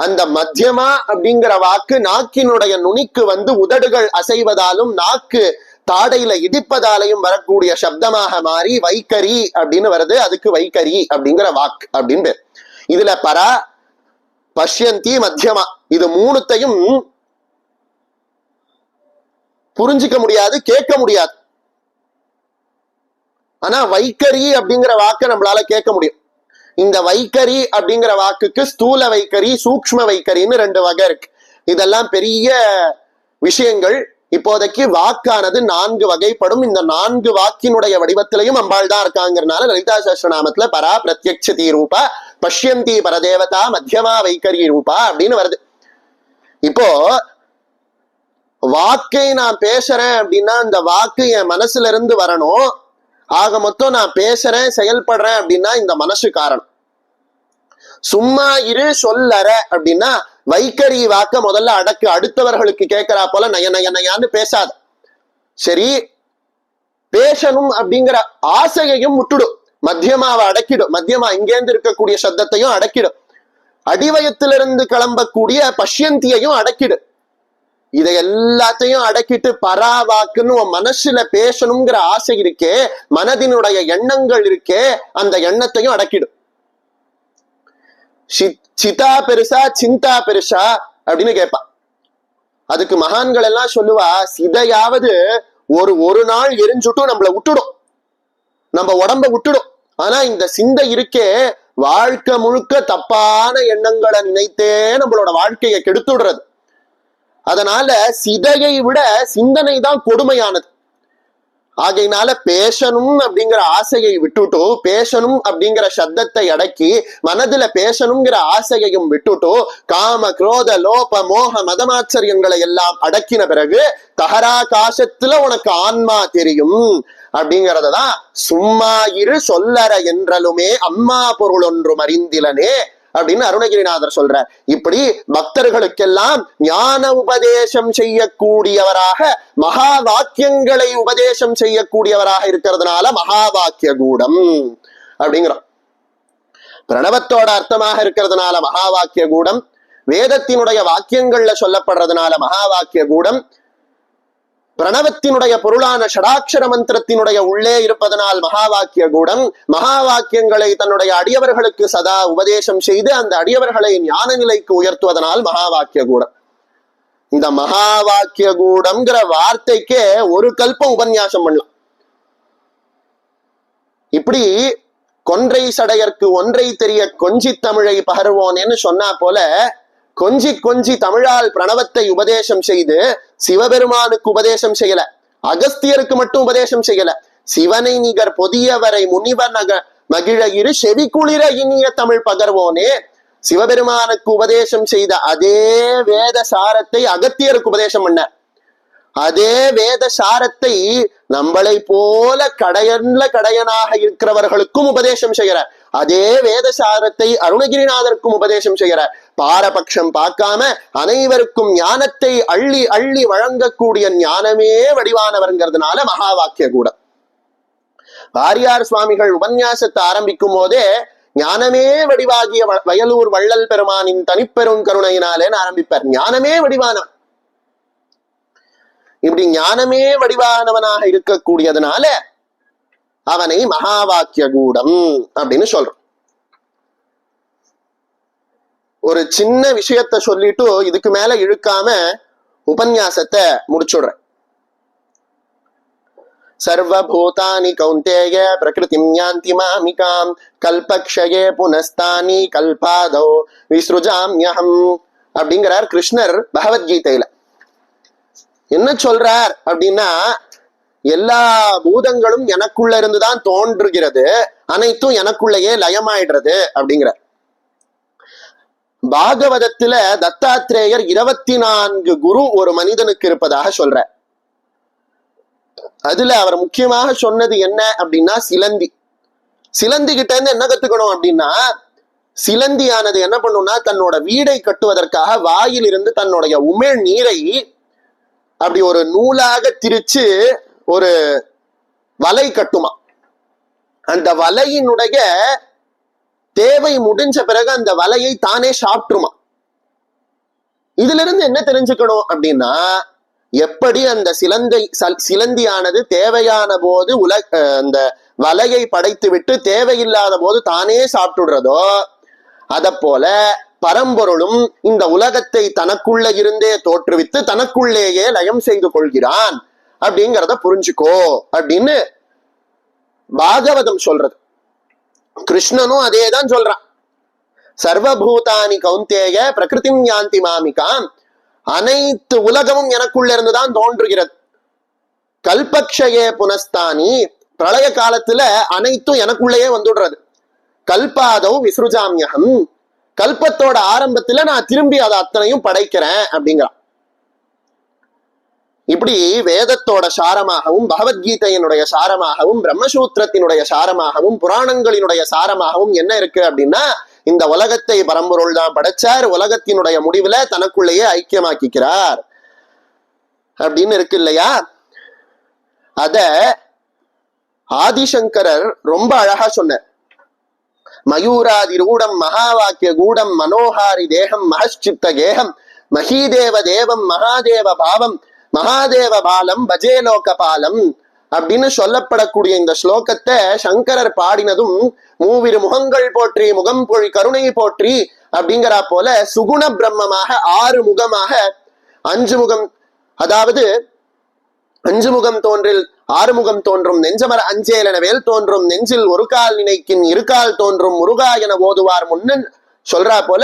Speaker 1: அந்த மத்தியமா அப்படிங்கிற வாக்கு நாக்கினுடைய நுனிக்கு வந்து உதடுகள் அசைவதாலும் நாக்கு தாடையில இடிப்பதாலையும் வரக்கூடிய சப்தமாக மாறி வைகரி அப்படின்னு வருது. அதுக்கு வைகரி அப்படிங்கிற வாக்கு அப்படின்னு பேர். இதுல பரா, பஷ்யந்தி, மத்தியமா இது மூணுத்தையும் புரிஞ்சிக்க முடியாது, கேட்க முடியாது. ஆனா வைகரி அப்படிங்கிற வாக்க நம்மளால கேட்க முடியும். இந்த வைகரி அப்படிங்கிற வாக்குக்கு ஸ்தூல வைகரி, சூக்ஷ்ம வைகரின்னு ரெண்டு வகை இருக்கு. இதெல்லாம் பெரிய விஷயங்கள். இப்போதைக்கு வாக்கானது 4 வகைப்படும். இந்த 4 வாக்கினுடைய வடிவத்திலையும் அம்பாள் தான் இருக்காங்கிறதுனால லலிதா சஹஸ்ரநாமத்துல பரா பிரத்யக்ஷதி ரூபா பஷ்யந்தி பரதேவதா மத்தியமா வைகரி ரூபா அப்படின்னு வருது. இப்போ வாக்கை நான் பேசுறேன் அப்படின்னா அந்த வாக்கு என் மனசுல இருந்து வரணும். ஆக மொத்தம் நான் பேசுறேன், செயல்படுறேன் அப்படின்னா இந்த மனசு காரணம். சும்மா இரு சொல்லற அப்படின்னா வைகரி வாக்க முதல்ல அடக்கு. அடுத்தவர்களுக்கு கேட்கிறா போல நய நய நயான்னு பேசாத. சரி, பேசணும் அப்படிங்கிற ஆசையையும் விட்டுடும். மத்தியமாவை அடக்கிடும். மத்தியமா இங்கேருந்து இருக்கக்கூடிய சப்தத்தையும் அடக்கிடும். அடிவயத்திலிருந்து கிளம்பக்கூடிய பஷ்யந்தியையும் அடக்கிடும். இதை எல்லாத்தையும் அடக்கிட்டு பராவாக்குன்னு உன் மனசுல பேசணுங்கிற ஆசை இருக்கே, மனதினுடைய எண்ணங்கள் இருக்கே, அந்த எண்ணத்தையும் அடக்கிடும். சிதா பெருசா சிந்தா பெருசா அப்படின்னு கேட்பா. அதுக்கு மகான்கள் எல்லாம் சொல்லுவா, சிதையாவது ஒரு நாள் எரிஞ்சுட்டும் நம்மளை விட்டுடும், நம்ம உடம்ப விட்டுடும். ஆனா இந்த சிந்தை இருக்கே, வாழ்க்கை முழுக்க தப்பான எண்ணங்களை நினைத்தே நம்மளோட வாழ்க்கையை கெடுத்துடுறது. அதனால சிதையை விட சிந்தனை தான் கொடுமையானது. ஆகையினால பேசணும் அப்படிங்கிற ஆசையை விட்டுட்டோ, பேசணும் அப்படிங்கிற சப்தத்தை அடக்கி மனதுல பேசணுங்கிற ஆசையையும் விட்டுட்டோ, காம குரோத லோப மோக மதமாச்சரியங்களை எல்லாம் அடக்கின பிறகு தகராகாசத்துல உனக்கு ஆன்மா தெரியும் அப்படிங்கறதான் சும்மா இரு சொல்லற என்றலுமே அம்மா பொருள் ஒன்றும் அறிந்திலனே அப்படின்னு அருணகிரிநாதர் சொல்றார். இப்படி பக்தர்களுக்கெல்லாம் ஞான உபதேசம் செய்யக்கூடியவராக, மகா வாக்கியங்களை உபதேசம் செய்யக்கூடியவராக இருக்கிறதுனால மகா வாக்கிய கூடம் அப்படிங்கிறோம். பிரணவத்தோட அர்த்தமாக இருக்கிறதுனால மகா வாக்கிய கூடம், வேதத்தினுடைய வாக்கியங்கள்ல சொல்லப்படுறதுனால மகா வாக்கிய கூடம், பிரணவத்தினுடைய பொருளான ஷடாட்சர மந்திரத்தினுடைய உள்ளே இருப்பதனால் மகா வாக்கிய கூடம், மகா வாக்கியங்களை தன்னுடைய அடியவர்களுக்கு சதா உபதேசம் செய்து அந்த அடியவர்களை ஞான நிலைக்கு உயர்த்துவதனால் மகா வாக்கிய கூடம். இந்த மகா வாக்கிய கூடம்ங்கிற வார்த்தைக்கே ஒரு கல்பம் உபன்யாசம் பண்ணலாம். இப்படி கொன்றை சடையர்க்கு ஒன்றை தெரிய கொஞ்சி தமிழை பகர்வோனேன்னு சொன்னா போல, கொஞ்சி கொஞ்சி தமிழால் பிரணவத்தை உபதேசம் செய்து சிவபெருமானுக்கு உபதேசம் செய்யல, அகஸ்தியருக்கு மட்டும் உபதேசம் செய்யல, சிவனை நிகர் பொதியவரை முனிவர் மகிழ இரு செவி குளிர இனிய தமிழ் பகர்வோனே. சிவபெருமானுக்கு உபதேசம் செய்த அதே வேத சாரத்தை அகத்தியருக்கு உபதேசம் பண்ண, அதே வேத சாரத்தை நம்மளை போல கடையனாக இருக்கிறவர்களுக்கும் உபதேசம் செய்கிறார். அதே வேத சாரத்தை அருணகிரிநாதருக்கும் உபதேசம் செய்கிறார். பாரபட்சம் பார்க்காம அனைவருக்கும் ஞானத்தை அள்ளி அள்ளி வழங்கக்கூடிய ஞானமே வடிவானவர்ங்கிறதுனால மகா வாக்கிய கூடம். வாரியார் சுவாமிகள் உபன்யாசத்தை ஆரம்பிக்கும் போதே ஞானமே வடிவாகிய வயலூர் வள்ளல் பெருமானின் தனிப்பெரும் கருணையினாலேன்னு ஆரம்பிப்பார். ஞானமே வடிவானவன். இப்படி ஞானமே வடிவானவனாக இருக்கக்கூடியதுனால அவனை மகா வாக்கிய கூடம் அப்படின்னு சொல்றோம். ஒரு சின்ன விஷயத்த சொல்லிட்டு இதுக்கு மேல இழுக்காம உபன்யாசத்தை முடிச்சுடுறேன். சர்வபூதானி கௌந்தேய பிரகிருதிம் யாந்தி மாமிகாம் கல்பக்ஷயே புனஸ்தானி கல்பாதோ விஸ்ருஜாம்யஹம் அப்படிங்கிறார் கிருஷ்ணர் பகவத்கீதையில. என்ன சொல்றார் அப்படின்னா, எல்லா பூதங்களும் எனக்குள்ள இருந்துதான் தோன்றுகிறது, அனைத்தும் எனக்குள்ளேயே லயமாயிடுறது அப்படிங்கிறார். பாகவதத்துல தத்தாத்ரேயர் 24 குரு ஒரு மனிதனுக்கு இருப்பதாக சொல்றார். அதுல அவர் முக்கியமாக சொன்னது என்ன அப்படின்னா, சிலந்தி கிட்ட இருந்து என்ன கத்துக்கணும் அப்படின்னா, சிலந்தியானது என்ன பண்ணும்னா, தன்னோட வீடை கட்டுவதற்காக வாயில் இருந்து தன்னுடைய உமிழ் நீரை அப்படி ஒரு நூலாக திரிச்சு ஒரு வலை கட்டுமா. அந்த வலையினுடைய தேவை முடிஞ்ச பிறகு அந்த வலையை தானே சாப்பிட்டுருமா. இதுல இருந்து என்ன தெரிஞ்சுக்கணும் அப்படின்னா, எப்படி அந்த சிலந்தியானது தேவையான போது அந்த வலையை படைத்து விட்டு தேவையில்லாத போது தானே சாப்பிட்டுடுறதோ, அத போல பரம்பொருளும் இந்த உலகத்தை தனக்குள்ள இருந்தே தோற்றுவித்து தனக்குள்ளேயே லயம் செய்து கொள்கிறான் அப்படிங்கிறத புரிஞ்சுக்கோ அப்படின்னு பாகவதம் சொல்றது. கிருஷ்ணனும் அதேதான் சொல்றான். சர்வபூதானி கௌந்தேய பிரகிருதிம் யாந்தி மாமிகாம், அனைத்து உலகமும் எனக்குள்ள இருந்துதான் தோன்றுகிறது. கல்பக்ஷயே புனஸ்தானி, பிரளய காலத்துல அனைத்தும் எனக்குள்ளேயே வந்துடுறது. கல்பாதௌ விஸ்ருஜாம்யஹம், கல்பத்தோட ஆரம்பத்துல நான் திரும்பி அதை அத்தனையும் படைக்கிறேன் அப்படிங்கிறான். இப்படி வேதத்தோட சாரமாகவும் பகவத்கீதையினுடைய சாரமாகவும் பிரம்மசூத்திரத்தினுடைய சாரமாகவும் புராணங்களினுடைய சாரமாகவும் என்ன இருக்கு அப்படின்னா, இந்த உலகத்தை பரம்பொருள் தான் படைச்சார், உலகத்தினுடைய முடிவுல தனக்குள்ளேயே ஐக்கியமாக்கிக்கிறார் அப்படின்னு இருக்கு இல்லையா. அத ஆதிசங்கரர் ரொம்ப அழகா சொன்னார். மயூராதி ரூடம் மகாவாக்கிய கூடம் மனோஹாரி தேகம் மகச்சித்த கேகம் மகீதேவ தேவம் மகாதேவ பாவம் மகாதேவ பாலம் பஜேலோக பாலம் அப்படின்னு சொல்லப்படக்கூடிய இந்த ஸ்லோகத்தை சங்கரர் பாடினதும் மூவிரு முகங்கள் போற்றி முகம் பொழி கருணை போற்றி அப்படிங்கிற போல சுகுண பிரம்மமாக 6 முகமாக 5 முகம், அதாவது 5 முகம் தோன்றில் 6 முகம் தோன்றும் நெஞ்சமர அஞ்சேல் என வேல் தோன்றும் நெஞ்சில் ஒரு கால் நினைக்கின் இருகால் தோன்றும் முருகா என ஓதுவார் முன்னு சொல்றா போல,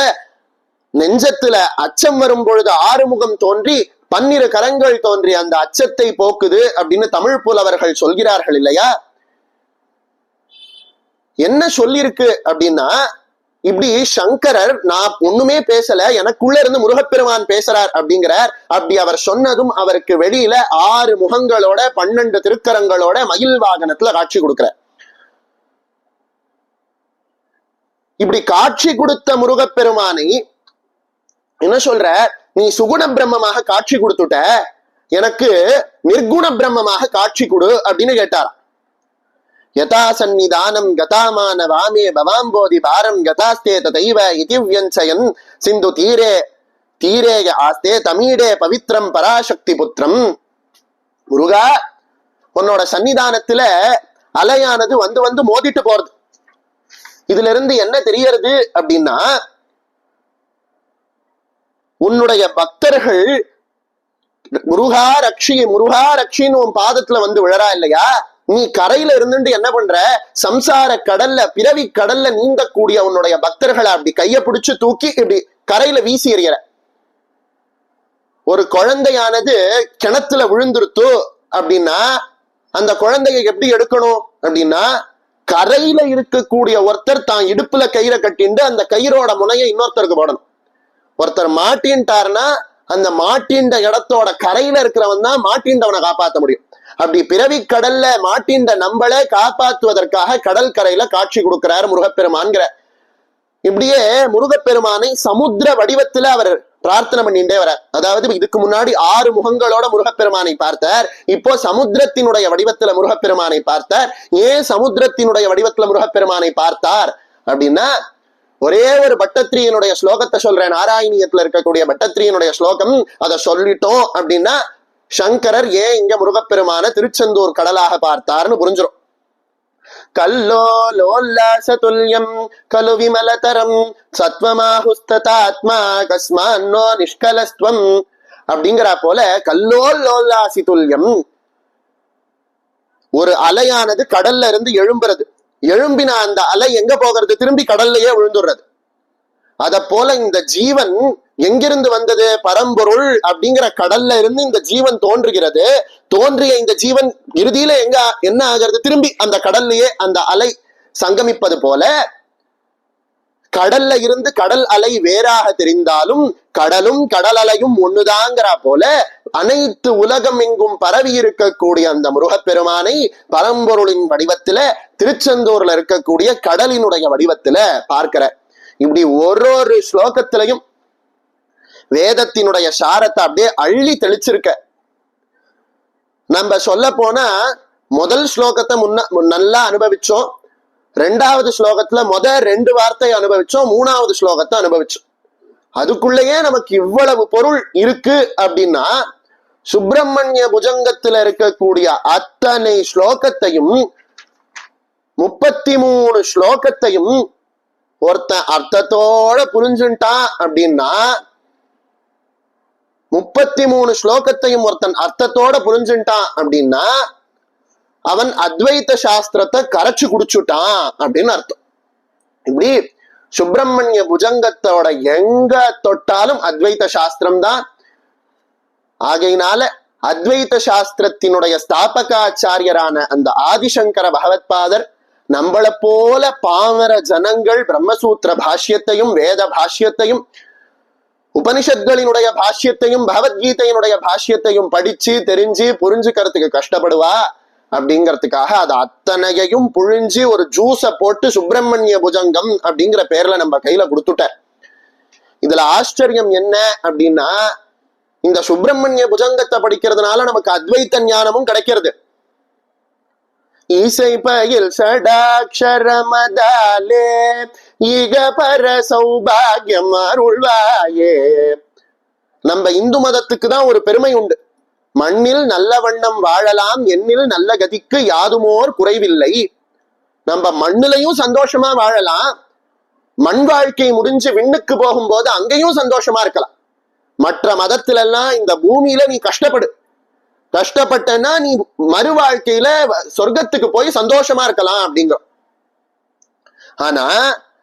Speaker 1: நெஞ்சத்துல அச்சம் வரும் பொழுது 6 முகம் தோன்றி 12 கரங்கள் தோன்றி அந்த அச்சத்தை போக்குது அப்படின்னு தமிழ் புலவர்கள் சொல்கிறார்கள் இல்லையா. என்ன சொல்லிருக்கு அப்படின்னா, இப்படி சங்கரர் நான் ஒண்ணுமே பேசல, எனக்குள்ள இருந்து முருகப்பெருமான் பேசுறார் அப்படிங்கிறார். அப்படி அவர் சொன்னதும் அவருக்கு வெளியில 6 முகங்களோட 12 திருக்கரங்களோட மயில் வாகனத்துல காட்சி கொடுக்கிறார். இப்படி காட்சி கொடுத்த முருகப்பெருமானை என்ன சொல்ற, நீ சுகுண பிரம்மமாக காட்சி கொடுத்துட்ட, எனக்கு நிர்குண பிரம்மமாக காட்சி கொடு அப்படின்னு கேட்டார். யதா சந்நிதானம் கதாமான வாமே பவாம்போதி பாரம் கதாஸ்தே ததைவ இதிவ்யஞ்சயன் சிந்து தீரே தீரேய ஆஸ்தே தமிழே பவித்ரம் பராசக்தி புத்திரம். முருகா, உன்னோட சன்னிதானத்துல அலையானது வந்து வந்து மோதிட்டு போறது. இதுல இருந்து என்ன தெரியறது அப்படின்னா, உன்னுடைய பக்தர்கள் முருகா ரக்ஷின்னு உன் பாதத்துல வந்து விழறா இல்லையா, நீ கரையில இருந்துட்டு என்ன பண்ற, சம்சார கடல்ல பிறவி கடல்ல நீந்தக்கூடிய உன்னுடைய பக்தர்களை அப்படி கைய பிடிச்சு தூக்கி இப்படி கரையில வீசி எறிகிற. ஒரு குழந்தையானது கிணத்துல விழுந்துருத்து அப்படின்னா அந்த குழந்தையை எப்படி எடுக்கணும் அப்படின்னா, கரையில இருக்கக்கூடிய ஒருத்தர் தான் இடுப்புல கயிறை கட்டிண்டு அந்த கயிறோட முனையை இன்னொருத்தருக்கு போடணும். ஒருத்தர் மாட்டின்ட்டாருன்னா அந்த மாட்டின்ற இடத்தோட கரையில இருக்கிறவன் தான் மாட்டின்றவனை காப்பாற்ற முடியும். அப்படி பிறவி கடல்ல மாட்டின்ற நம்மளை காப்பாற்றுவதற்காக கடல் கரையில காட்சி கொடுக்கிறார் முருகப்பெருமான்கிற. இப்படியே முருகப்பெருமானை சமுத்திர வடிவத்துல அவர் பிரார்த்தனை பண்ணிட்டே வர. அதாவது இதுக்கு முன்னாடி 6 முகங்களோட முருகப்பெருமானை பார்த்தார், இப்போ சமுத்திரத்தினுடைய வடிவத்துல முருகப்பெருமானை பார்த்தார். ஏன் சமுத்திரத்தினுடைய வடிவத்துல முருகப்பெருமானை பார்த்தார் அப்படின்னா ஒரே ஒரு பட்டத்திரியனுடைய ஸ்லோகத்தை சொல்றேன். நாராயணியத்துல இருக்கக்கூடிய பட்டத்திரியனுடைய ஸ்லோகம். அதை சொல்லிட்டோம் அப்படின்னா சங்கரர் ஏன் இங்க முருகப்பெருமான திருச்செந்தூர் கடலாக பார்த்தார்னு புரிஞ்சிடும். கல்லோலோல்லாசதுல்யம் கலு விமலதரம் சத்வமாஹுஸ்ததாத்மா கஸ்மான்னோ நிஷ்கலஸ்துவம் அப்படிங்கிற போல கல்லோலோல்லாசி துல்யம், ஒரு அலையானது கடல்ல இருந்து எழும்புறது. எழும்பின அந்த அலை எங்க போகிறது? திரும்பி கடல்லையே விழுந்துடுறது. அத போல இந்த ஜீவன் எங்கிருந்து வந்தது? பரம்பொருள் அப்படிங்கிற கடல்ல இருந்து இந்த ஜீவன் தோன்றுகிறது. தோன்றிய இந்த ஜீவன் இறுதியில எங்க என்ன ஆகிறது? திரும்பி அந்த கடல்லையே அந்த அலை சங்கமிப்பது போல, கடல்ல இருந்து கடல் அலை வேறாக தெரிந்தாலும் கடலும் கடல் அலையும் ஒண்ணுதாங்கிற போல அனைத்து உலகம் எங்கும் பரவி இருக்கக்கூடிய அந்த முருகப்பெருமானை பரம்பொருளின் வடிவத்துல திருச்செந்தூர்ல இருக்கக்கூடிய கடலினுடைய வடிவத்துல பார்க்கிற. இப்படி ஒரு ஸ்லோகத்திலையும் வேதத்தினுடைய சாரத்தை அப்படியே அள்ளி தெளிச்சிருக்க. நம்ம சொல்ல போனா முதல் ஸ்லோகத்தை நல்லா அனுபவிச்சோம். ரெண்டாவது ஸ்லோகத்துல ரெண்டு வார்த்தை அனுபவிச்சோம். மூணாவது ஸ்லோகத்தை அனுபவிச்சோம். அதுக்குள்ளேயே நமக்கு இவ்வளவு பொருள் இருக்கு அப்படின்னா சுப்பிரமணிய புஜங்கத்துல இருக்கக்கூடிய அத்தனை ஸ்லோகத்தையும் 33 ஸ்லோகத்தையும் ஒருத்தன் அர்த்தத்தோட புரிஞ்சுட்டான் அப்படின்னா 33 ஸ்லோகத்தையும் ஒருத்தன் அர்த்தத்தோட புரிஞ்சுட்டான் அப்படின்னா அவன் அத்வைத சாஸ்திரத்தை கரைச்சு குடிச்சுட்டான் அப்படின்னு அர்த்தம். இப்படி சுப்பிரமணிய புஜங்கத்தோட எங்க தொட்டாலும் அத்வைத சாஸ்திரம் தான். ஆகையினால அத்வைத சாஸ்திரத்தினுடைய ஸ்தாபகாச்சாரியரான அந்த ஆதிசங்கர பகவத்பாதர் நம்மளை போல பாமர ஜனங்கள் பிரம்மசூத்திர பாஷ்யத்தையும் வேத பாஷ்யத்தையும் உபனிஷத்களினுடைய பாஷ்யத்தையும் பகவத்கீதையினுடைய பாஷ்யத்தையும் படிச்சு தெரிஞ்சு புரிஞ்சுக்கிறதுக்கு கஷ்டப்படுவா. அப்படிங்கிறதுக்காக அது அத்தனையையும் புழிஞ்சு ஒரு ஜூஸ போட்டு சுப்பிரமணிய புஜங்கம் அப்படிங்கிற பேர்ல நம்ம கையில கொடுத்துட்ட. இதுல ஆச்சரியம் என்ன அப்படின்னா இந்த சுப்பிரமணிய புஜங்கத்தை படிக்கிறதுனால நமக்கு அத்வைத்த ஞானமும் கிடைக்கிறது. இசை பயில் சடாட்சரமதாலே ஈக பர சௌபாகியம் அருள்வாயே. நம்ம இந்து மதத்துக்கு தான் ஒரு பெருமை உண்டு. மண்ணில் நல்ல வண்ணம் வாழலாம், எண்ணில் நல்ல கதிக்கு யாதுமோர் குறைவில்லை. நம்ம மண்ணிலையும் சந்தோஷமா வாழலாம், மண் வாழ்க்கை முடிஞ்சு விண்ணுக்கு போகும்போது அங்கேயும் சந்தோஷமா இருக்கலாம். மற்ற மதத்துல எல்லாம் இந்த பூமியில நீ கஷ்டப்பட்டனா நீ மறு வாழ்க்கையில சொர்க்கத்துக்கு போய் சந்தோஷமா இருக்கலாம் அப்படிங்கிறோம். ஆனா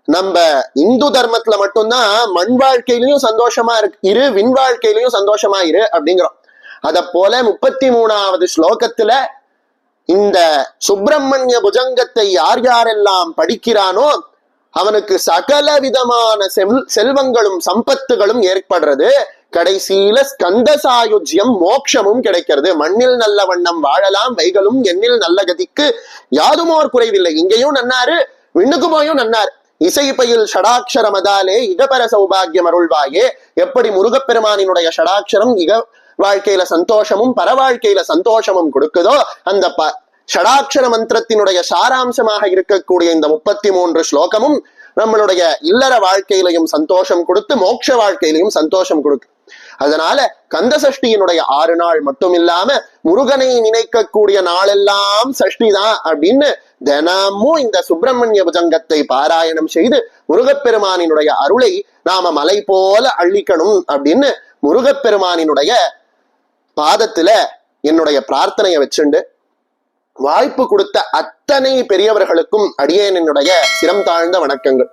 Speaker 1: நம்ம இந்து தர்மத்துல மட்டும்தான் மண் வாழ்க்கையிலையும் சந்தோஷமா இரு, விண் வாழ்க்கையிலையும் சந்தோஷமா இரு அப்படிங்கிறோம். அத போல 33வது ஸ்லோகத்துல இந்த சுப்பிரமணிய புஜங்கத்தை யார் யாரெல்லாம் படிக்கிறானோ அவனுக்கு சகல விதமான செல்வங்களும் சம்பத்துகளும் ஏற்படுறது. கடைசியில ஸ்கந்த சாயுஜ்யம் மோட்சமும் கிடைக்கிறது. மண்ணில் நல்ல வண்ணம் வாழலாம், வைகளும் எண்ணில் நல்ல கதிக்கு யாதுமோர் குறைவில்லை. இங்கேயும் நன்னாரு, விண்ணுக்கு போயும் நன்னாரு. இசை பயில் ஷடாட்சரமதாலே இகபர சௌபாகியம் அருள்வாயே. எப்படி முருகப்பெருமானினுடைய ஷடாட்சரம் இக வாழ்க்கையில சந்தோஷமும் பர வாழ்க்கையில சந்தோஷமும் கொடுக்குதோ அந்த ஷடாட்சர மந்திரத்தினுடைய சாராம்சமாக இருக்கக்கூடிய இந்த 33 ஸ்லோகமும் நம்மளுடைய இல்லற வாழ்க்கையிலையும் சந்தோஷம் கொடுத்து மோட்ச வாழ்க்கையிலையும் சந்தோஷம் கொடுக்கு. அதனால கந்த சஷ்டியினுடைய 6 நாள் மட்டும் இல்லாம முருகனை நினைக்கக்கூடிய நாளெல்லாம் சஷ்டி தான் அப்படின்னு தினமும் இந்த சுப்பிரமணிய புஜங்கத்தை பாராயணம் செய்து முருகப்பெருமானினுடைய அருளை நாம மலை போல அள்ளிக்கணும் அப்படின்னு முருகப்பெருமானினுடைய பாதத்துல என்னுடைய பிரார்த்தனையை வச்சுண்டு வாய்ப்பு கொடுத்த அத்தனை பெரியவர்களுக்கும் அடியேன் என்னுடைய சிரம் தாழ்ந்த வணக்கங்கள்.